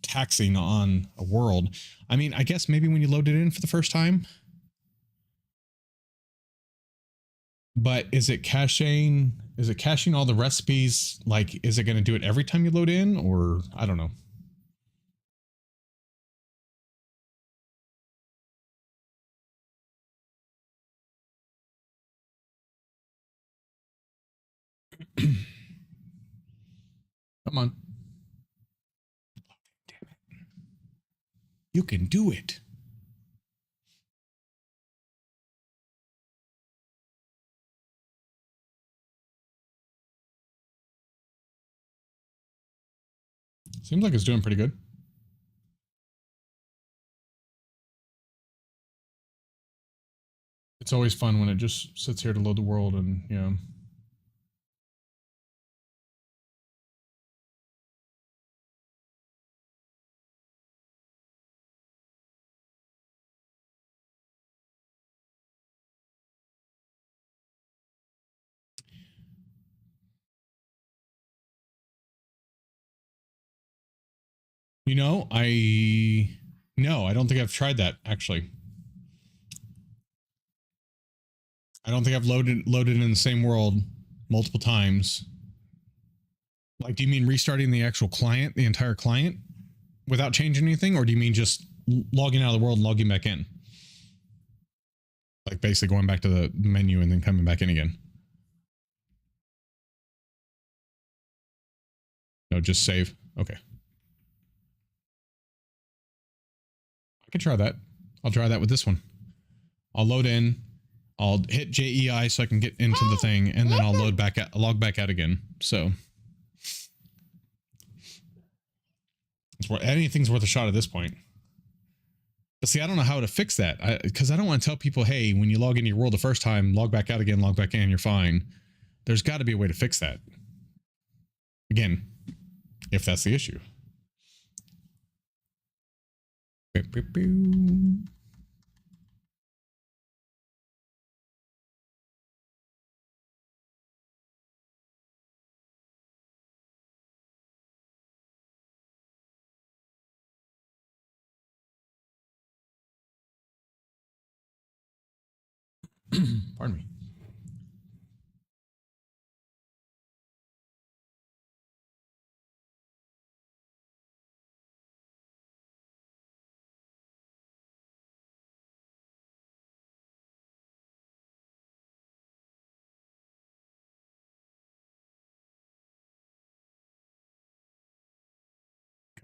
Speaker 1: taxing on a world. I mean, I guess maybe when you load it in for the first time. But is it caching all the recipes? Like, is it going to do it every time you load in? Or I don't know. Come on. Damn it. You can do it. Seems like it's doing pretty good. It's always fun when it just sits here to load the world and, you know. You know, I don't think I've tried that actually. I don't think I've loaded in the same world multiple times. Like, do you mean restarting the actual client, the entire client without changing anything? Or do you mean just logging out of the world and logging back in? Like basically going back to the menu and then coming back in again. No, just save. Okay. I can try that. I'll try that with this one. I'll load in. I'll hit JEI so I can get into the thing, and then I'll log back out again. So anything's worth a shot at this point. But see, I don't know how to fix that, because I don't want to tell people, hey, when you log into your world the first time, log back out again, log back in, you're fine. There's got to be a way to fix that. Again, if that's the issue. Pardon me.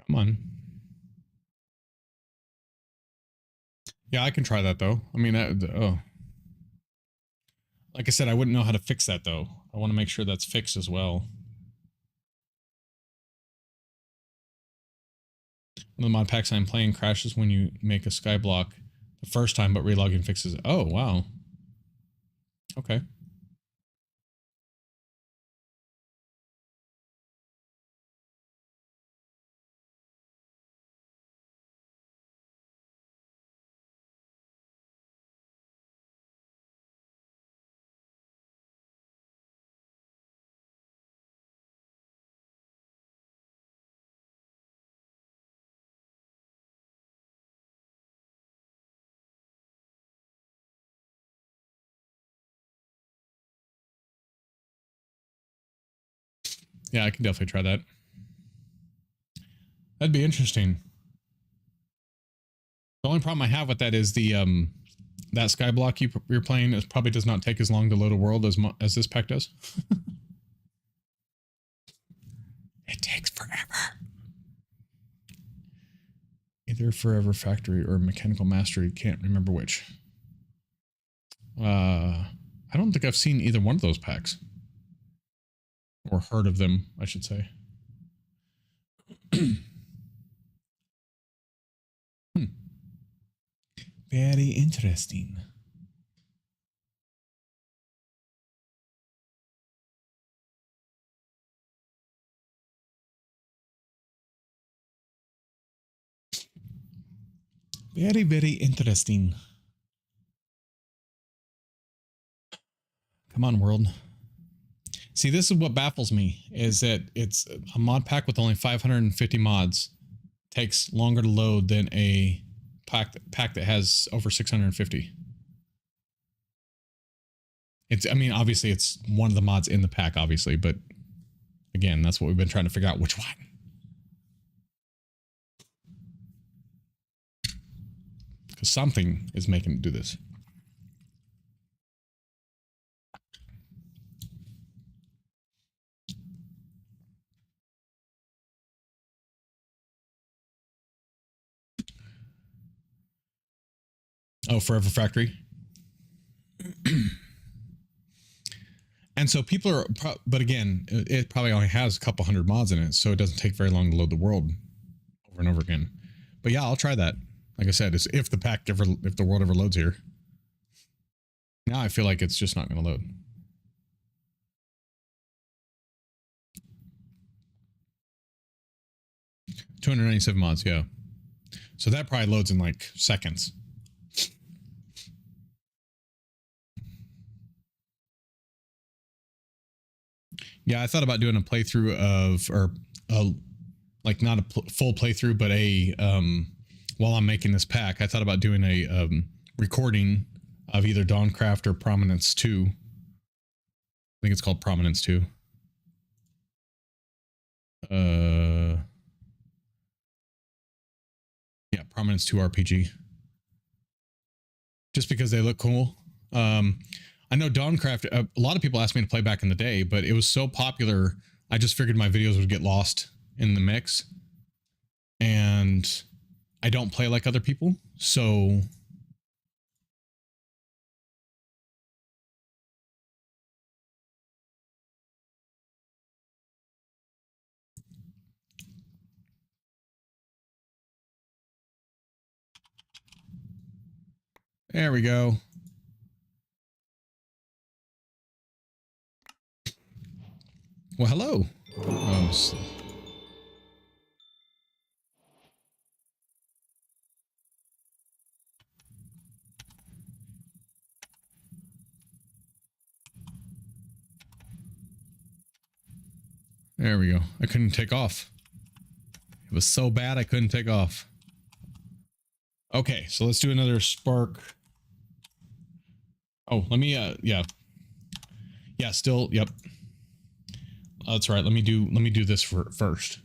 Speaker 1: Come on. Yeah, I can try that though. I mean, oh. Like I said, I wouldn't know how to fix that though. I want to make sure that's fixed as well. One of the mod packs I'm playing crashes when you make a skyblock the first time, but relogging fixes it. Oh, wow. Okay. Yeah, I can definitely try that. That'd be interesting. The only problem I have with that is the that skyblock you're playing is probably does not take as long to load a world as this pack does. It takes forever. Either Forever Factory or Mechanical Mastery. Can't remember which. I don't think I've seen either one of those packs. Or heard of them, I should say. Very interesting. Very, very interesting. Come on, world. See, this is what baffles me, is that it's a mod pack with only 550 mods. Takes longer to load than a pack that has over 650. I mean, obviously it's one of the mods in the pack, obviously, but again, that's what we've been trying to figure out, which one. Because something is making it do this. Oh, Forever Factory. And so people are, but again, it probably only has a couple hundred mods in it, so it doesn't take very long to load the world over and over again. But yeah, I'll try that. Like I said, if the world ever loads here. Now I feel like it's just not going to load. $297 mods, yeah. So that probably loads in like seconds. Yeah, I thought about doing a playthrough of, or like not a full playthrough, but while I'm making this pack, I thought about doing a recording of either Dawncraft or Prominence 2. I think it's called Prominence 2. Yeah, Prominence 2 RPG. Just because they look cool. I know Dawncraft, a lot of people asked me to play back in the day, but it was so popular, I just figured my videos would get lost in the mix. And I don't play like other people, so There we go. Well, hello. There we go. I couldn't take off. It was so bad I couldn't take off. Okay, so let's do another spark. Oh, let me yeah, still, yep. That's right. Let me do this first.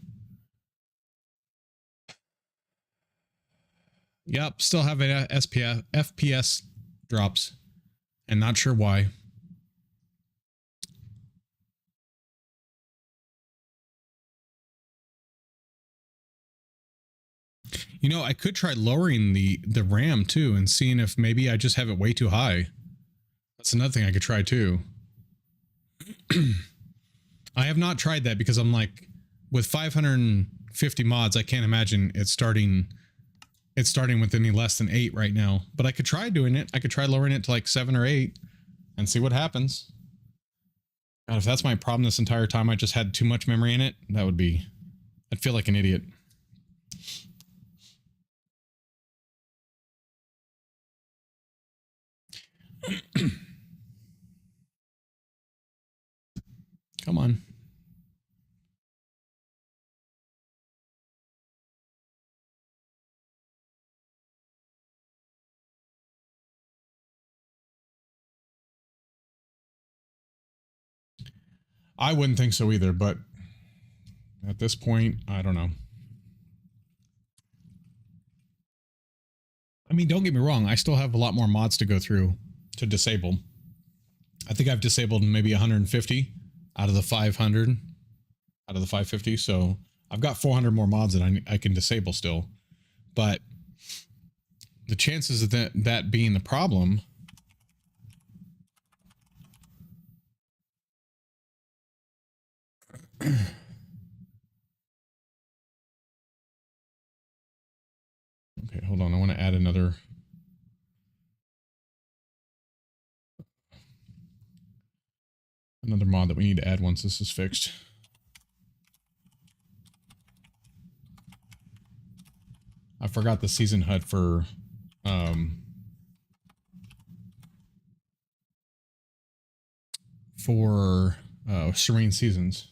Speaker 1: Yep, still having FPS drops, and not sure why. You know, I could try lowering the RAM too and seeing if maybe I just have it way too high. That's another thing I could try too. I have not tried that because I'm like, with 550 mods, I can't imagine it's starting with any less than 8 right now. But I could try doing it. I could try lowering it to like 7 or 8 and see what happens. God, if that's my problem this entire time, I just had too much memory in it, that would be, I'd feel like an idiot. Come on. I wouldn't think so either, but at this point, I don't know. I mean, don't get me wrong. I still have a lot more mods to go through to disable. I think I've disabled maybe 150 out of the 500, out of the 550. So I've got 400 more mods that I can disable still. But the chances of that being the problem... Okay, hold on. I want to add another mod that we need to add once this is fixed. I forgot the season HUD for Serene Seasons.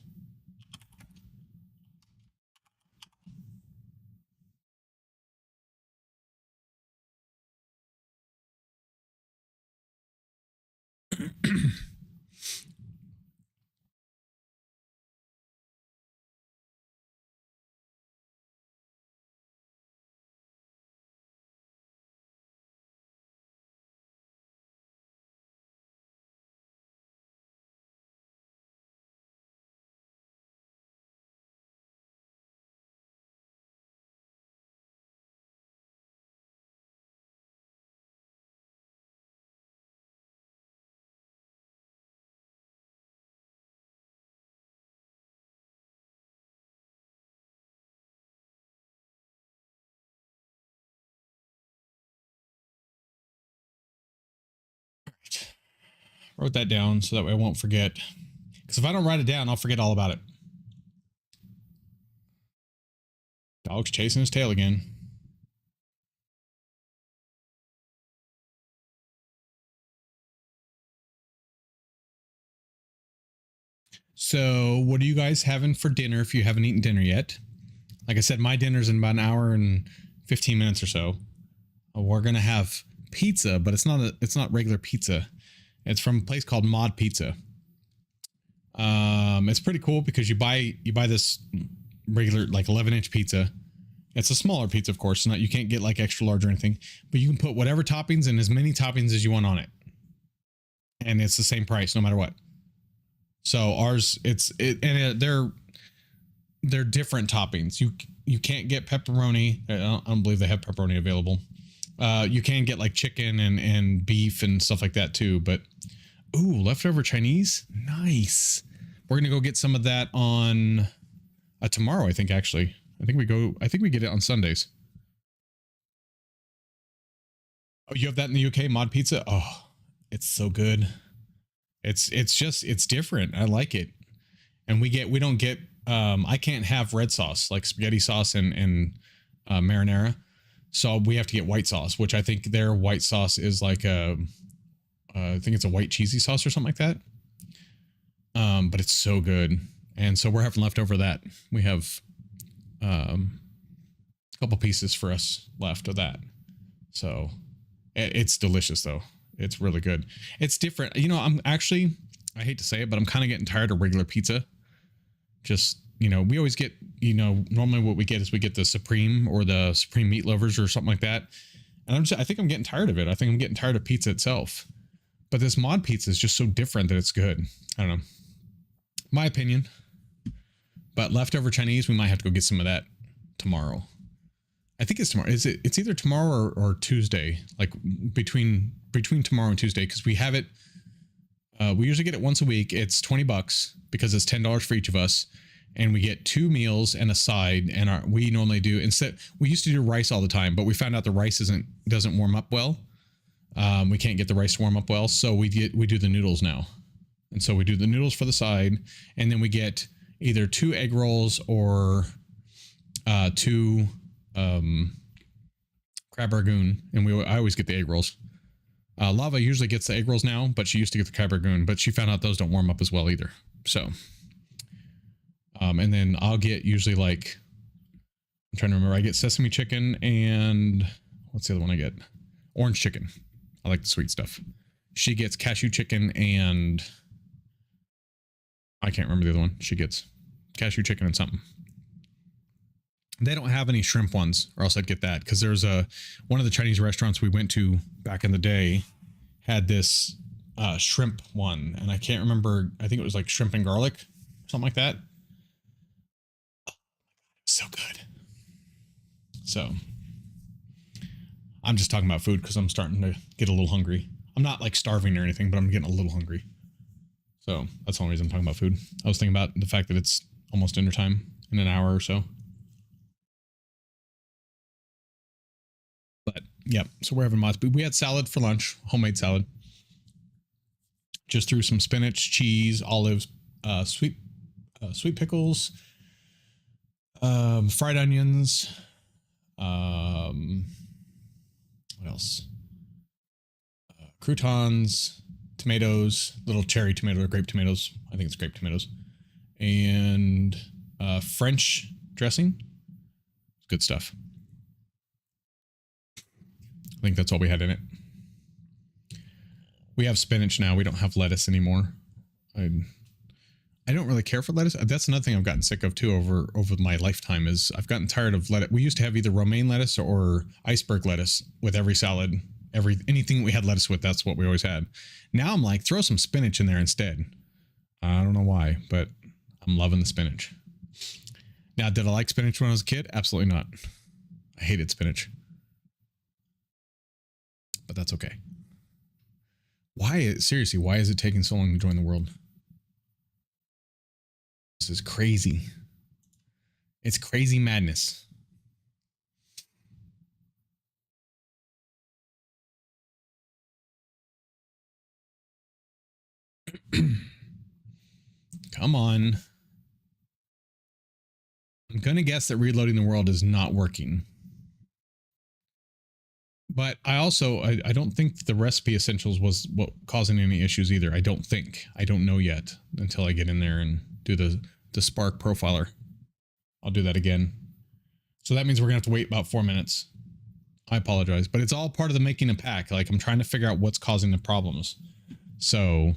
Speaker 1: Wrote that down so that way I won't forget. Because if I don't write it down, I'll forget all about it. Dog's chasing his tail again. So what are you guys having for dinner if you haven't eaten dinner yet? Like I said, my dinner's in about an hour and 15 minutes or so. We're going to have pizza, but it's not regular pizza. It's from a place called Mod Pizza. It's pretty cool because you buy this regular like 11-inch pizza. It's a smaller pizza, of course. You can't get like extra large or anything, but you can put whatever toppings and as many toppings as you want on it, and it's the same price no matter what. So ours, they're different toppings. You can't get pepperoni. I don't believe they have pepperoni available. You can get like chicken and beef and stuff like that too. But ooh, leftover Chinese, nice. We're gonna go get some of that on tomorrow. I think actually. I think we get it on Sundays. Oh, you have that in the UK, mod pizza? Oh, it's so good. It's different. I like it. And we don't get I can't have red sauce like spaghetti sauce and marinara. So we have to get white sauce, which I think their white sauce is like I think it's a white cheesy sauce or something like that. But it's so good. And so we're having leftover of that. We have a couple pieces for us left of that. So it's delicious though. It's really good. It's different. You know, I hate to say it, but I'm kind of getting tired of regular pizza. Just, you know, we always get, you know, normally what we get is we get the Supreme or the Supreme Meat Lovers or something like that. And I think I'm getting tired of it. I think I'm getting tired of pizza itself. But this mod pizza is just so different that it's good. I don't know. My opinion. But leftover Chinese, we might have to go get some of that tomorrow. I think it's tomorrow. It's either tomorrow or Tuesday, like between tomorrow and Tuesday, because we have it. We usually get it once a week. It's $20 because it's $10 for each of us. And we get 2 meals and a side. And we normally do, we used to do rice all the time, but we found out the rice doesn't warm up well. We can't get the rice to warm up well. So we do the noodles now. And so we do the noodles for the side. And then we get either 2 egg rolls or 2 crab ragoon. And I always get the egg rolls. Lava usually gets the egg rolls now, but she used to get the crab ragoon, but she found out those don't warm up as well either. So, and then I'll get usually like, I'm trying to remember, I get sesame chicken and what's the other one I get? Orange chicken. I like the sweet stuff. She gets cashew chicken and I can't remember the other one. She gets cashew chicken and something. They don't have any shrimp ones, or else I'd get that. Because there's one of the Chinese restaurants we went to back in the day had this shrimp one, and I can't remember. I think it was like shrimp and garlic, something like that. Oh, so good. So I'm just talking about food because I'm starting to get a little hungry. I'm not like starving or anything, but I'm getting a little hungry. So that's the only reason I'm talking about food. I was thinking about the fact that it's almost dinner time in an hour or so. But yeah, so we're having mods. We had salad for lunch, homemade salad. Just threw some spinach, cheese, olives, sweet pickles, fried onions. What else? Croutons, tomatoes, little cherry tomato or grape tomatoes. I think it's grape tomatoes, and French dressing. Good stuff. I think that's all we had in it. We have spinach now. We don't have lettuce anymore. I don't really care for lettuce. That's another thing I've gotten sick of too over my lifetime is I've gotten tired of lettuce. We used to have either romaine lettuce or iceberg lettuce with every salad. Anything we had lettuce with, that's what we always had. Now I'm like, throw some spinach in there instead. I don't know why, but I'm loving the spinach. Now, did I like spinach when I was a kid? Absolutely not. I hated spinach. But that's okay. Seriously, why is it taking so long to join the world? This is crazy. It's crazy madness. Come on. I'm going to guess that reloading the world is not working. But I don't think the recipe essentials was what causing any issues either. I don't think. I don't know yet until I get in there and do the Spark profiler. I'll do that again. So that means we're going to have to wait about 4 minutes. I apologize, but it's all part of the making a pack. Like I'm trying to figure out what's causing the problems. So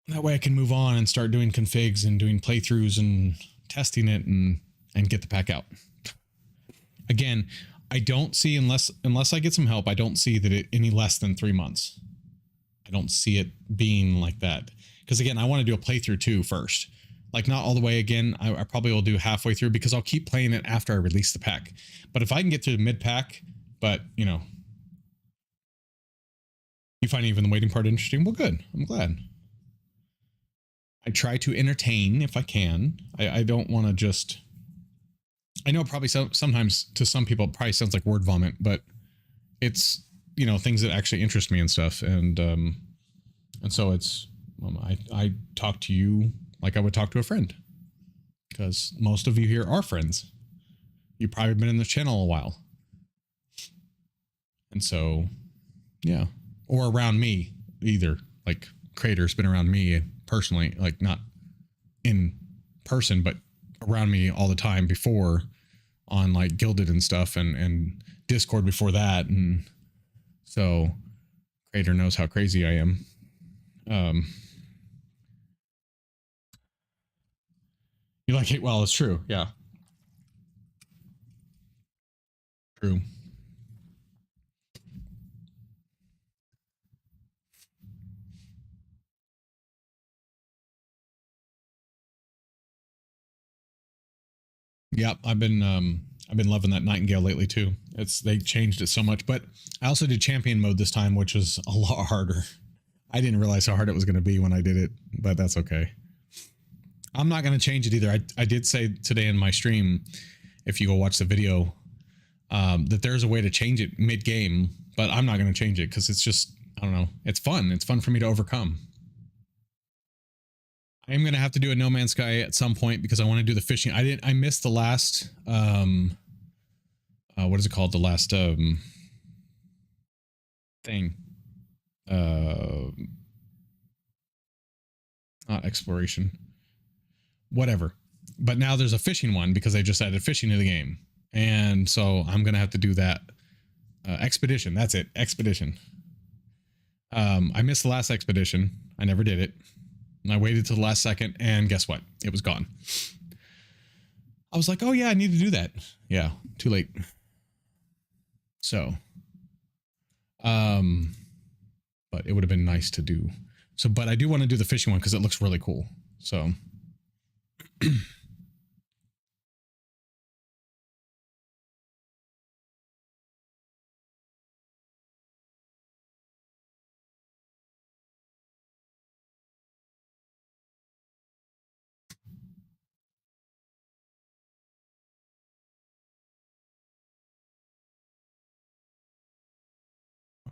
Speaker 1: that way I can move on and start doing configs and doing playthroughs and testing it and get the pack out. Again, I don't see, unless I get some help, I don't see that any less than 3 months. I don't see it being like that. Because again, I want to do a playthrough too first. Like not all the way again. I probably will do halfway through because I'll keep playing it after I release the pack. But if I can get through the mid pack, but you know, you find even the waiting part interesting, well, good. I'm glad. I try to entertain if I can. I don't want to just I know probably sometimes to some people it probably sounds like word vomit, but it's, you know, things that actually interest me and stuff. And so it's, I talk to you like I would talk to a friend, because most of you here are friends. You've probably been in the channel a while. And so, yeah. Or around me either. Like creators been around me personally, like not in person, but around me all the time before on like Gilded and stuff and Discord before that. And so creator knows how crazy I am. You like it? Well, it's true. Yeah. True. Yep, I've been loving that Nightingale lately too. They changed it so much, but I also did champion mode this time, which was a lot harder. I didn't realize how hard it was going to be when I did it, but that's okay. I'm not going to change it either. I did say today in my stream, if you go watch the video, that there's a way to change it mid game, but I'm not going to change it because it's just, I don't know. It's fun. It's fun for me to overcome. I am going to have to do a No Man's Sky at some point because I want to do the fishing. I missed the last, what is it called? The last, thing. Not exploration. Whatever. But now there's a fishing one because they just added fishing to the game. And so I'm going to have to do that. Expedition. That's it. Expedition. I missed the last expedition. I never did it. And I waited till the last second, and guess what? It was gone. I was like, oh yeah, I need to do that. Yeah, too late. So, but it would have been nice to do. So, but I do want to do the fishing one because it looks really cool. So.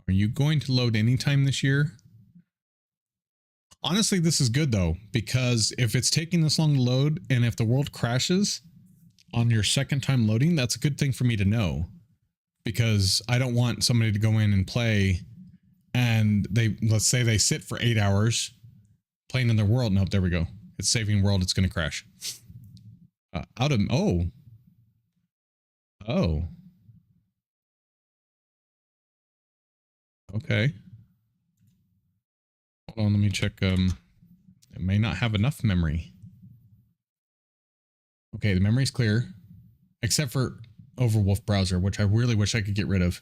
Speaker 1: Are you going to load anytime this year? Honestly, this is good though, because if it's taking this long to load and if the world crashes on your second time loading, that's a good thing for me to know, because I don't want somebody to go in and play and let's say they sit for 8 hours playing in their world. Nope, there we go. It's saving world. It's going to crash. Oh. Okay. Hold on, let me check. It may not have enough memory. Okay, the memory's clear, except for Overwolf browser, which I really wish I could get rid of.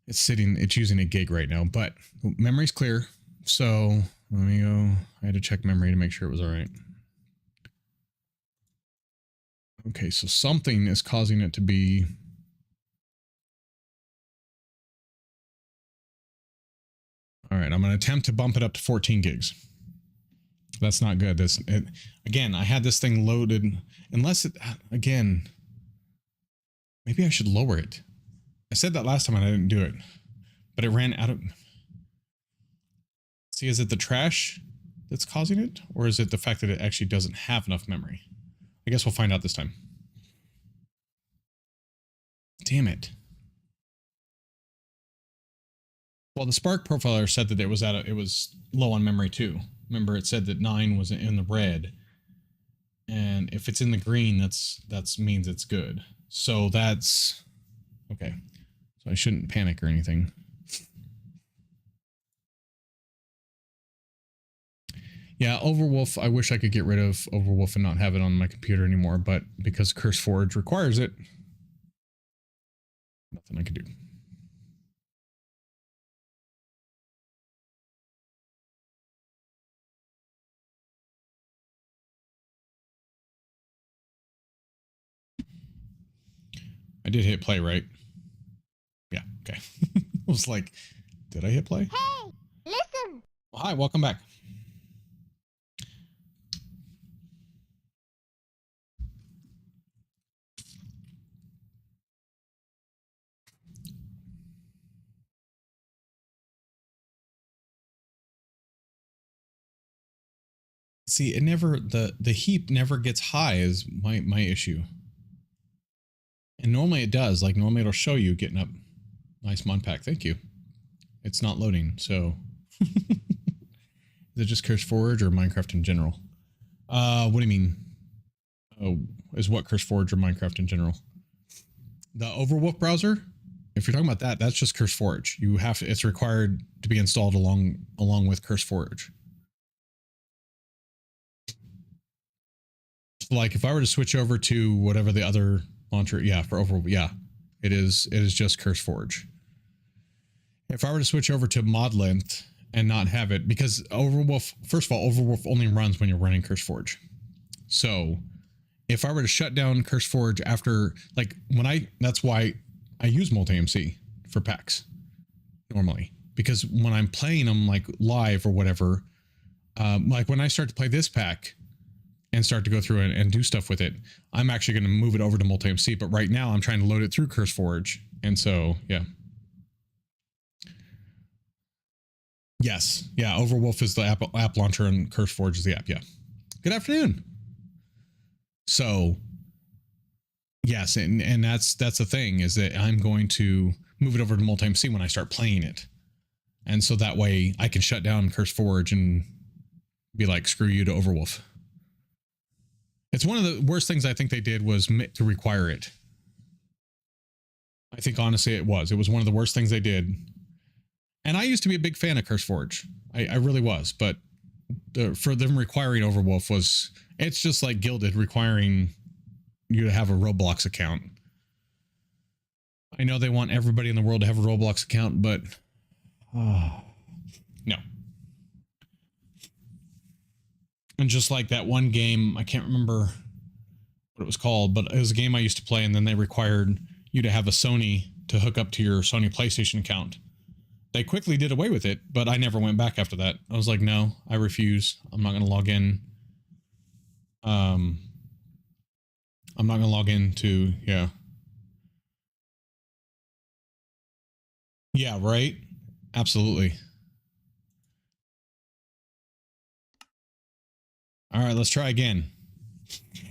Speaker 1: It's using a gig right now, but memory's clear. So let me go. I had to check memory to make sure it was all right. Okay, so something is causing it to be. All right, I'm going to attempt to bump it up to 14 gigs. That's not good. Again, I had this thing loaded, unless it, again, maybe I should lower it. I said that last time and I didn't do it, but it ran out of. See, is it the trash that's causing it? Or is it the fact that it actually doesn't have enough memory? I guess we'll find out this time. Damn it. Well, the Spark profiler said that it was low on memory too. Remember, it said that 9 was in the red, and if it's in the green, that's means it's good. So that's okay. So I shouldn't panic or anything. Yeah, Overwolf. I wish I could get rid of Overwolf and not have it on my computer anymore, but because CurseForge requires it, nothing I can do. I did hit play, right? Yeah, okay. I was like, did I hit play?
Speaker 2: Hey, listen.
Speaker 1: Well, hi, welcome back. See, it never, the heap never gets high is my issue. And normally it does. Like normally it'll show you getting up. Nice mod pack. Thank you. It's not loading. So is it just Curse Forge or Minecraft in general? What do you mean? Oh, is what Curse Forge or Minecraft in general? The Overwolf browser? If you're talking about that, that's just Curse Forge. You have to, it's required to be installed along with Curse Forge. So like if I were to switch over to whatever the other launcher, yeah, for Overwolf, yeah, it is just Curse Forge. If I were to switch over to mod length and not have it, because Overwolf, first of all, Overwolf only runs when you're running Curse Forge. So if I were to shut down Curse Forge after, like that's why I use multi-MC for packs normally, because when I'm playing them like live or whatever, like when I start to play this pack and start to go through and do stuff with it, I'm actually going to move it over to multi-MC. But right now I'm trying to load it through Curse Forge. And so, yeah. Yes. Yeah. Overwolf is the app launcher and Curse Forge is the app. Yeah. Good afternoon. So yes. And that's the thing, is that I'm going to move it over to multi-MC when I start playing it. And so that way I can shut down Curse Forge and be like, screw you to Overwolf. It's one of the worst things I think they did was to require it. I think honestly it was one of the worst things they did. And I used to be a big fan of Curse Forge. I really was, but for them requiring Overwolf it's just like Gilded requiring you to have a Roblox account. I know they want everybody in the world to have a Roblox account, but no. And just like that one game, I can't remember what it was called, but it was a game I used to play, and then they required you to have a Sony to hook up to your Sony PlayStation account. They quickly did away with it, but I never went back after that. I was like, no, I refuse. I'm not going to log in. I'm not going to log into, yeah. Yeah, right? Absolutely. All right, let's try again.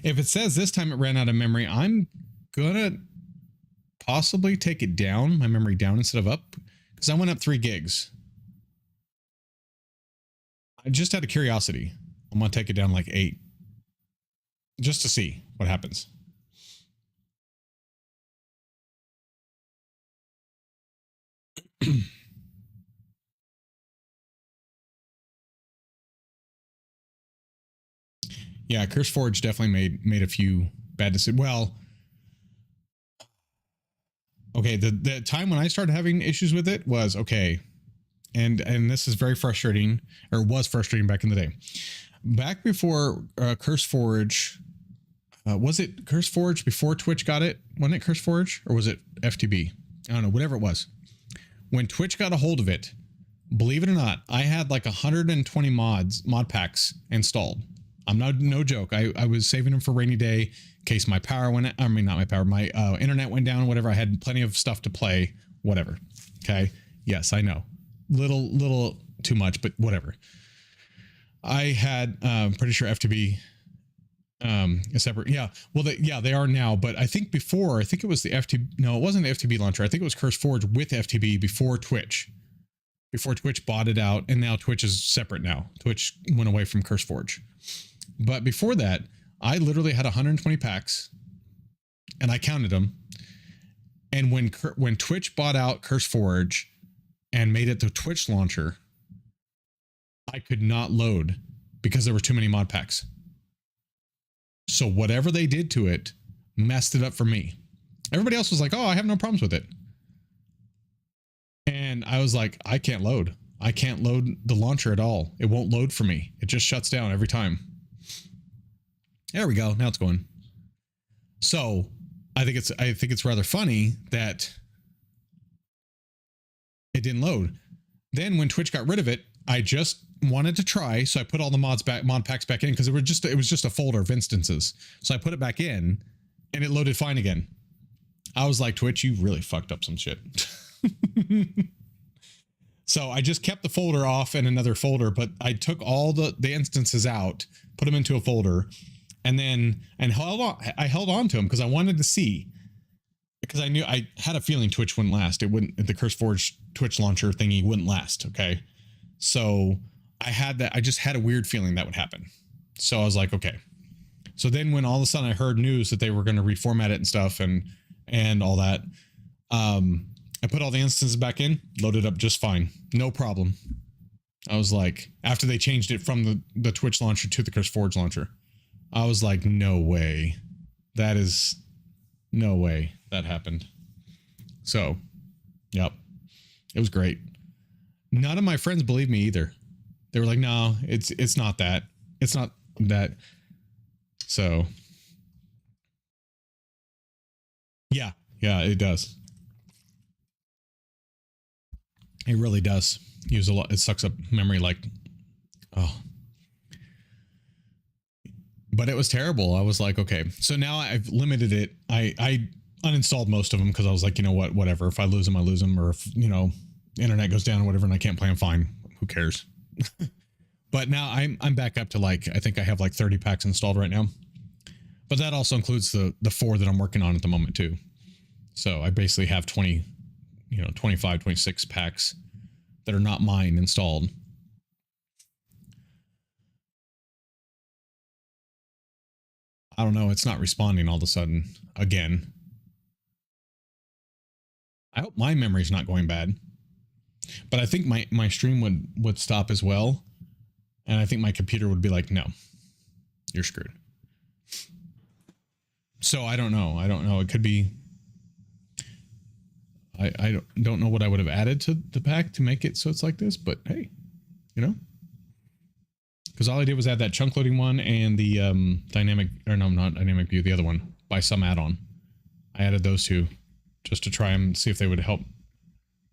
Speaker 1: If it says this time it ran out of memory, I'm going to possibly take it down, my memory down instead of up, because I went up 3 gigs. I just out of curiosity, I'm going to take it down like 8. Just to see what happens. Yeah, Curse Forge definitely made a few bad decisions. Well, okay, the time when I started having issues with it was okay. And this is very frustrating, or was frustrating back in the day. Back before Curse Forge, was it Curse Forge before Twitch got it? Wasn't it Curse Forge, or was it FTB? I don't know, whatever it was. When Twitch got a hold of it, believe it or not, I had like 120 mod packs installed. I'm no joke. I was saving them for rainy day in case my power went, I mean, not my power, my internet went down, whatever. I had plenty of stuff to play, whatever. Okay. Yes, I know. Little too much, but whatever. I had, pretty sure FTB, a separate, yeah. Well, they are now, but I think before, I think it was the FTB, no, it wasn't the FTB launcher. I think it was Curse Forge with FTB before Twitch bought it out. And now Twitch is separate now. Twitch went away from Curse Forge. But before that, I literally had 120 packs and I counted them. And when Twitch bought out Curse Forge and made it the Twitch launcher, I could not load because there were too many mod packs. So whatever they did to it messed it up for me. Everybody else was like, oh, I have no problems with it. And I was like, I can't load. I can't load the launcher at all. It won't load for me. It just shuts down every time. There we go. Now it's going. So I think it's rather funny that it didn't load. Then when Twitch got rid of it, I just wanted to try. So I put all the mod packs back in because it was just a folder of instances. So I put it back in and it loaded fine again. I was like, Twitch, you really fucked up some shit. So I just kept the folder off in another folder, but I took all the instances out, put them into a folder, and I held on to them because I wanted to see, because I had a feeling Twitch wouldn't last. It wouldn't, the CurseForge Twitch launcher thingy wouldn't last. Okay. So I just had a weird feeling that would happen. So I was like, okay. So then when all of a sudden I heard news that they were going to reformat it and stuff and all that, I put all the instances back in, loaded up just fine. No problem. I was like, after they changed it from the Twitch launcher to the CurseForge launcher, I was like, no way. That is no way that happened. So, yep. It was great. None of my friends believed me either. They were like, no, it's not that. It's not that. So, yeah, it does. It really does use a lot. It sucks up memory like, oh. But it was terrible. I was like, okay. So now I've limited it. I uninstalled most of them because I was like, you know what, whatever. If I lose them, I lose them. Or if, you know, internet goes down or whatever and I can't play them, fine. Who cares? But now I'm back up to like, I think I have like 30 packs installed right now. But that also includes the 4 that I'm working on at the moment too. So I basically have 20, 25, 26 packs that are not mine installed. I don't know. It's not responding all of a sudden again. I hope my memory's not going bad, but I think my stream would stop as well. And I think my computer would be like, no, you're screwed. So I don't know. It could be, I don't know what I would have added to the pack to make it so it's like this, but hey, you know, because all I did was add that chunk loading one and the dynamic, or no, not dynamic view, the other one by some add-on. I added those two just to try and see if they would help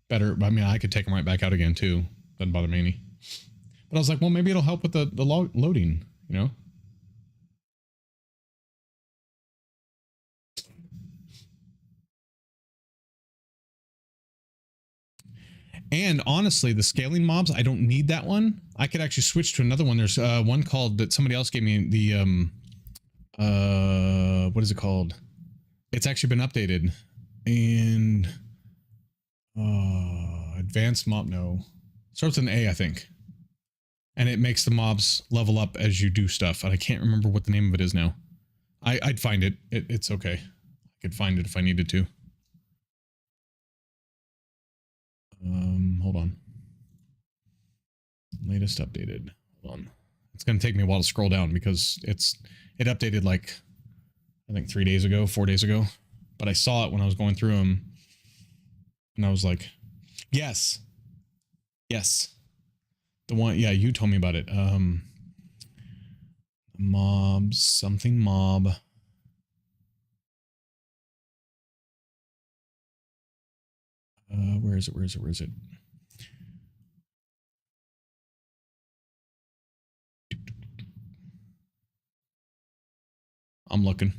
Speaker 1: better. I mean, I could take them right back out again too. Doesn't bother me any. But I was like, well, maybe it'll help with the loading, you know? And honestly, the scaling mobs, I don't need that one. I could actually switch to another one. There's one called that somebody else gave me, the what is it called? It's actually been updated. And advanced mob, no. Starts with an A, I think. And it makes the mobs level up as you do stuff. And I can't remember what the name of it is now. I'd find it. It's okay. I could find it if I needed to. Hold on. Latest updated. Hold on. It's going to take me a while to scroll down because it updated like, I think 3 days ago, 4 days ago. But I saw it when I was going through them. And I was like, yes. Yes. The one, yeah, you told me about it. Mob, something mob. Where is it? I'm looking.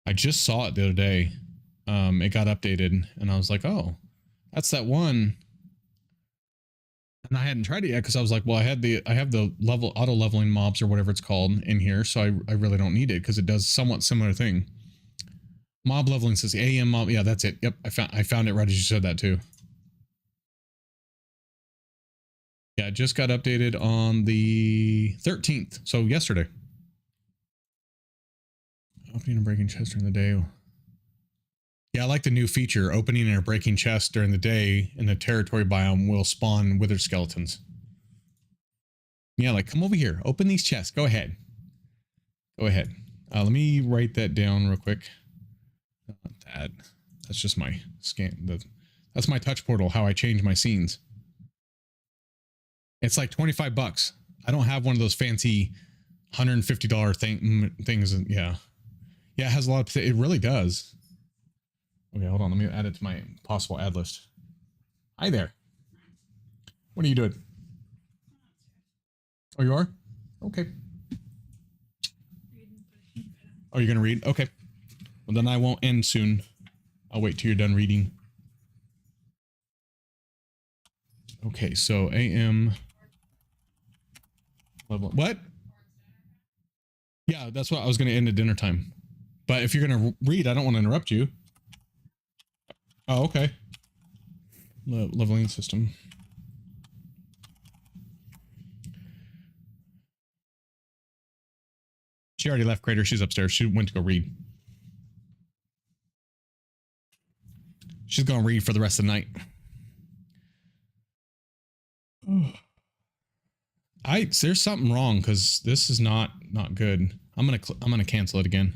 Speaker 1: I just saw it the other day. It got updated and I was like, oh, that's that one. And I hadn't tried it yet because I was like, well, I have the auto leveling mobs or whatever it's called in here, so I really don't need it because it does somewhat similar thing. Mob leveling says AM mob. Yeah, that's it. Yep, I found it right as you said that too. Yeah, it just got updated on the 13th, so yesterday. Opening and breaking chests during the day. Yeah, I like the new feature. Opening and breaking chests during the day in the territory biome will spawn withered skeletons. Yeah, like, come over here. Open these chests. Go ahead. Go ahead. Let me write that down real quick. Not that. That's just my scan. That's my touch portal, how I change my scenes. It's like 25 bucks. I don't have one of those fancy $150 things. Yeah. Yeah, it has a lot of, it really does. Okay, hold on. Let me add it to my possible ad list. Hi there. What are you doing? Oh, you are? Okay. Oh, you're going to read? Okay. Well, then I won't end soon. I'll wait till you're done reading. Okay, so AM level. What? Yeah, that's what I was going to end at dinner time. But if you're going to read, I don't want to interrupt you. Oh, okay. Leveling system. She already left Crater. She's upstairs. She went to go read. She's going to read for the rest of the night. There's something wrong because this is not good. I'm gonna cancel it again.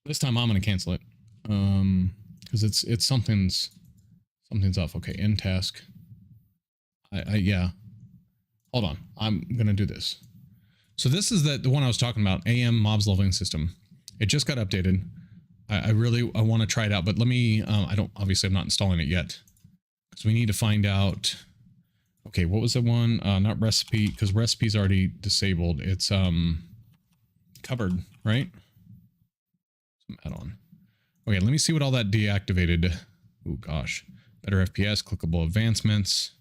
Speaker 1: This time I'm gonna cancel it. Because it's something's off. Okay, end task. Yeah. Hold on. I'm gonna do this. So this is the one I was talking about. AM mobs leveling system. It just got updated. I want to try it out, but let me. Obviously I'm not installing it yet because we need to find out. Okay, what was the one? Not recipe, because recipe's already disabled. It's covered, right? Some add-on. Okay, let me see what all that deactivated. Oh gosh. Better FPS, clickable advancements.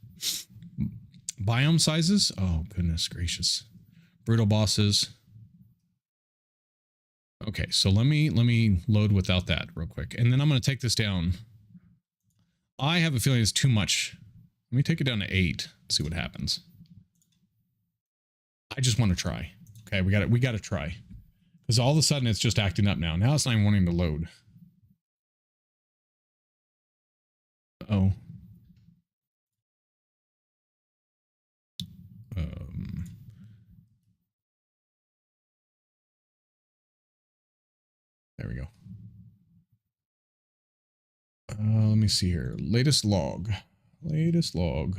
Speaker 1: Biome sizes? Oh goodness gracious. Brutal bosses. Okay, so let me load without that real quick. And then I'm gonna take this down. I have a feeling it's too much. Let me take it down to 8. See what happens. I just want to try. Okay, we got to try. Because all of a sudden it's just acting up now. Now it's not even wanting to load. Uh-oh. There we go. Let me see here. Latest log. Latest log.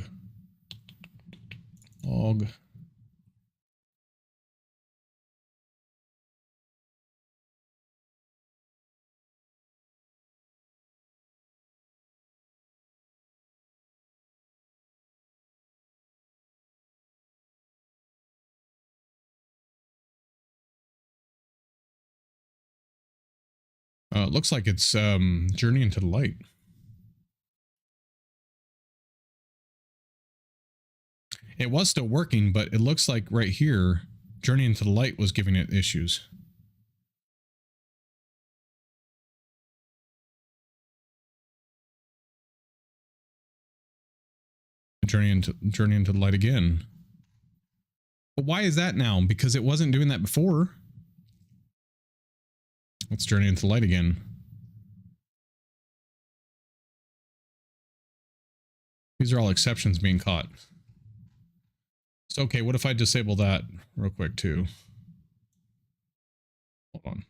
Speaker 1: Log. It looks like it's Journey into the Light. It was still working, but it looks like right here, Journey into the Light was giving it issues. Journey into the Light again. But why is that now? Because it wasn't doing that before. Let's Journey into the Light again. These are all exceptions being caught. So, okay, what if I disable that real quick too? Hold on.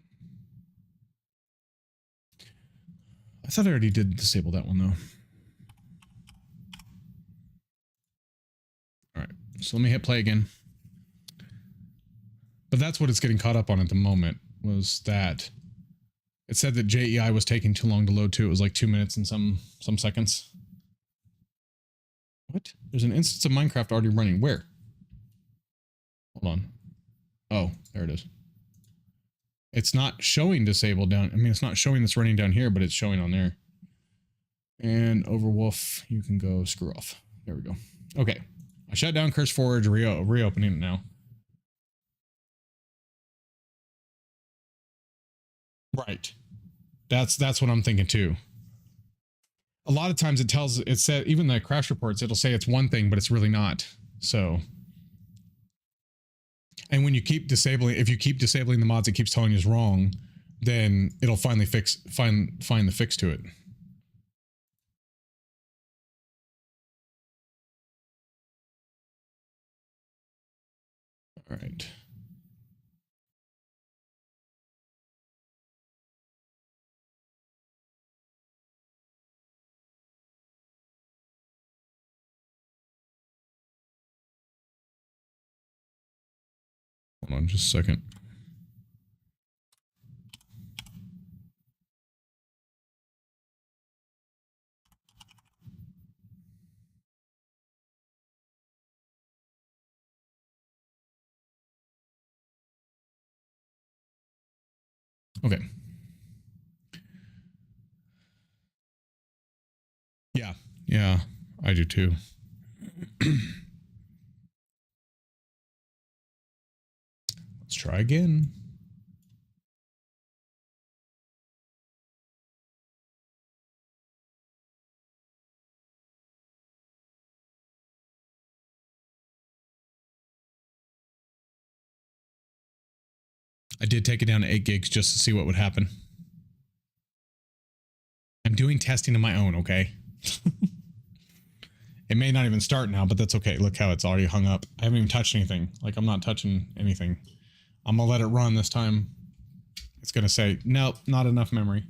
Speaker 1: I thought I already did disable that one though. All right, so let me hit play again. But that's what it's getting caught up on at the moment, was that it said that JEI was taking too long to load too. It was like 2 minutes and some seconds. What? There's an instance of Minecraft already running. Where? Hold on. Oh, there it is. It's not showing disabled down. I mean, it's not showing this running down here, but it's showing on there. And Overwolf, you can go screw off. There we go. Okay. I shut down Curse Forge, reopening it now. Right. That's what I'm thinking too. A lot of times it said, even the crash reports, it'll say it's one thing, but it's really not. So, and when you keep disabling, if you keep disabling the mods, it keeps telling you it's wrong, then it'll finally find the fix to it. All right. Hold on just a second. Okay. Yeah. Yeah, I do too. Let's try again. I did take it down to 8 gigs just to see what would happen. I'm doing testing of my own, okay? It may not even start now, but that's okay. Look how it's already hung up. I haven't even touched anything. Like, I'm not touching anything. I'm gonna let it run this time. It's gonna say, nope, not enough memory.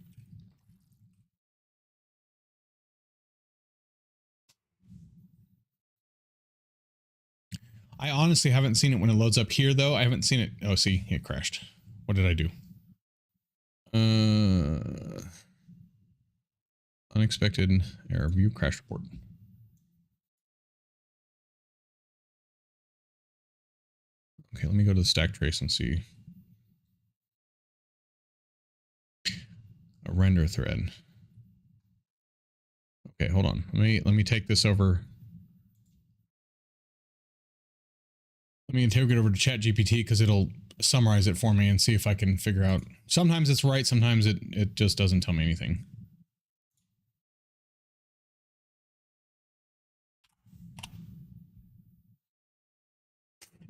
Speaker 1: I honestly haven't seen it when it loads up here, though. I haven't seen it. Oh, see, it crashed. What did I do? Unexpected error. View crash report. Okay, let me go to the stack trace and see. A render thread. Okay, hold on. Let me take this over. Let me take it over to ChatGPT because it'll summarize it for me and see if I can figure out. Sometimes it's right, sometimes it just doesn't tell me anything.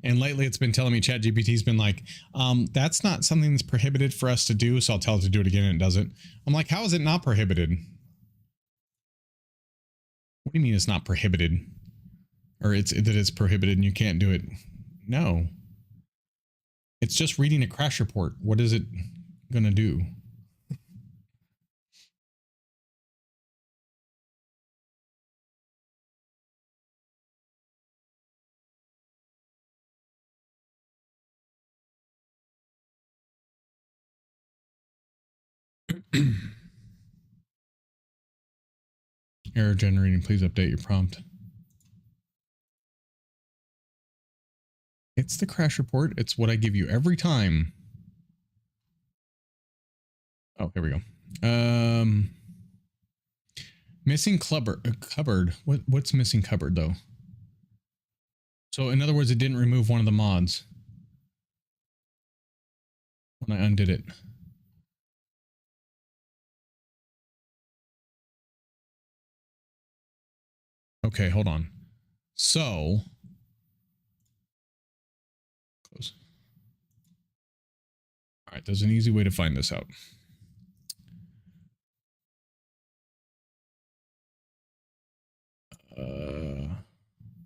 Speaker 1: And lately it's been telling me, ChatGPT's been like, that's not something that's prohibited for us to do, so I'll tell it to do it again and it doesn't. I'm like, how is it not prohibited? What do you mean it's not prohibited? Or that it's prohibited and you can't do it? No. It's just reading a crash report. What is it gonna do? Error generating, please update your prompt. It's the crash report. It's what I give you every time. Oh, here we go. Missing cupboard. What's missing cupboard though? So in other words, it didn't remove one of the mods when I undid it. Okay, hold on. So close. All right, there's an easy way to find this out.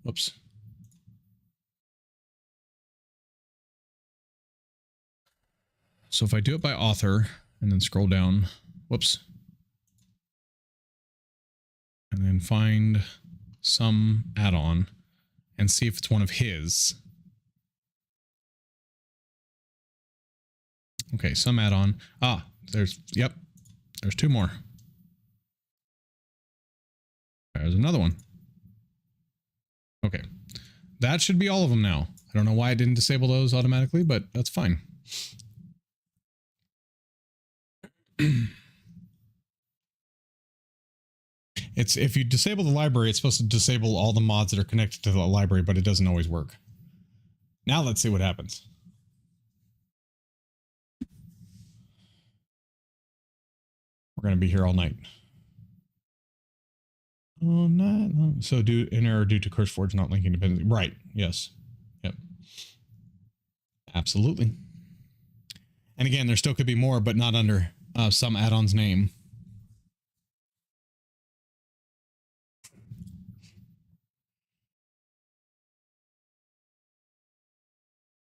Speaker 1: Whoops. So if I do it by author and then scroll down, whoops, and then find some add-on and see if it's one of his. Okay, some add-on. Ah, there's 2 more. There's another one. Okay, that should be all of them now. I don't know why I didn't disable those automatically, but that's fine. It's if you disable the library, it's supposed to disable all the mods that are connected to the library, but it doesn't always work. Now let's see what happens. We're going to be here all night. Oh, not so an error due to CurseForge not linking independently. Right. Yes. Yep. Absolutely. And again, there still could be more, but not under some add-on's name.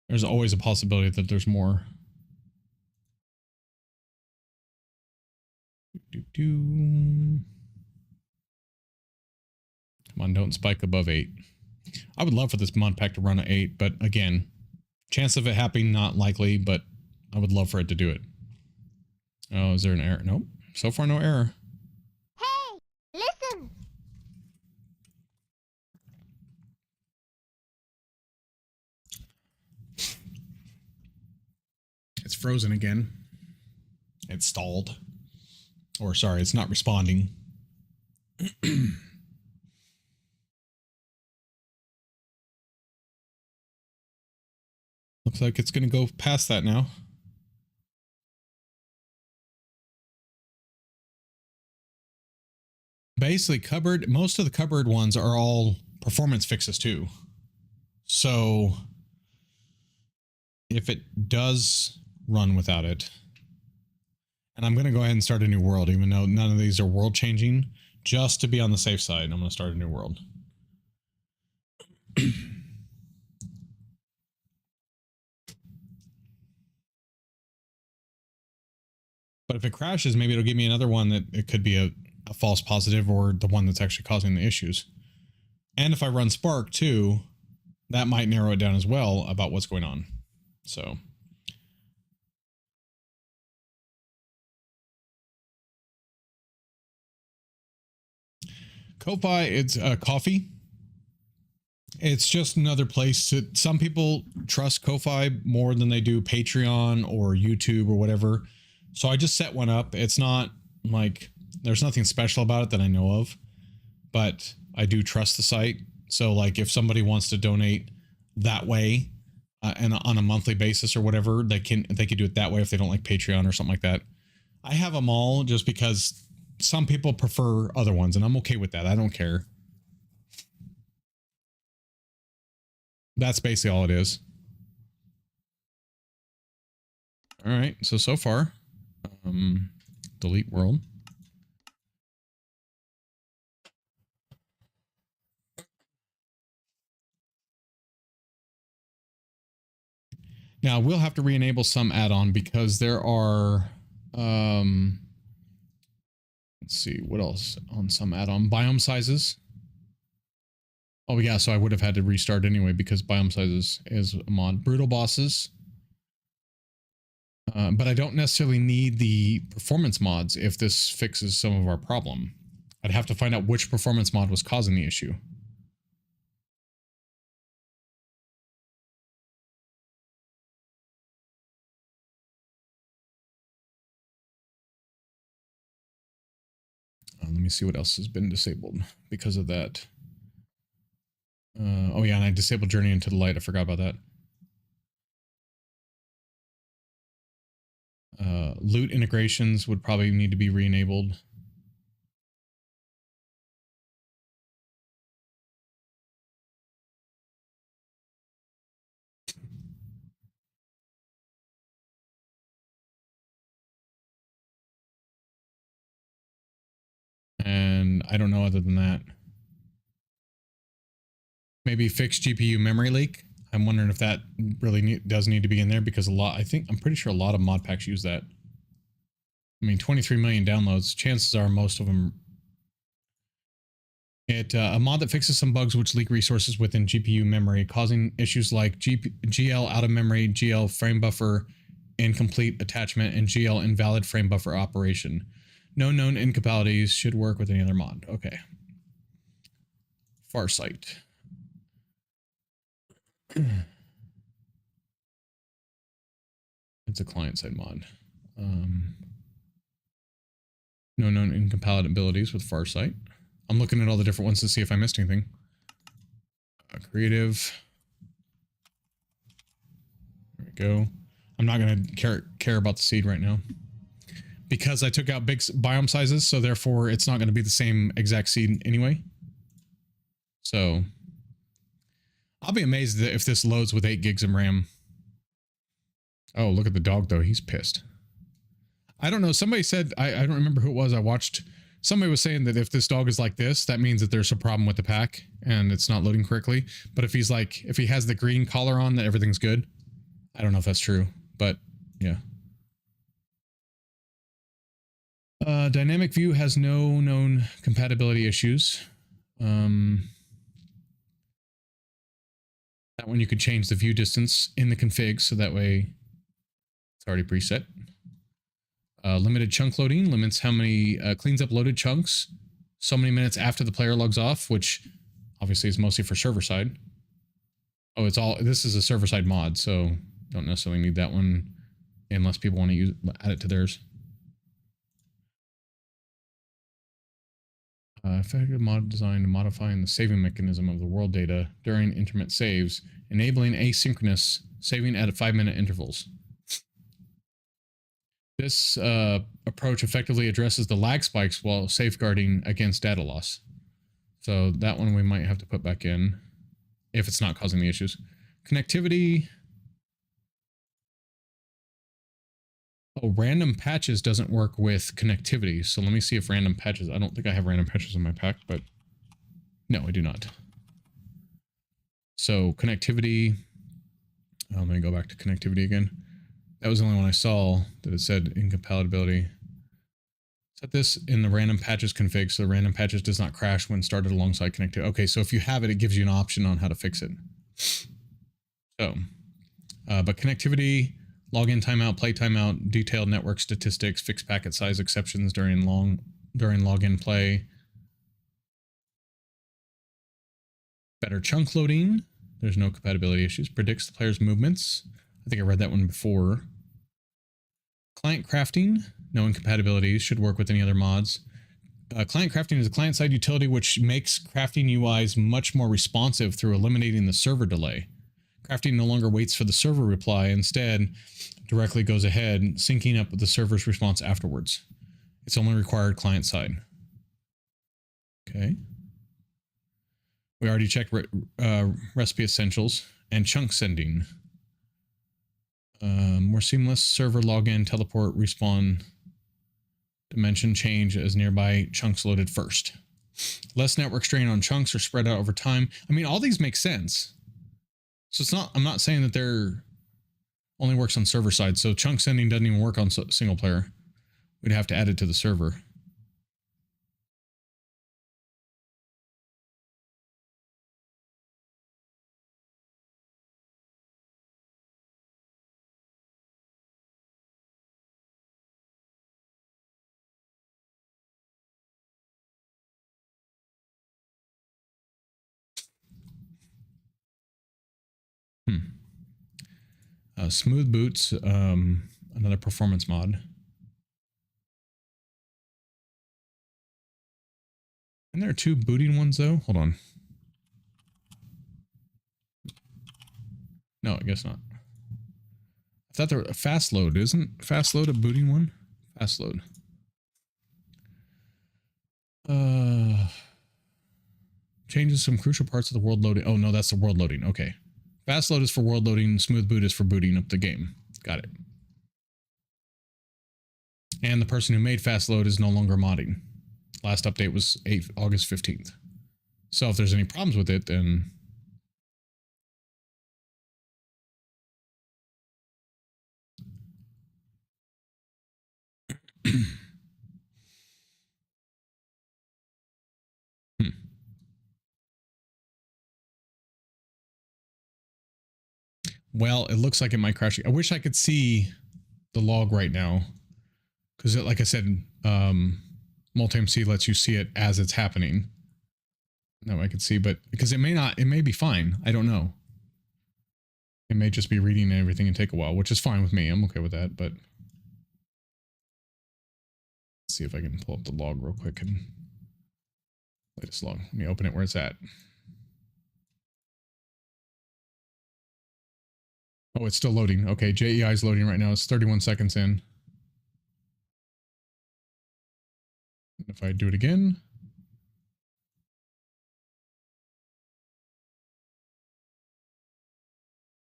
Speaker 1: There's always a possibility that there's more. Come on, don't spike above 8. I would love for this mod pack to run at 8, but again, chance of it happening, not likely, but I would love for it to do it. Oh, is there an error? Nope. So far, no error.
Speaker 2: Hey, listen.
Speaker 1: It's frozen again. It's stalled. Or sorry, it's not responding. Looks like it's going to go past that now. Basically, most of the cupboard ones are all performance fixes too. So if it does run without it, and I'm going to go ahead and start a new world, even though none of these are world changing, just to be on the safe side, I'm going to start a new world. But if it crashes, maybe it'll give me another one that it could be a false positive or the one that's actually causing the issues. And if I run Spark too, that might narrow it down as well about what's going on. So Ko-Fi, it's coffee. It's just another place to, some people trust Ko-Fi more than they do Patreon or YouTube or whatever. So I just set one up. It's not like, there's nothing special about it that I know of, but I do trust the site. So like if somebody wants to donate that way and on a monthly basis or whatever, they can do it that way if they don't like Patreon or something like that. I have them all just because some people prefer other ones and I'm okay with that. I don't care. That's basically all it is. All right. So far, delete world. Now we'll have to re-enable some add-on because there are, let's see what else on some add-on biome sizes. Oh yeah, so I would have had to restart anyway because biome sizes is a mod. Brutal bosses. But I don't necessarily need the performance mods if this fixes some of our problem. I'd have to find out which performance mod was causing the issue. Let me see what else has been disabled because of that. Oh yeah, and I disabled Journey into the Light. I forgot about that. Loot integrations would probably need to be re-enabled. And I don't know other than that. Maybe fix GPU memory leak. I'm wondering if that really does need to be in there because I'm pretty sure a lot of mod packs use that. I mean, 23 million downloads. Chances are most of them. A mod that fixes some bugs which leak resources within GPU memory, causing issues like GL out of memory, GL frame buffer incomplete attachment, and GL invalid frame buffer operation. No known incompatibilities, should work with any other mod. Okay. Farsight. It's a client-side mod. No known incompatibilities with Farsight. I'm looking at all the different ones to see if I missed anything. Creative. There we go. I'm not going to care about the seed right now because I took out big biome sizes, so therefore it's not going to be the same exact seed anyway. So I'll be amazed if this loads with 8 gigs of RAM. Oh, look at the dog though. He's pissed. I don't know. Somebody said, I don't remember who it was. I watched, somebody was saying that if this dog is like this, that means that there's a problem with the pack and it's not loading correctly. But if he has the green collar on, that everything's good. I don't know if that's true, but yeah. Dynamic view has no known compatibility issues. That one you could change the view distance in the config, so that way it's already preset. Limited chunk loading limits how many, cleans up loaded chunks so many minutes after the player logs off, which obviously is mostly for server side. Oh, this is a server side mod, so don't necessarily need that one unless people want to add it to theirs. Effective mod design to modifying the saving mechanism of the world data during intermittent saves, enabling asynchronous saving at 5-minute intervals. This approach effectively addresses the lag spikes while safeguarding against data loss. So that one we might have to put back in if it's not causing the issues. Connectivity. Oh, random patches doesn't work with connectivity. So let me see if random patches. I don't think I have random patches in my pack, but no, I do not. So connectivity. I'm going to go back to connectivity again. That was the only one I saw that it said incompatibility. Set this in the random patches config so the random patches does not crash when started alongside connectivity. Okay, so if you have it, it gives you an option on how to fix it. So, but connectivity, login timeout, play timeout, detailed network statistics, fixed packet size exceptions during login play. Better chunk loading. There's no compatibility issues. Predicts the player's movements. I think I read that one before. Client crafting. No incompatibilities. Should work with any other mods. Client crafting is a client-side utility which makes crafting UIs much more responsive through eliminating the server delay. Crafting no longer waits for the server reply. Instead, directly goes ahead, syncing up with the server's response afterwards. It's only required client-side. Okay. We already checked recipe essentials and chunk sending. More seamless server login, teleport, respawn, dimension change as nearby chunks loaded first. Less network strain on chunks are spread out over time. I mean, all these make sense. So it's not, I'm not saying that they're only works on server side. So chunk sending doesn't even work on single player. We'd have to add it to the server. Smooth boots, another performance mod. And there are 2 booting ones though. Hold on. No, I guess not. I thought there were a fast load. Isn't fast load a booting one? Fast load. Changes some crucial parts of the world loading. Oh no, that's the world loading. Okay. Fast load is for world loading. Smooth boot is for booting up the game. Got it. And the person who made fast load is no longer modding. Last update was August 15th. So if there's any problems with it, then well, it looks like it might crash. I wish I could see the log right now. Because like I said, MultiMC lets you see it as it's happening. No, I could see, but because it may be fine. I don't know. It may just be reading everything and take a while, which is fine with me. I'm okay with that, but let's see if I can pull up the log real quick and latest log. Let me open it where it's at. Oh, it's still loading. Okay, JEI is loading right now. It's 31 seconds in. If I do it again.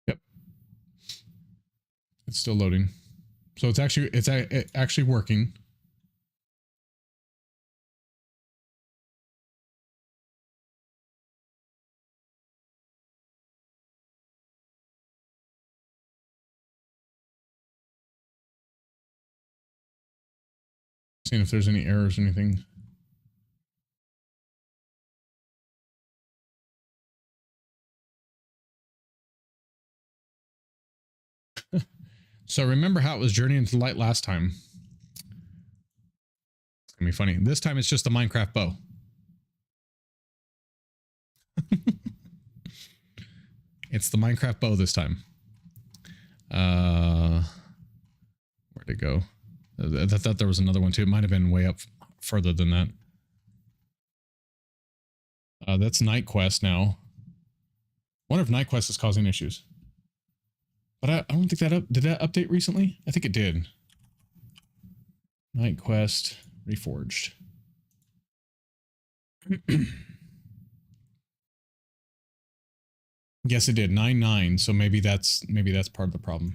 Speaker 1: Yep. It's still loading. So it's actually working. Seeing if there's any errors or anything. So remember how it was Journey into Light last time? It's gonna be funny. This time it's just the Minecraft bow. It's the Minecraft bow this time. Where'd it go? I thought there was another one too. It might have been way up further than that. That's Night Quest now. Wonder if Night Quest is causing issues. But I don't think that did that update recently? I think it did. Night Quest Reforged. Yes, it did. 9.9. So maybe that's part of the problem.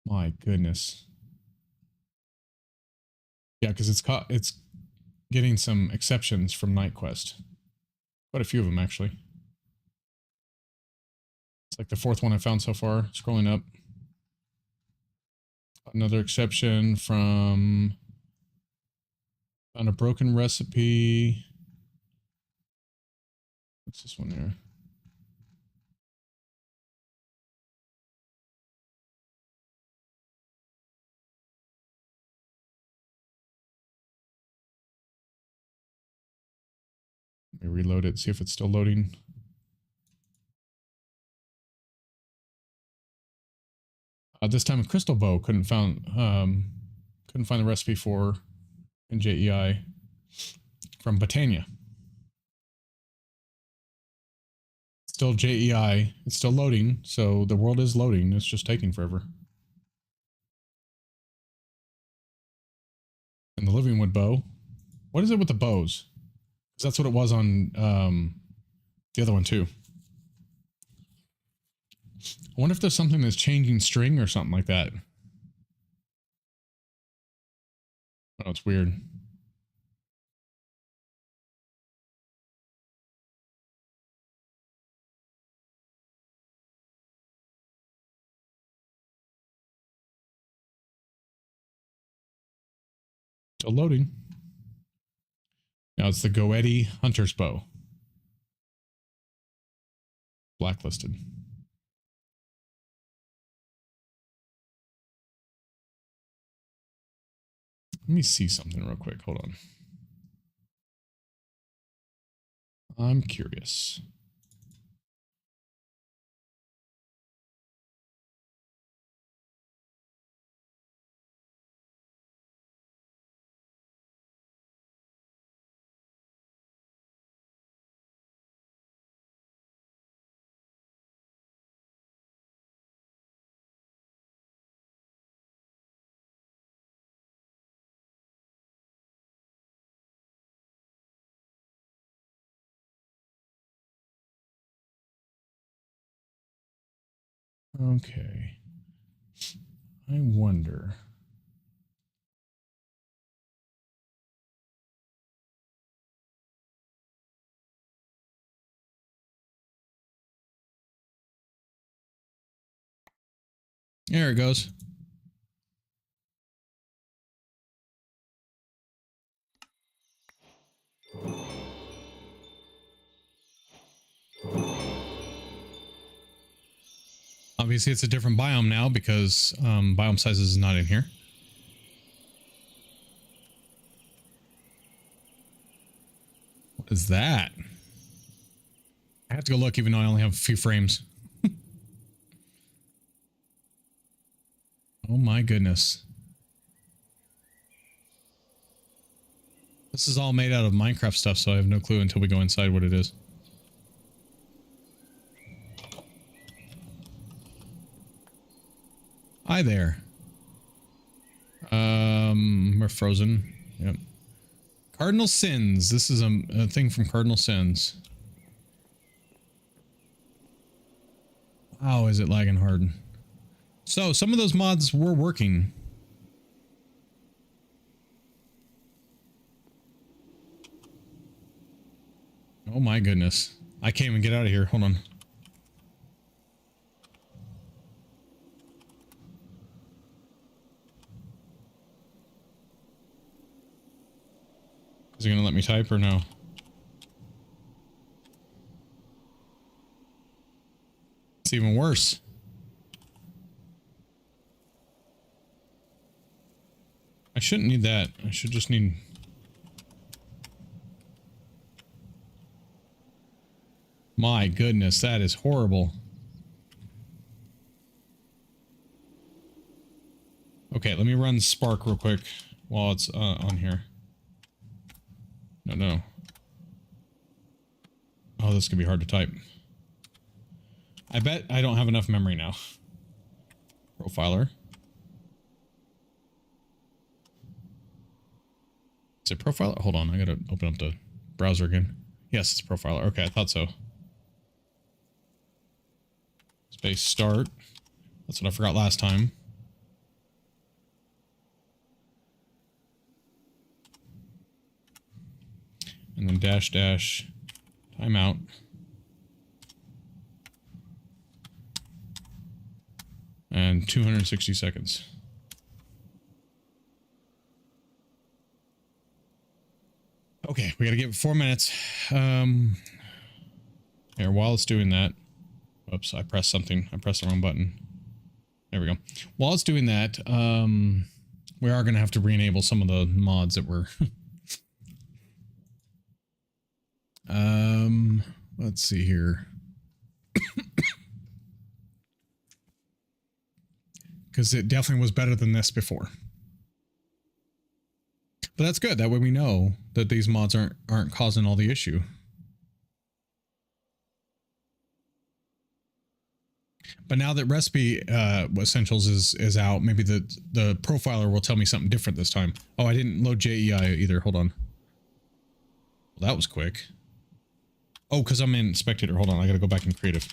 Speaker 1: My goodness. Yeah, because it's getting some exceptions from Night Quest. Quite a few of them, actually. It's like the fourth one I found so far. Scrolling up. Another exception from... Found a broken recipe. What's this one there? Let me reload it, see if it's still loading. This time a crystal bow couldn't find the recipe for in JEI from Botania. Still JEI, it's still loading, so the world is loading, it's just taking forever. And the living wood bow. What is it with the bows? Because that's what it was on the other one too. I wonder if there's something that's changing string or something like that. Oh, it's weird. Still loading. Now it's the Goetti Hunter's Bow. Blacklisted. Let me see something real quick. Hold on. I'm curious. Okay. I wonder. There it goes. Obviously, it's a different biome now because biome sizes is not in here. What is that? I have to go look even though I only have a few frames. Oh my goodness. This is all made out of Minecraft stuff, so I have no clue until we go inside what it is. Hi there. We're frozen. Yep. Cardinal Sins. This is a thing from Cardinal Sins. Wow, is it lagging hard? So, some of those mods were working. Oh my goodness. I can't even get out of here. Hold on. Is it going to let me type or no? It's even worse. I shouldn't need that. I should just need... My goodness, that is horrible. Okay, let me run Spark real quick while it's on here. No, no. Oh, this could be hard to type. I bet I don't have enough memory now. Profiler. Is it profiler? Hold on, I gotta open up the browser again. Yes, it's profiler. Okay, I thought so. Space start. That's what I forgot last time. And then dash dash timeout. And 260 seconds. Okay, we gotta give it 4 minutes. Here, while it's doing that. Oops, I pressed something. I pressed the wrong button. There we go. While it's doing that, we are gonna have to re-enable some of the mods that were... let's see here. Because it definitely was better than this before. But that's good. That way we know that these mods aren't causing all the issue. But now that Recipe Essentials is out, maybe the profiler will tell me something different this time. Oh, I didn't load JEI either. Hold on. Well, that was quick. Oh, because I'm in Spectator. Hold on. I got to go back in Creative.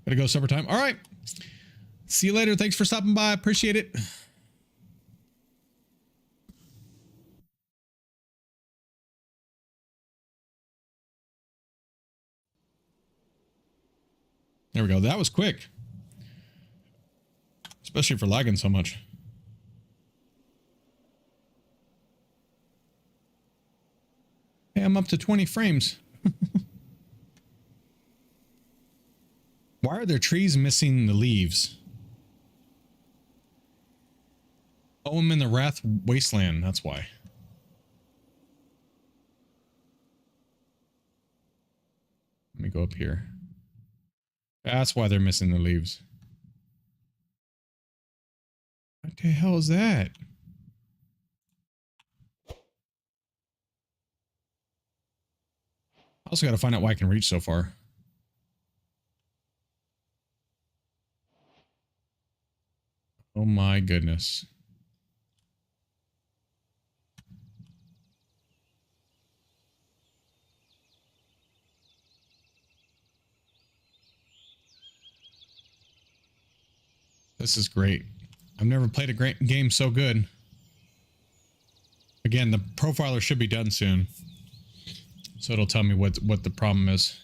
Speaker 1: Gotta go supper time. All right. See you later. Thanks for stopping by. Appreciate it. There we go. That was quick. Especially for lagging so much. Hey, I'm up to 20 frames. Why are there trees missing the leaves? Oh, I'm in the Wrath Wasteland. That's why. Let me go up here. That's why they're missing the leaves. What the hell is that? I also got to find out why I can reach so far. Oh my goodness. This is great. I've never played a great game so good. Again, the profiler should be done soon. So it'll tell me what the problem is.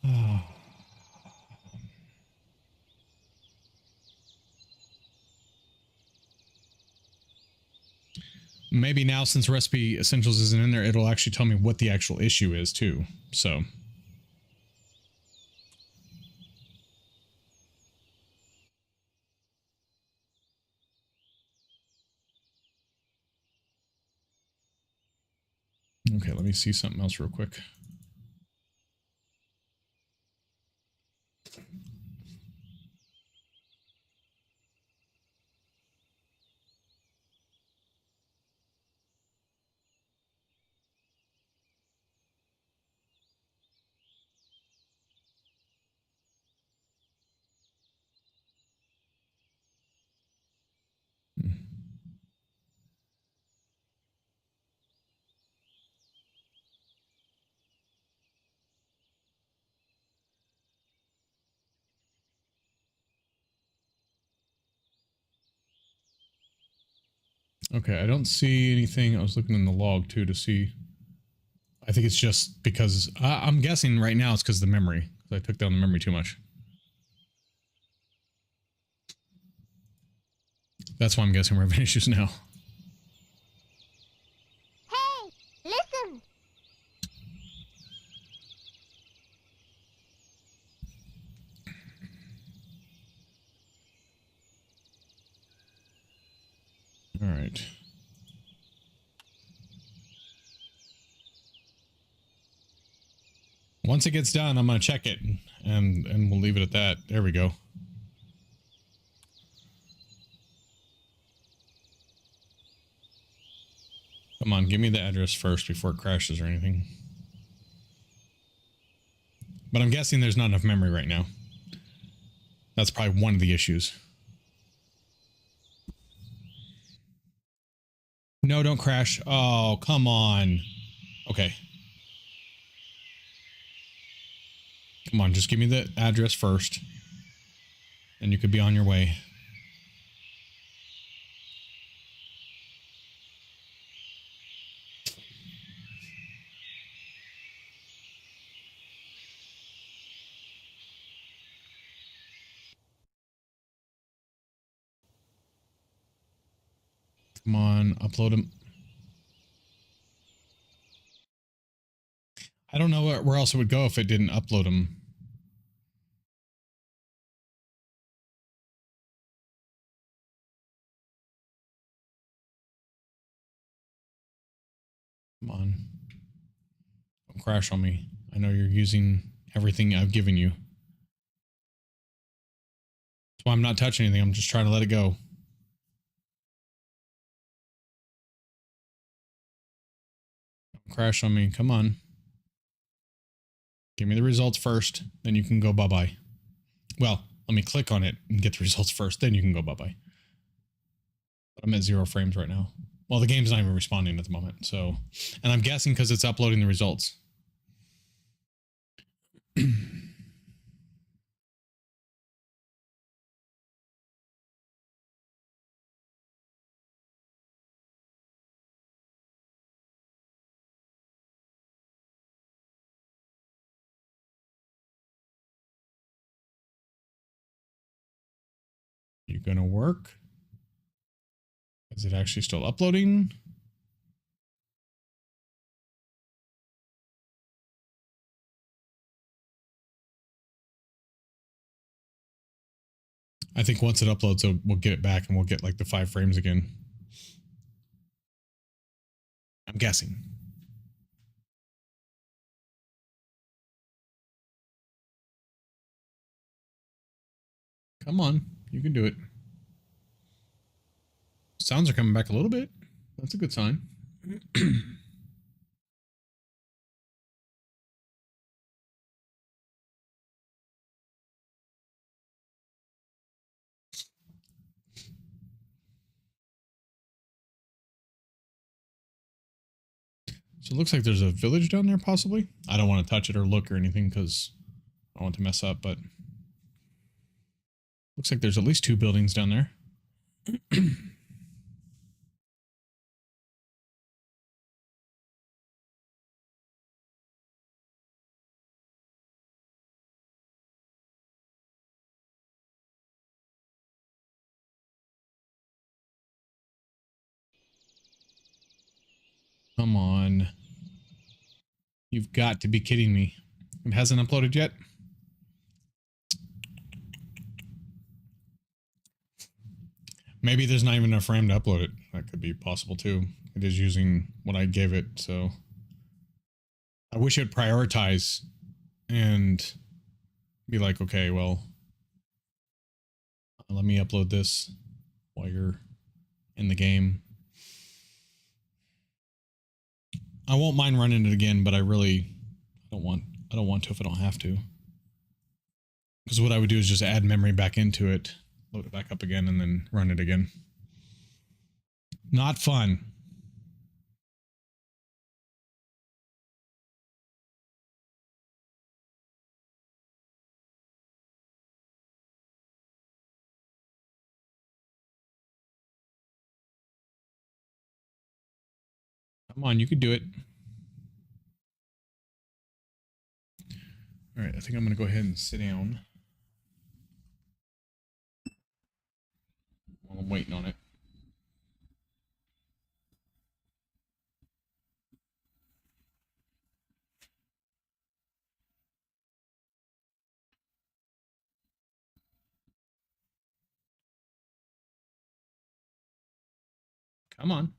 Speaker 1: Oh. Maybe now, since Recipe Essentials isn't in there, it'll actually tell me what the actual issue is too. So. Okay, let me see something else real quick. Okay, I don't see anything. I was looking in the log too to see. I think it's just because I'm guessing right now it's because of the memory. I took down the memory too much. That's why I'm guessing we're having issues now.
Speaker 2: Hey, listen.
Speaker 1: All right. Once it gets done, I'm going to check it, and we'll leave it at that. There we go. Come on, give me the address first before it crashes or anything. But I'm guessing there's not enough memory right now. That's probably one of the issues. No, don't crash. Oh, come on. Okay. Come on, just give me the address first. And you could be on your way. Come on, upload them. I don't know where else it would go if it didn't upload them. Come on. Don't crash on me. I know you're using everything I've given you. That's why I'm not touching anything. I'm just trying to let it go. Don't crash on me. Come on. Give me the results first. Then you can go bye-bye. Well, let me click on it and get the results first. Then you can go bye-bye. I'm at 0 frames right now. Well, the game's not even responding at the moment. So, and I'm guessing because it's uploading the results. You gonna work? Is it actually still uploading? I think once it uploads, we'll get it back and we'll get like the 5 frames again. I'm guessing. Come on, you can do it. Sounds are coming back a little bit. That's a good sign. So it looks like there's a village down there, possibly. I don't want to touch it or look or anything because I don't want to mess up, but looks like there's at least 2 buildings down there. Come on. You've got to be kidding me. It hasn't uploaded yet? Maybe there's not even enough RAM to upload it. That could be possible too. It is using what I gave it, so I wish it would prioritize and be like, okay, well, let me upload this while you're in the game. I won't mind running it again, but I don't want to if I don't have to. Because what I would do is just add memory back into it, load it back up again, and then run it again. Not fun. Come on, you could do it. All right, I think I'm going to go ahead and sit down while I'm waiting on it. Come on.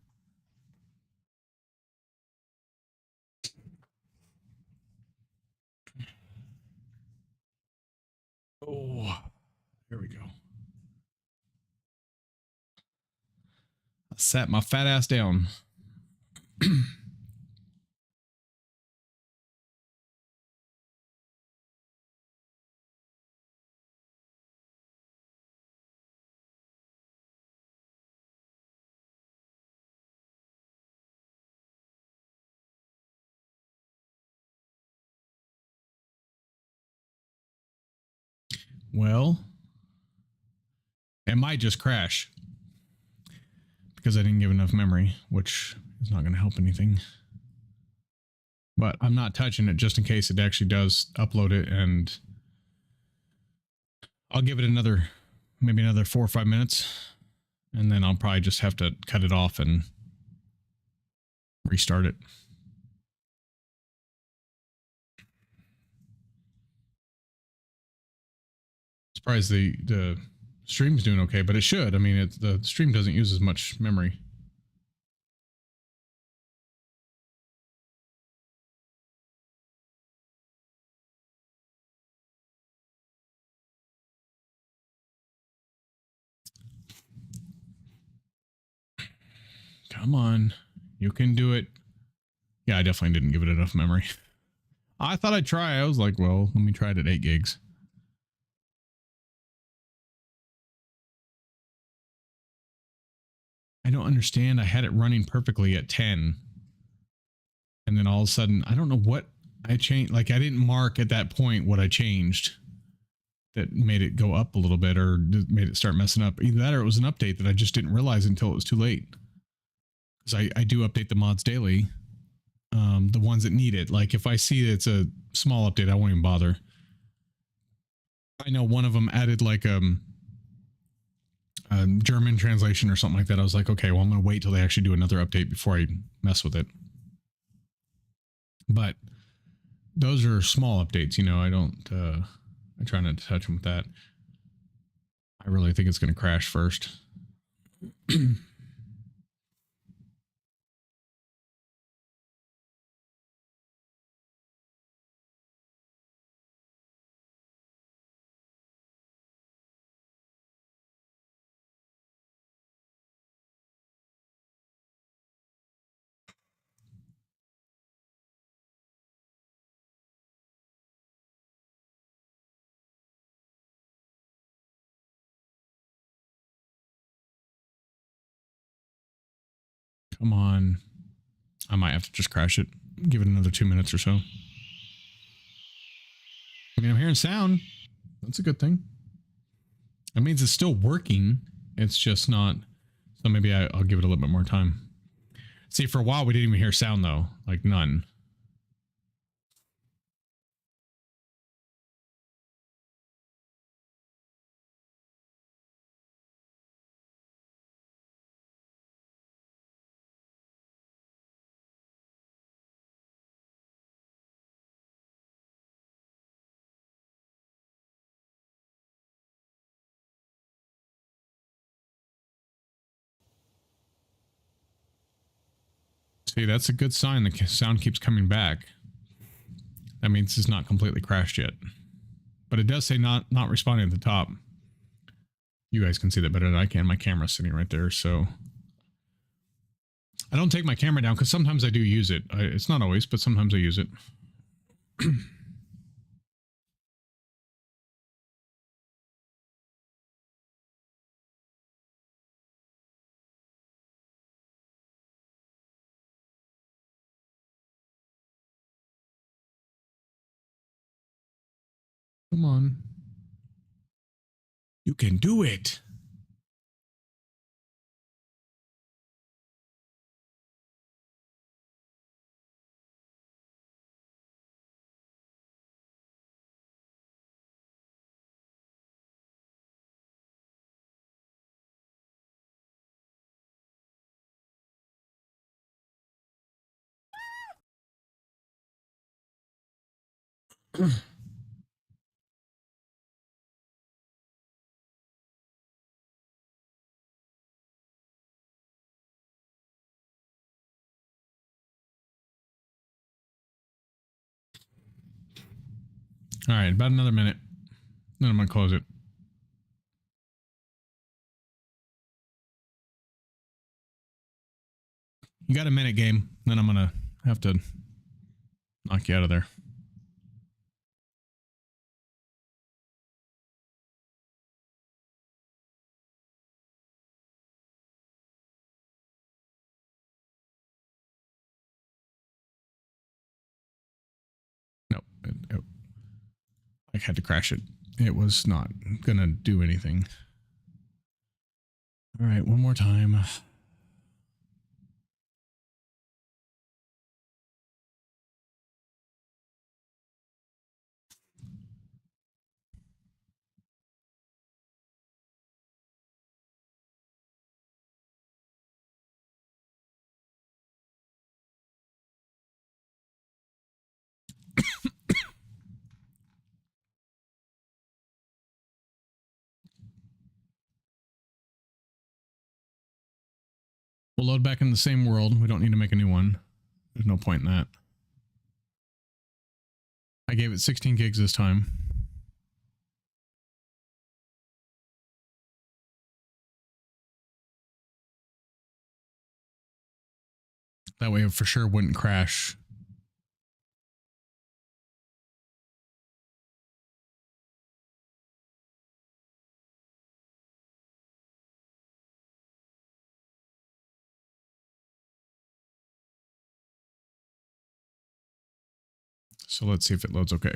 Speaker 1: There we go. I sat my fat ass down. Well, it might just crash because I didn't give enough memory, which is not going to help anything. But I'm not touching it just in case it actually does upload it, and I'll give it maybe another 4 or 5 minutes, and then I'll probably just have to cut it off and restart it. Surprised the stream's doing okay, but it should. I mean, the stream doesn't use as much memory. Come on, you can do it. Yeah, I definitely didn't give it enough memory. I thought I'd try. I was like, well, let me try it at 8 gigs. I don't understand. I had it running perfectly at 10. And then all of a sudden, I don't know what I changed. Like, I didn't mark at that point what I changed that made it go up a little bit or made it start messing up. Either that or it was an update that I just didn't realize until it was too late. Because I do update the mods daily. The ones that need it. Like, if I see it's a small update, I won't even bother. I know one of them added like a German translation or something like that. I was like, okay, well, I'm going to wait till they actually do another update before I mess with it. But those are small updates, you know. I try not to touch them with that. I really think it's going to crash first. Come on. I might have to just crash it. Give it another 2 minutes or so. I mean, I'm hearing sound. That's a good thing. That means it's still working. It's just not. So maybe I'll give it a little bit more time. See, for a while, we didn't even hear sound, though. Like, none. See, that's a good sign. The sound keeps coming back. That means it's not completely crashed yet. But it does say not responding at the top. You guys can see that better than I can. My camera's sitting right there, so... I don't take my camera down because sometimes I do use it. It's not always, but sometimes I use it. Come on. You can do it. All right, about another minute. Then I'm going to close it. You got a minute, game. Then I'm gonna have to knock you out of there. Nope. I had to crash it. It was not gonna do anything. All right, one more time. We'll load back in the same world. We don't need to make a new one. There's no point in that. I gave it 16 gigs this time. That way it for sure wouldn't crash. So let's see if it loads okay.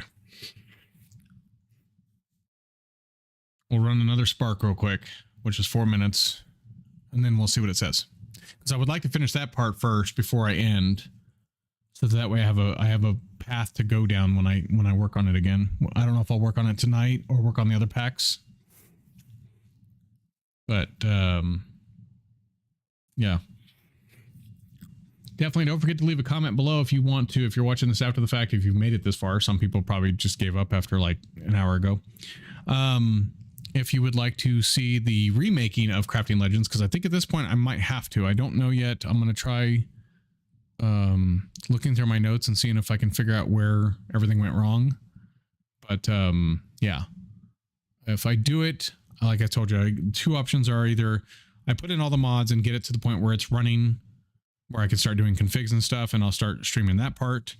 Speaker 1: We'll run another Spark real quick, which is 4 minutes, and then we'll see what it says. Because I would like to finish that part first before I end, so that way I have a path to go down when I work on it again. I don't know if I'll work on it tonight or work on the other packs, but yeah. Definitely don't forget to leave a comment below if you want to, if you're watching this after the fact, if you've made it this far. Some people probably just gave up after like an hour ago. If you would like to see the remaking of Crafting Legends, because I think at this point I might have to. I don't know yet. I'm going to try looking through my notes and seeing if I can figure out where everything went wrong. But yeah, if I do it, like I told you, two options are either I put in all the mods and get it to the point where it's running, where I can start doing configs and stuff, and I'll start streaming that part,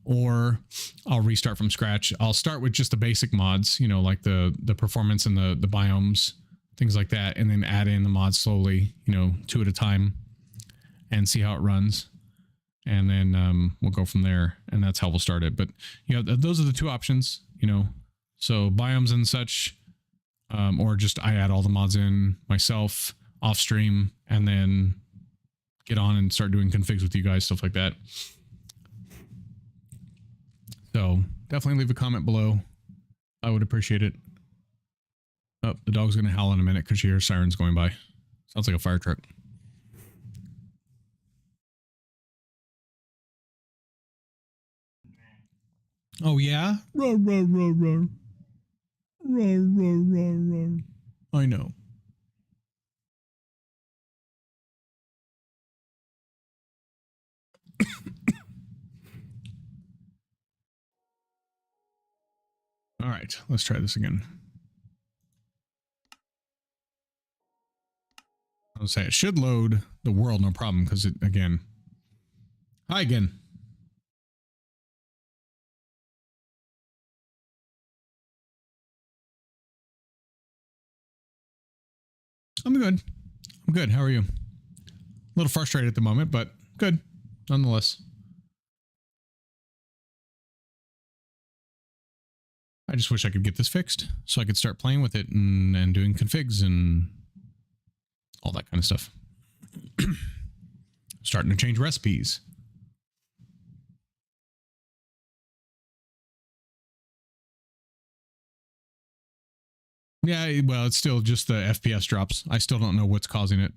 Speaker 1: or I'll restart from scratch. I'll start with just the basic mods, you know, like the performance and the biomes, things like that, and then add in the mods slowly, you know, 2 at a time, and see how it runs. And then we'll go from there, and that's how we'll start it. But you know, those are the two options, you know, so biomes and such, or just I add all the mods in myself off stream, and then get on and start doing configs with you guys, stuff like that. So definitely leave a comment below. I would appreciate it. Oh, the dog's going to howl in a minute because she hears sirens going by. Sounds like a fire truck. Oh, yeah? Roar, roar, roar, roar. Roar, roar, roar, roar. I know. All right, let's try this again. I'll say it should load the world, no problem, because it, again. Hi again. I'm good. I'm good. How are you? A little frustrated at the moment, but good, nonetheless. I just wish I could get this fixed so I could start playing with it and doing configs and all that kind of stuff. Starting to change recipes. Yeah, well, it's still just the FPS drops. I still don't know what's causing it.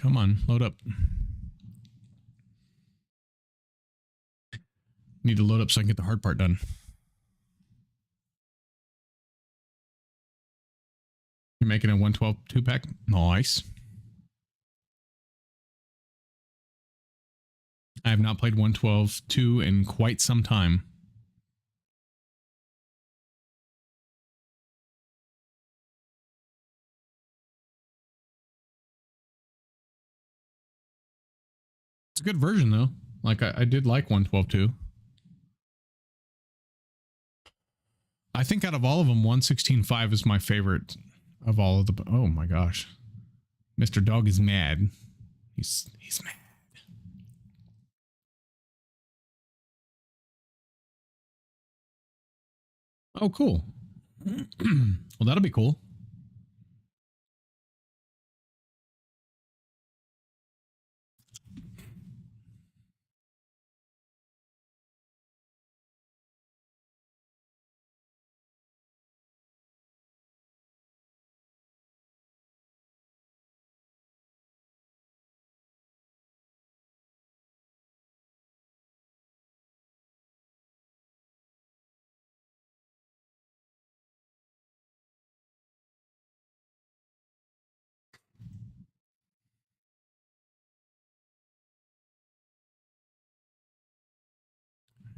Speaker 1: Come on, load up. Need to load up so I can get the hard part done. You're making a 112 2-pack? Nice. I have not played 112 2 in quite some time. It's a good version though. Like I did like 112 2. I think out of all of them, 116.5 is my favorite of all of the. Oh my gosh, Mr. Dog is mad. He's mad. Oh, cool. Well, that'll be cool.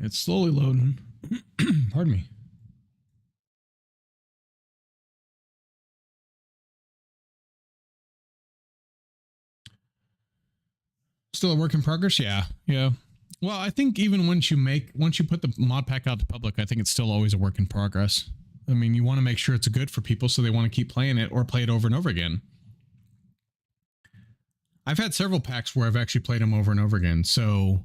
Speaker 1: It's slowly loading. Pardon me. Still a work in progress? Yeah. Yeah. Well, I think even once you put the mod pack out to public, I think it's still always a work in progress. I mean, you want to make sure it's good for people so they want to keep playing it or play it over and over again. I've had several packs where I've actually played them over and over again. So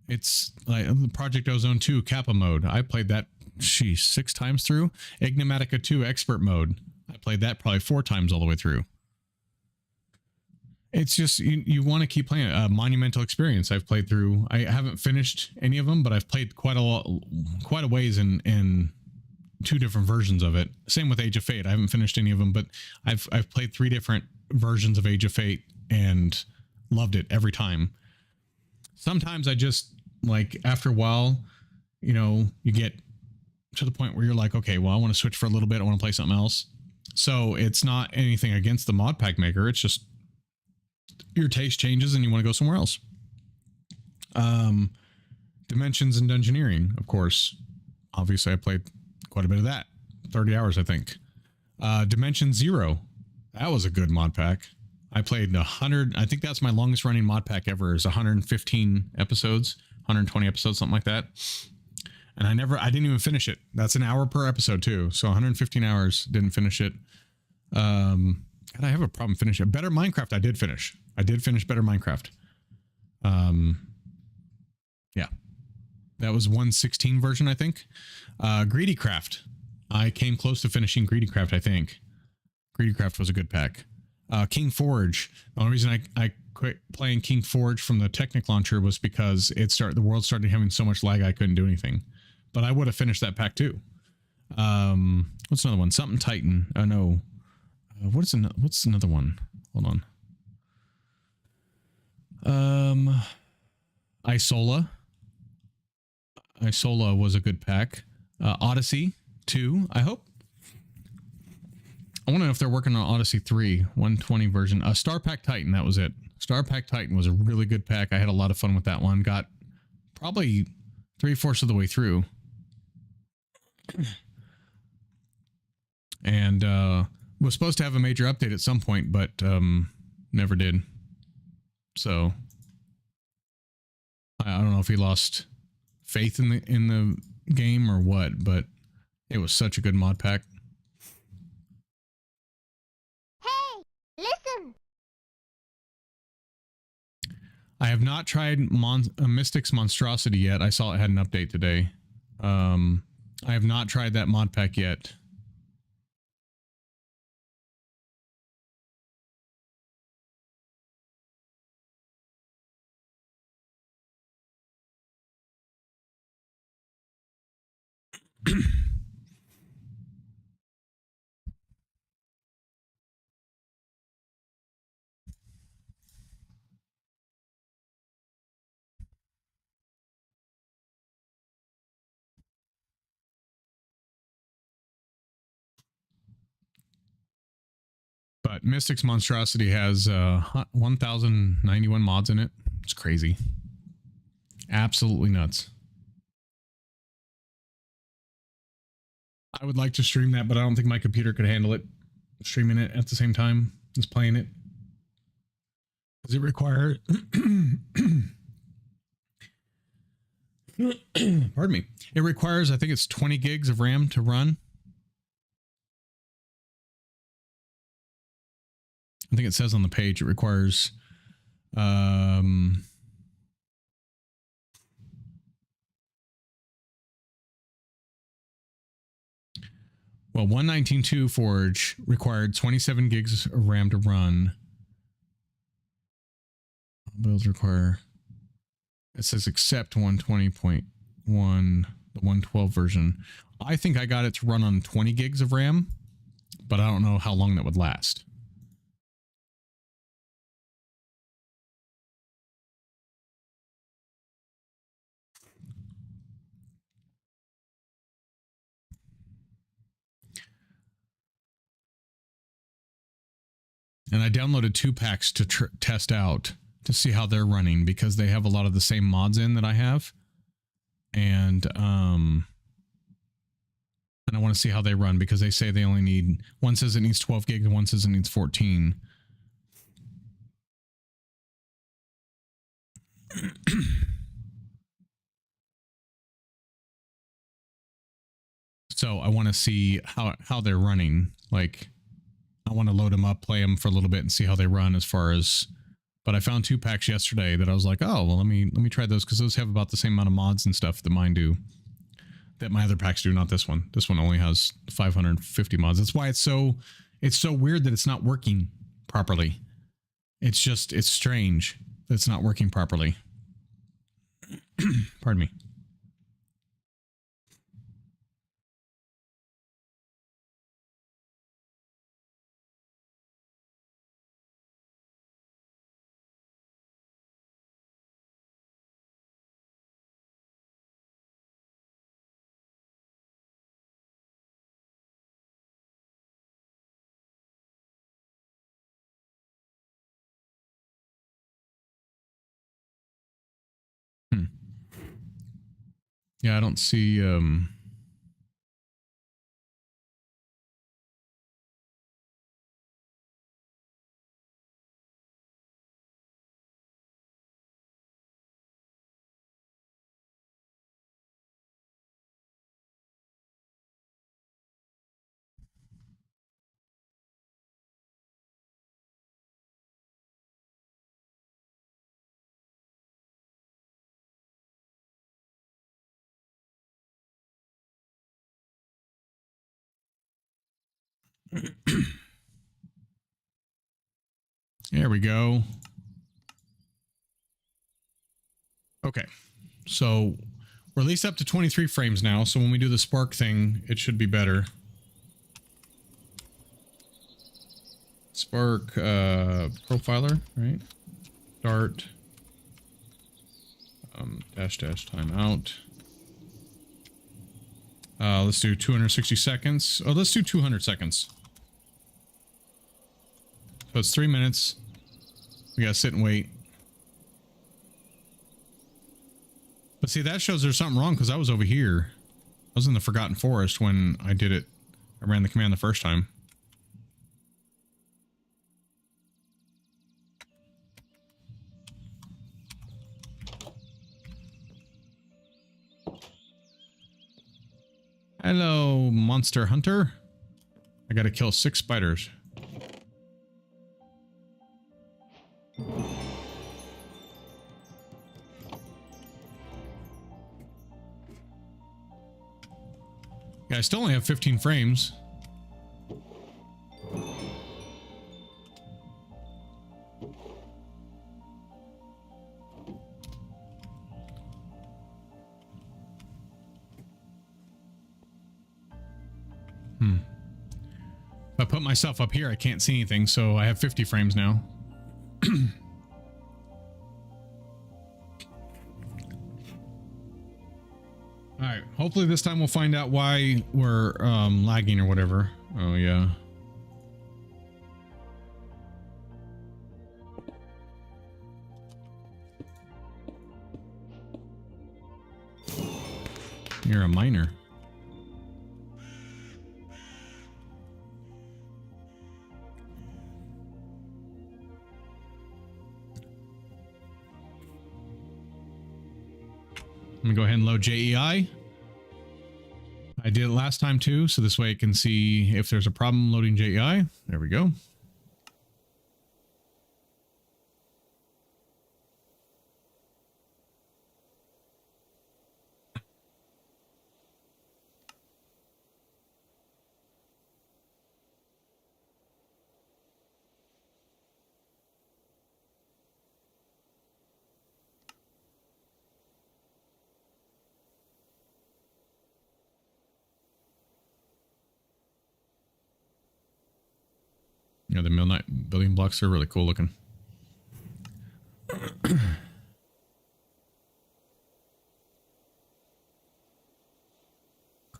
Speaker 1: it's like Project Ozone 2 Kappa mode. I played that, 6 times through. Ignimatica 2 Expert mode. I played that probably 4 times all the way through. It's just, you want to keep playing it. Monumental Experience I've played through. I haven't finished any of them, but I've played quite a ways in 2 different versions of it. Same with Age of Fate. I haven't finished any of them, but I've played 3 different versions of Age of Fate and loved it every time. Sometimes I just, like, after a while, you get to the point where you're like, okay, well, I want to switch for a little bit. I want to play something else. So it's not anything against the mod pack maker. It's just your taste changes and you want to go somewhere else. Dimensions and Dungeoneering, of course. Obviously, I played quite a bit of that. 30 hours, I think. Dimension Zero. That was a good mod pack. I played 100. I think that's my longest running mod pack ever, is 115 episodes, 120 episodes, something like that. And I didn't even finish it. That's an hour per episode too. So 115 hours, didn't finish it. God, I have a problem finishing it. Better Minecraft, I did finish. I did finish Better Minecraft. Yeah. That was 116 version, I think. Greedy Craft. I came close to finishing Greedy Craft, I think. Greedy Craft was a good pack. King Forge. The only reason I quit playing King Forge from the Technic launcher was because the world started having so much lag I couldn't do anything. But I would have finished that pack too. What's another one? Something Titan. Oh no. What's another one? Hold on. Isola. Isola was a good pack. Odyssey 2, I hope. I want to know if they're working on Odyssey 3, 120 version. Star Pack Titan, that was it. Star Pack Titan was a really good pack. I had a lot of fun with that one. Got probably 3/4 of the way through. And was supposed to have a major update at some point, but never did. So I don't know if he lost faith in the game or what, but it was such a good mod pack.
Speaker 2: Hey, listen.
Speaker 1: I have not tried Mystic's Monstrosity yet. I saw it had an update today. I have not tried that mod pack yet. But Mystic's monstrosity has 1091 mods in it. It's crazy. Absolutely nuts. I would like to stream that, but I don't think my computer could handle it. Streaming it at the same time as playing it. Does it require... Pardon me. It requires, I think it's 20 gigs of RAM to run. I think it says on the page it requires well, 119.2 Forge required 27 gigs of RAM to run. Builds require, it says except 120.1, the 112 version. I think I got it to run on 20 gigs of RAM, but I don't know how long that would last. And I downloaded 2 packs to test out to see how they're running because they have a lot of the same mods in that I have. And I want to see how they run because they say they only need, one says it needs 12 gigs and one says it needs 14. So I want to see how they're running. Like, I want to load them up, play them for a little bit and see how they run as far as, but I found 2 packs yesterday that I was like, oh, well, let me try those because those have about the same amount of mods and stuff that mine do, that my other packs do, not this one. This one only has 550 mods. That's why it's so weird that it's not working properly. It's strange that it's not working properly. Pardon me. Yeah, I don't see there we go. Okay, so we're at least up to 23 frames now, so when we do the spark thing, it should be better. Spark profiler, right? Start dash timeout. Let's do 260 seconds. Oh, let's do 200 seconds. So it's 3 minutes. We gotta sit and wait. But see, that shows there's something wrong because I was over here. I was in the Forgotten Forest when I did it. I ran the command the first time. Hello, monster hunter. I gotta kill 6 spiders. Yeah, I still only have 15 frames. If I put myself up here, I can't see anything, so I have 50 frames now. Alright, hopefully this time we'll find out why we're lagging or whatever. Oh, yeah. You're a miner. Let me go ahead and load JEI. I did it last time too, so this way I can see if there's a problem loading JEI. There we go. Yeah, the Midnight building blocks are really cool looking.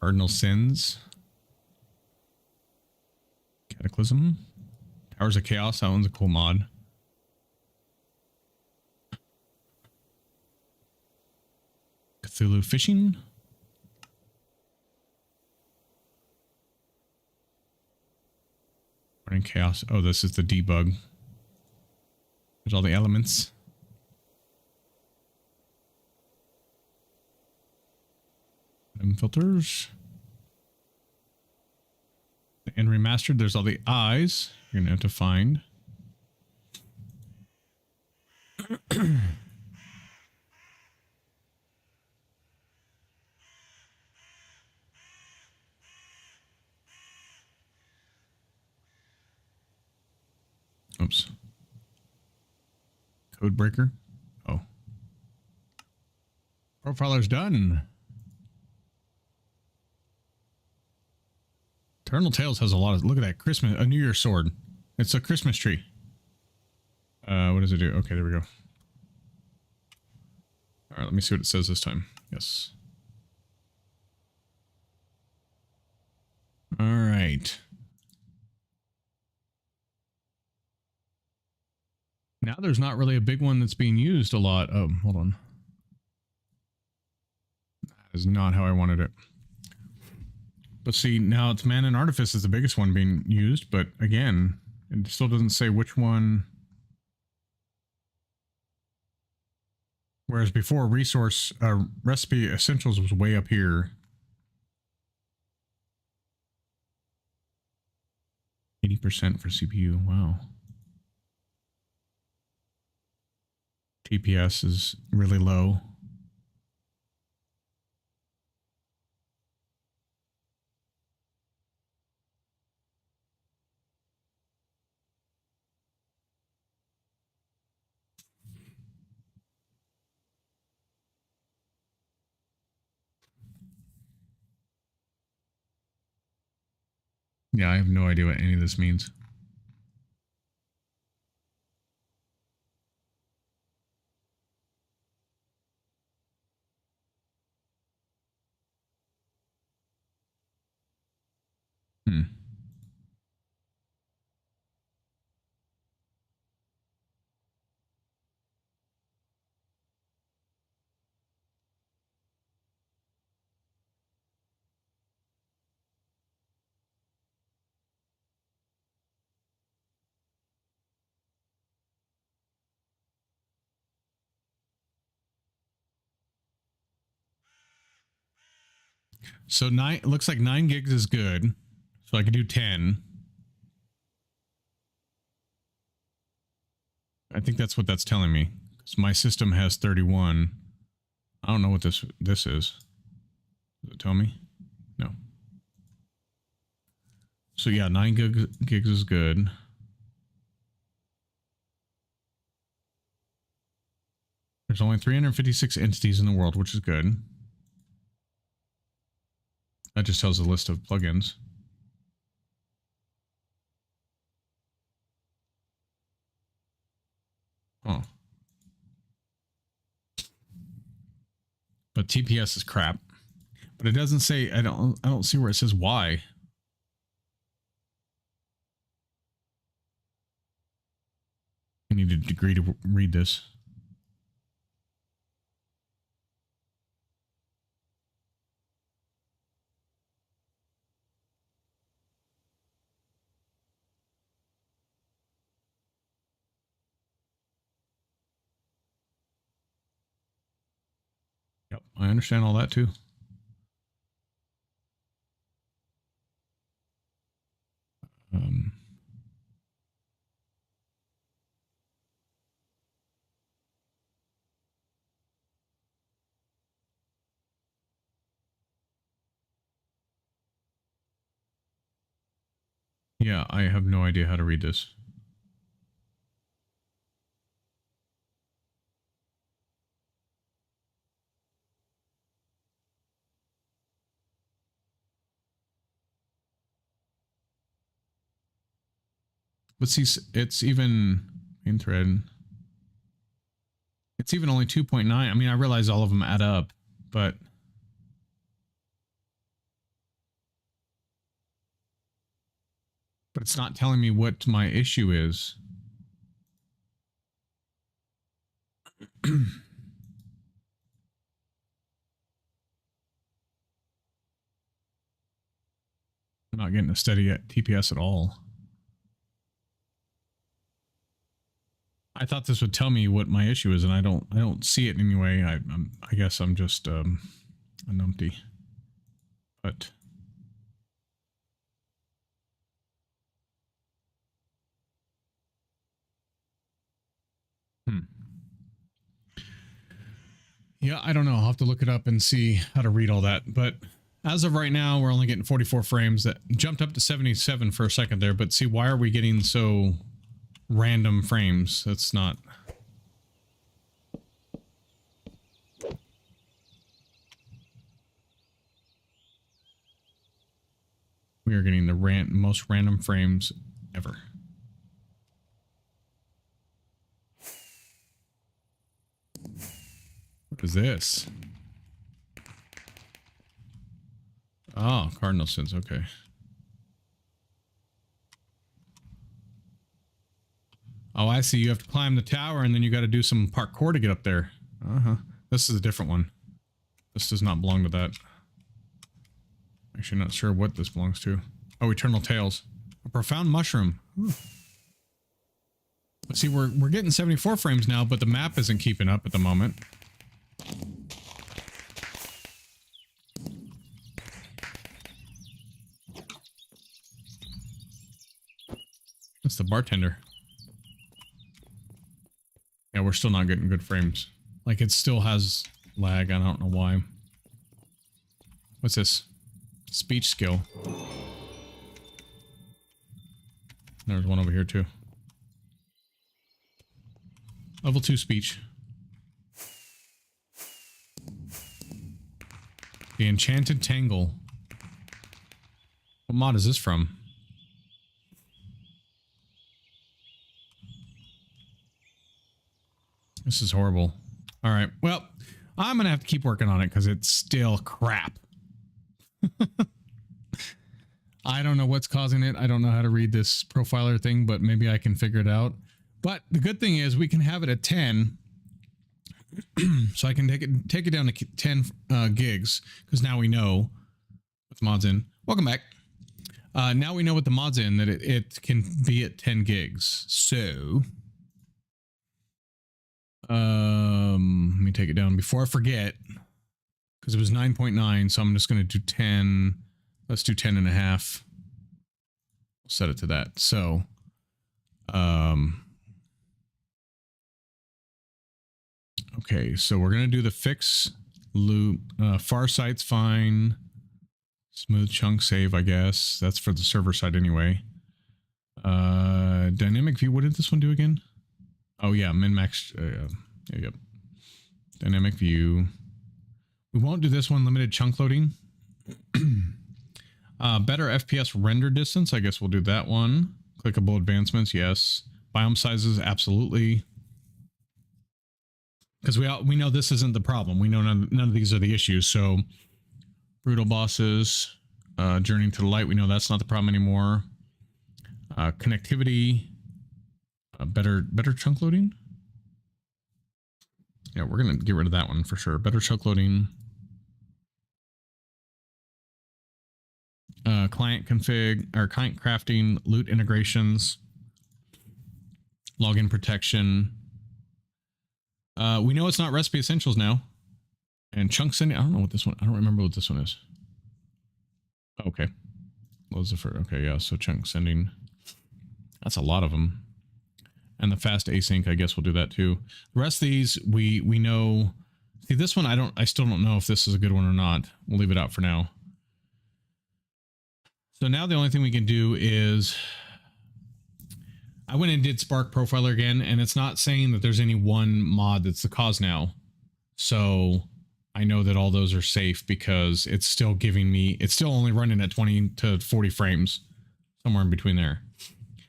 Speaker 1: Cardinal Sins. Cataclysm. Towers of Chaos. That one's a cool mod. Cthulhu Fishing. Running Chaos. Oh, this is the debug. There's all the elements. Filters. And remastered, there's all the eyes you're gonna have to find. Oops. Code breaker. Oh. Profiler's done. Eternal Tales has a lot of, look at that, Christmas, a New Year's sword. It's a Christmas tree. What does it do? Okay, there we go. All right, let me see what it says this time. Yes. All right. Now there's not really a big one that's being used a lot. Oh, hold on. That is not how I wanted it. But see, now it's Man and Artifice is the biggest one being used, but again, it still doesn't say which one. Whereas before, resource recipe essentials was way up here. 80% for CPU. Wow. TPS is really low. Yeah, I have no idea what any of this means. Hmm. So it looks like 9 gigs is good. So I could do 10. I think that's what that's telling me. Because my system has 31. I don't know what this is. Does it tell me? No. So yeah, 9 gigs is good. There's only 356 entities in the world, which is good. That just tells a list of plugins. Oh. But TPS is crap. But it doesn't say, I don't see where it says why. I need a degree to read this. I understand all that too. Yeah, I have no idea how to read this. But see, it's even in thread. It's even only 2.9. I mean, I realize all of them add up, but it's not telling me what my issue is. I'm not getting a steady TPS at all. I thought this would tell me what my issue is, and I don't see it anyway. I guess I'm just a numpty. But yeah, I don't know. I'll have to look it up and see how to read all that. But as of right now, we're only getting 44 frames. That jumped up to 77 for a second there. But see, why are we getting so random frames? That's not... We are getting the most random frames ever. What is this? Oh, cardinal sins. Okay. Oh, I see. You have to climb the tower and then you got to do some parkour to get up there. Uh-huh. This is a different one. This does not belong to that. Actually, not sure what this belongs to. Oh, Eternal Tales. A profound mushroom. Ooh. Let's see, we're getting 74 frames now, but the map isn't keeping up at the moment. That's the bartender. Yeah, we're still not getting good frames. Like, it still has lag. I don't know why. What's this? Speech skill. There's one over here, too. Level 2 speech. The Enchanted Tangle. What mod is this from? This is horrible. All right. Well, I'm going to have to keep working on it because it's still crap. I don't know what's causing it. I don't know how to read this profiler thing, but maybe I can figure it out. But the good thing is we can have it at 10. So I can take it down to 10 gigs because now we know what the mod's in. Welcome back. Now we know what the mod's in, that it can be at 10 gigs. So let me take it down before I forget, because it was 9.9. So I'm just going to do 10. Let's do 10 and a half. We'll set it to that. So, okay, so we're going to do the fix loop. Far sight's fine. Smooth chunk save, I guess. That's for the server side anyway. Dynamic view. What did this one do again? Oh yeah, min max. Yep. Dynamic view. We won't do this one. Limited chunk loading. Better FPS render distance. I guess we'll do that one. Clickable advancements. Yes. Biome sizes. Absolutely. Because we know this isn't the problem. We know none of these are the issues. So brutal bosses, journeying to the light. We know that's not the problem anymore. Connectivity. Better chunk loading. Yeah, we're gonna get rid of that one for sure. Better chunk loading. Client config or client crafting, loot integrations, login protection. We know it's not recipe essentials now. And chunk sending, I don't know what this one, I don't remember what this one is. Okay. Loads of for, okay, yeah, so chunk sending. That's a lot of them. And the fast async, I guess we'll do that too. The rest of these, we know. See, this one, I still don't know if this is a good one or not. We'll leave it out for now. So now the only thing we can do is, I went and did Spark Profiler again, and it's not saying that there's any one mod that's the cause now. So I know that all those are safe because it's still giving me, it's still only running at 20 to 40 frames, somewhere in between there.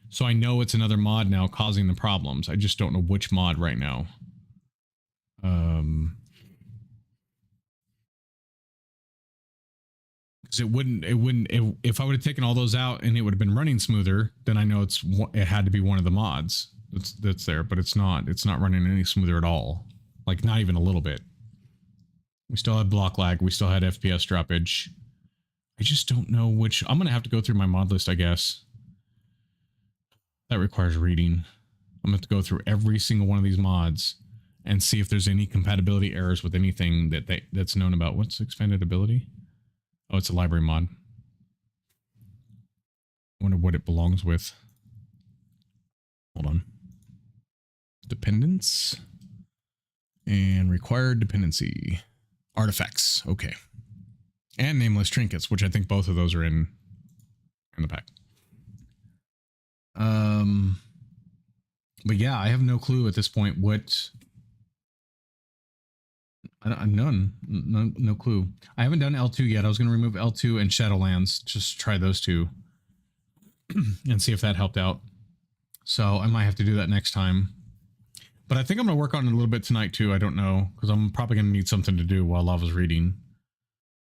Speaker 1: So I know it's another mod now causing the problems. I just don't know which mod right now. Because if I would have taken all those out and it would have been running smoother, then I know it had to be one of the mods that's there, but it's not running any smoother at all. Like not even a little bit. We still had block lag. We still had FPS droppage. I just don't know which. I'm going to have to go through my mod list, I guess. That requires reading. I'm going to have to go through every single one of these mods and see if there's any compatibility errors with anything that's known about. What's expanded ability? Oh, it's a library mod. I wonder what it belongs with. Hold on. Dependence. And required dependency. Artifacts. Okay. And nameless trinkets, which I think both of those are in the pack. But yeah, I have no clue at this point what. No clue. I haven't done L2 yet. I was going to remove L2 and Shadowlands. Just try those two and see if that helped out. So I might have to do that next time. But I think I'm going to work on it a little bit tonight too. I don't know, because I'm probably going to need something to do while Lava's reading.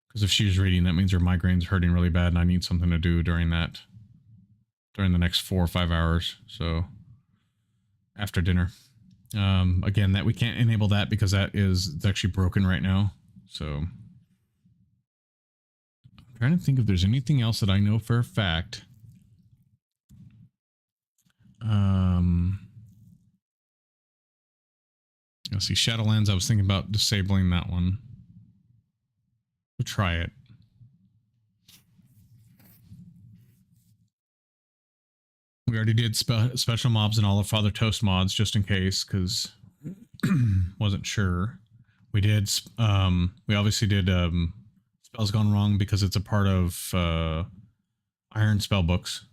Speaker 1: Because if she's reading, that means her migraine's hurting really bad, and I need something to do during the next 4 or 5 hours. So after dinner. Again, that we can't enable that because it's actually broken right now. So I'm trying to think if there's anything else that I know for a fact. Let's see, Shadowlands, I was thinking about disabling that one. We'll try it. We already did special mobs and all of Father Toast mods just in case, because wasn't sure. We did, we obviously did Spells Gone Wrong because it's a part of Iron Spell Books.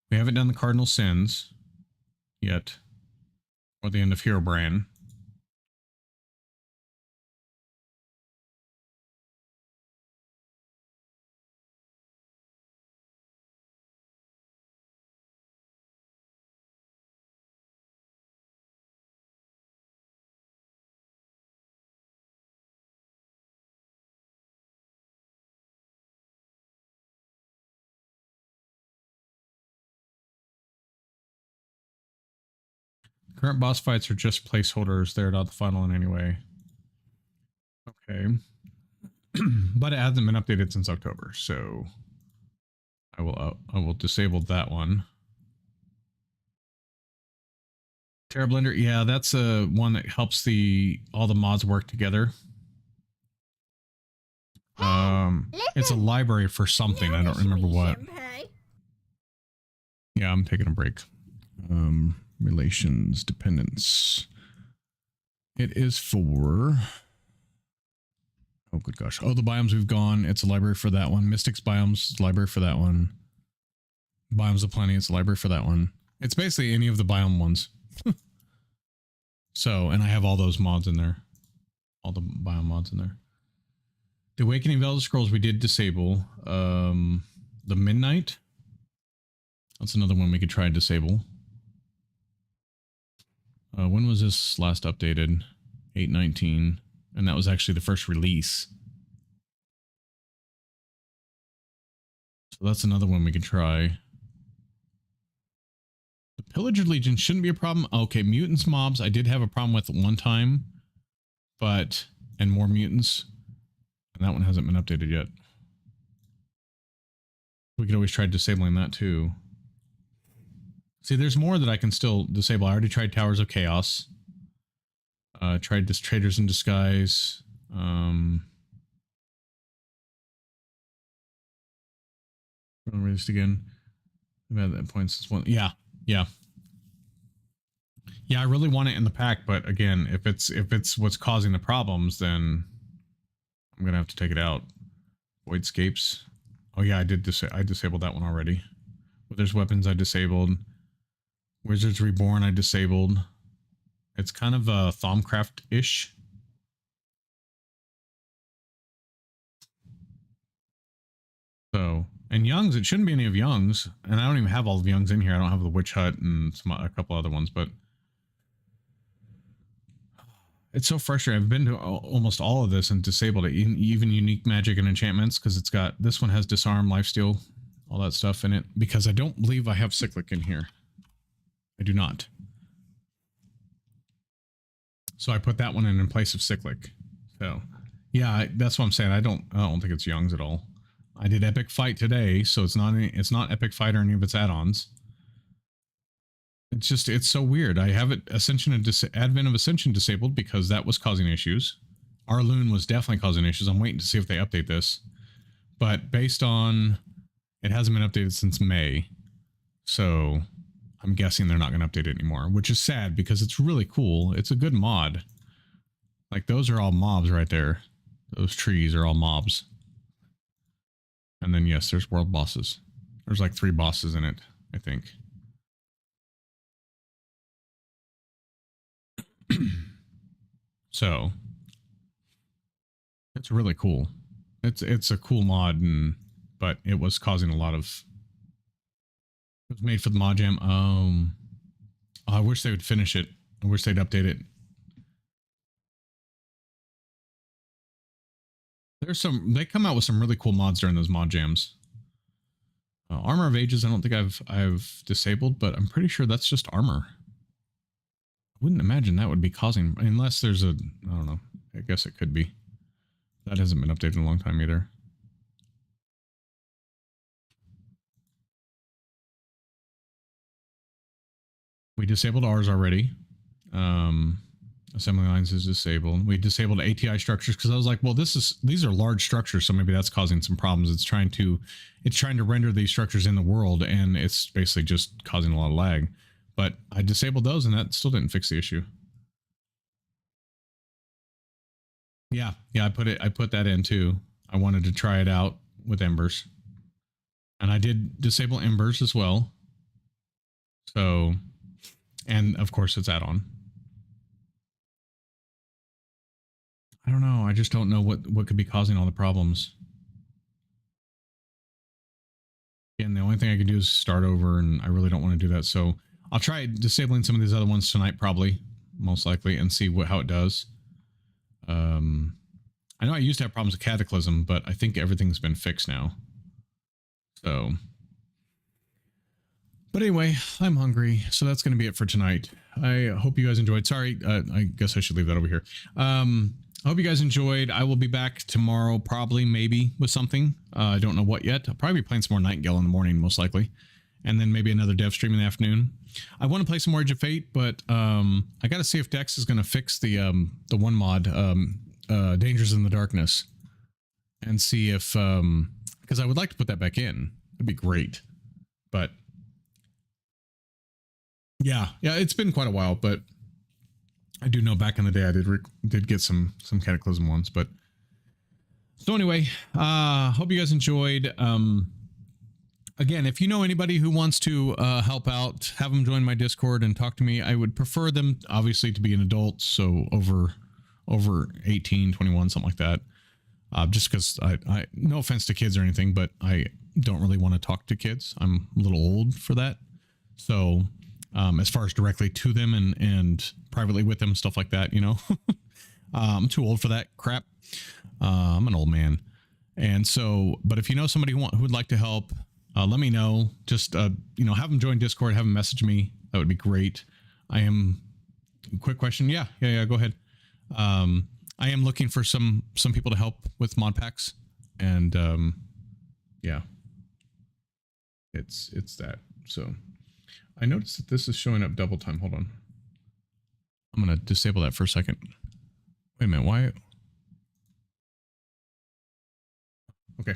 Speaker 1: We haven't done the Cardinal Sins yet, or the End of Herobrine. Current boss fights are just placeholders. They're not the final in any way. Okay. But it hasn't been updated since October, so I will disable that one. Terra Blender, yeah, that's a one that helps all the mods work together. It's a library for something. I don't remember what. Yeah, I'm taking a break. Relations dependence. It is for. Oh, good gosh. Oh, the biomes we've gone. It's a library for that one. Mystics biomes, library for that one. Biomes of Plenty, it's a library for that one. It's basically any of the biome ones. So, and I have all those mods in there. All the biome mods in there. The Awakening of Elder Scrolls we did disable. The Midnight. That's another one we could try and disable. When was this last updated? 8/19. And that was actually the first release. So that's another one we could try. The Pillager Legion shouldn't be a problem. Okay, mutants mobs I did have a problem with one time. And more mutants. And that one hasn't been updated yet. We could always try disabling that too. See, there's more that I can still disable. I already tried Towers of Chaos. Tried this Traders in Disguise. Read this again. About that point since one. Yeah. Yeah, I really want it in the pack, but again, if it's what's causing the problems, then I'm gonna have to take it out. Voidscapes. Oh yeah, I disabled that one already. Wither's Weapons I disabled. Wizards Reborn I disabled. It's kind of a Thaumcraft-ish. So, and Young's, it shouldn't be any of Young's, and I don't even have all of Young's in here. I don't have the Witch Hut and a couple other ones, but it's so frustrating. I've been to almost all of this and disabled it, even Unique Magic and Enchantments, because it's got, this one has Disarm, Lifesteal, all that stuff in it, because I don't believe I have Cyclic in here. I do not. So I put that one in place of Cyclic. So yeah, that's what I'm saying. I don't think it's Young's at all. I did Epic Fight today, so it's not Epic Fight or any of its add-ons. It's so weird. I have it Ascension and Advent of Ascension disabled because that was causing issues. Arloon was definitely causing issues. I'm waiting to see if they update this. But based on, it hasn't been updated since May. So I'm guessing they're not going to update it anymore, which is sad because it's really cool. It's a good mod. Like, those are all mobs right there. Those trees are all mobs. And then, yes, there's world bosses. There's like 3 bosses in it, I think. So it's really cool. It's a cool mod, but it was causing a lot of. It was made for the mod jam. I wish they would finish it. I wish they'd update it. They come out with some really cool mods during those mod jams. Armor of Ages, I don't think I've disabled, but I'm pretty sure that's just armor. I wouldn't imagine that would be causing, unless there's I don't know. I guess it could be. That hasn't been updated in a long time either. We disabled ours already. Assembly lines is disabled. We disabled ATI structures because I was like, well, these are large structures, so maybe that's causing some problems. It's trying to render these structures in the world, and it's basically just causing a lot of lag. But I disabled those, and that still didn't fix the issue. Yeah, I put that in too. I wanted to try it out with Embers, and I did disable Embers as well. So, and of course it's add-on. I don't know. I just don't know what could be causing all the problems. Again, the only thing I could do is start over, and I really don't want to do that. So I'll try disabling some of these other ones tonight, probably, most likely, and see how it does. I know I used to have problems with Cataclysm, but I think everything's been fixed now. So, but anyway, I'm hungry, so that's going to be it for tonight. I hope you guys enjoyed. Sorry, I guess I should leave that over here. I hope you guys enjoyed. I will be back tomorrow, probably, maybe, with something. I don't know what yet. I'll probably be playing some more Nightingale in the morning, most likely. And then maybe another dev stream in the afternoon. I want to play some more Age of Fate, but I got to see if Dex is going to fix the one mod, Dangers in the Darkness. And see if, because I would like to put that back in. It'd be great. But, yeah, it's been quite a while, but I do know back in the day I did get some Cataclysm ones, but so anyway, hope you guys enjoyed. Again, if you know anybody who wants to help out, have them join my Discord and talk to me. I would prefer them obviously to be an adult, so over 18, 21, something like that. Just because I no offense to kids or anything, but I don't really want to talk to kids. I'm a little old for that. So as far as directly to them and privately with them, stuff like that, you know, I'm too old for that crap. I'm an old man. And so, but if you know somebody who would like to help, let me know. Just, you know, have them join Discord, have them message me. That would be great. Quick question. Yeah, go ahead. I am looking for some people to help with mod packs, and yeah. It's that. So I noticed that this is showing up double time. Hold on. I'm going to disable that for a second. Wait a minute. Why? Okay.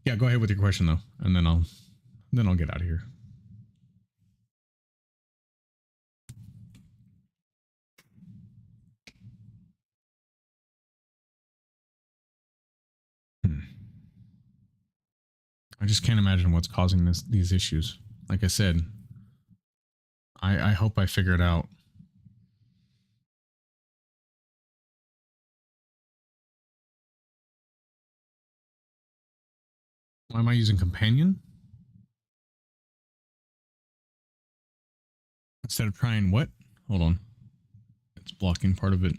Speaker 1: Yeah, go ahead with your question though, and then I'll get out of here. I just can't imagine what's causing these issues. Like I said, I hope I figure it out. Why am I using companion? Instead of trying what? Hold on. It's blocking part of it.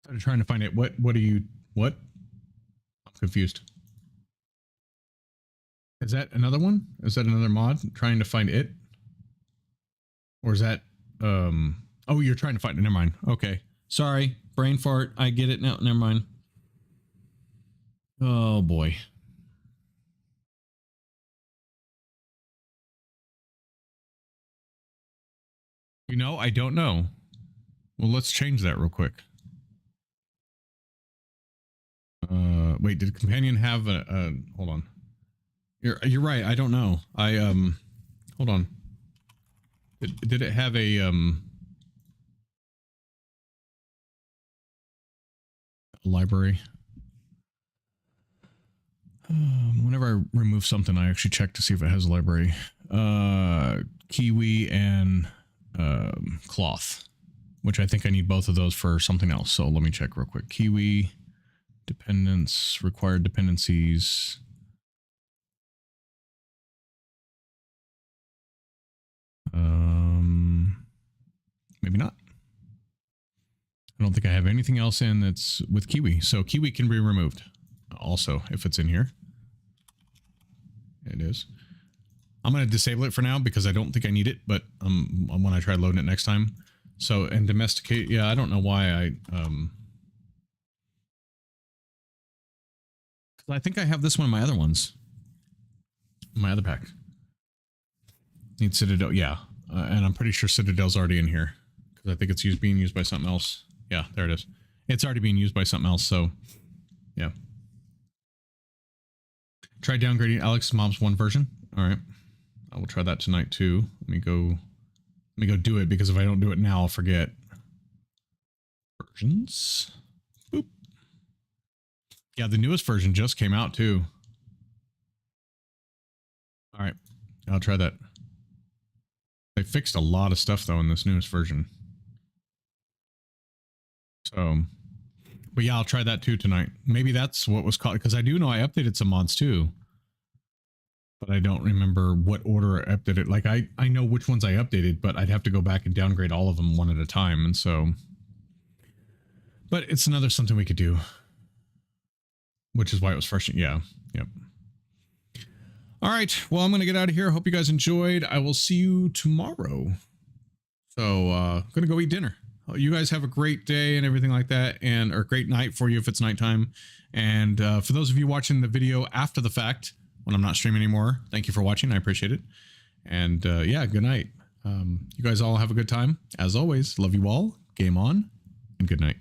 Speaker 1: Instead of trying to find it, what are you, what? I'm confused. Is that another one? Is that another mod trying to find it? Or is that, oh, you're trying to find it. Never mind. Okay. Sorry. Brain fart. I get it now. Never mind. Oh boy. You know, I don't know. Well, let's change that real quick. Wait, did companion have a hold on. You're right. I don't know. Hold on. Did it have a library? Whenever I remove something, I actually check to see if it has a library. Kiwi and cloth, which I think I need both of those for something else. So let me check real quick. Kiwi, dependence, required dependencies. Maybe not. I don't think I have anything else in that's with Kiwi. So Kiwi can be removed also if it's in here. It is. I'm going to disable it for now because I don't think I need it, but when I try loading it next time. So, and domesticate, yeah, I don't know why I think I have this one in my other ones. My other pack. Need Citadel, yeah. And I'm pretty sure Citadel's already in here because I think it's being used by something else. Yeah, there it is. It's already being used by something else, so yeah. Try downgrading Alex Mob's 1 version. All right. I will try that tonight too. Let me go do it because if I don't do it now, I'll forget. Versions. Boop. Yeah, the newest version just came out too. All right. I'll try that. They fixed a lot of stuff though in this newest version. So, but yeah, I'll try that too tonight. Maybe that's what was called, because I do know I updated some mods too, but I don't remember what order I updated. Like I know which ones I updated, but I'd have to go back and downgrade all of them one at a time. And so, but it's another something we could do, which is why it was fresh. Yeah. Yep. All right. Well, I'm going to get out of here. Hope you guys enjoyed. I will see you tomorrow. So, I'm going to go eat dinner. You guys have a great day and everything like that, and or great night for you if it's nighttime. And for those of you watching the video after the fact, when I'm not streaming anymore, thank you for watching. I appreciate it. And yeah, good night. You guys all have a good time. As always, love you all. Game on, and good night.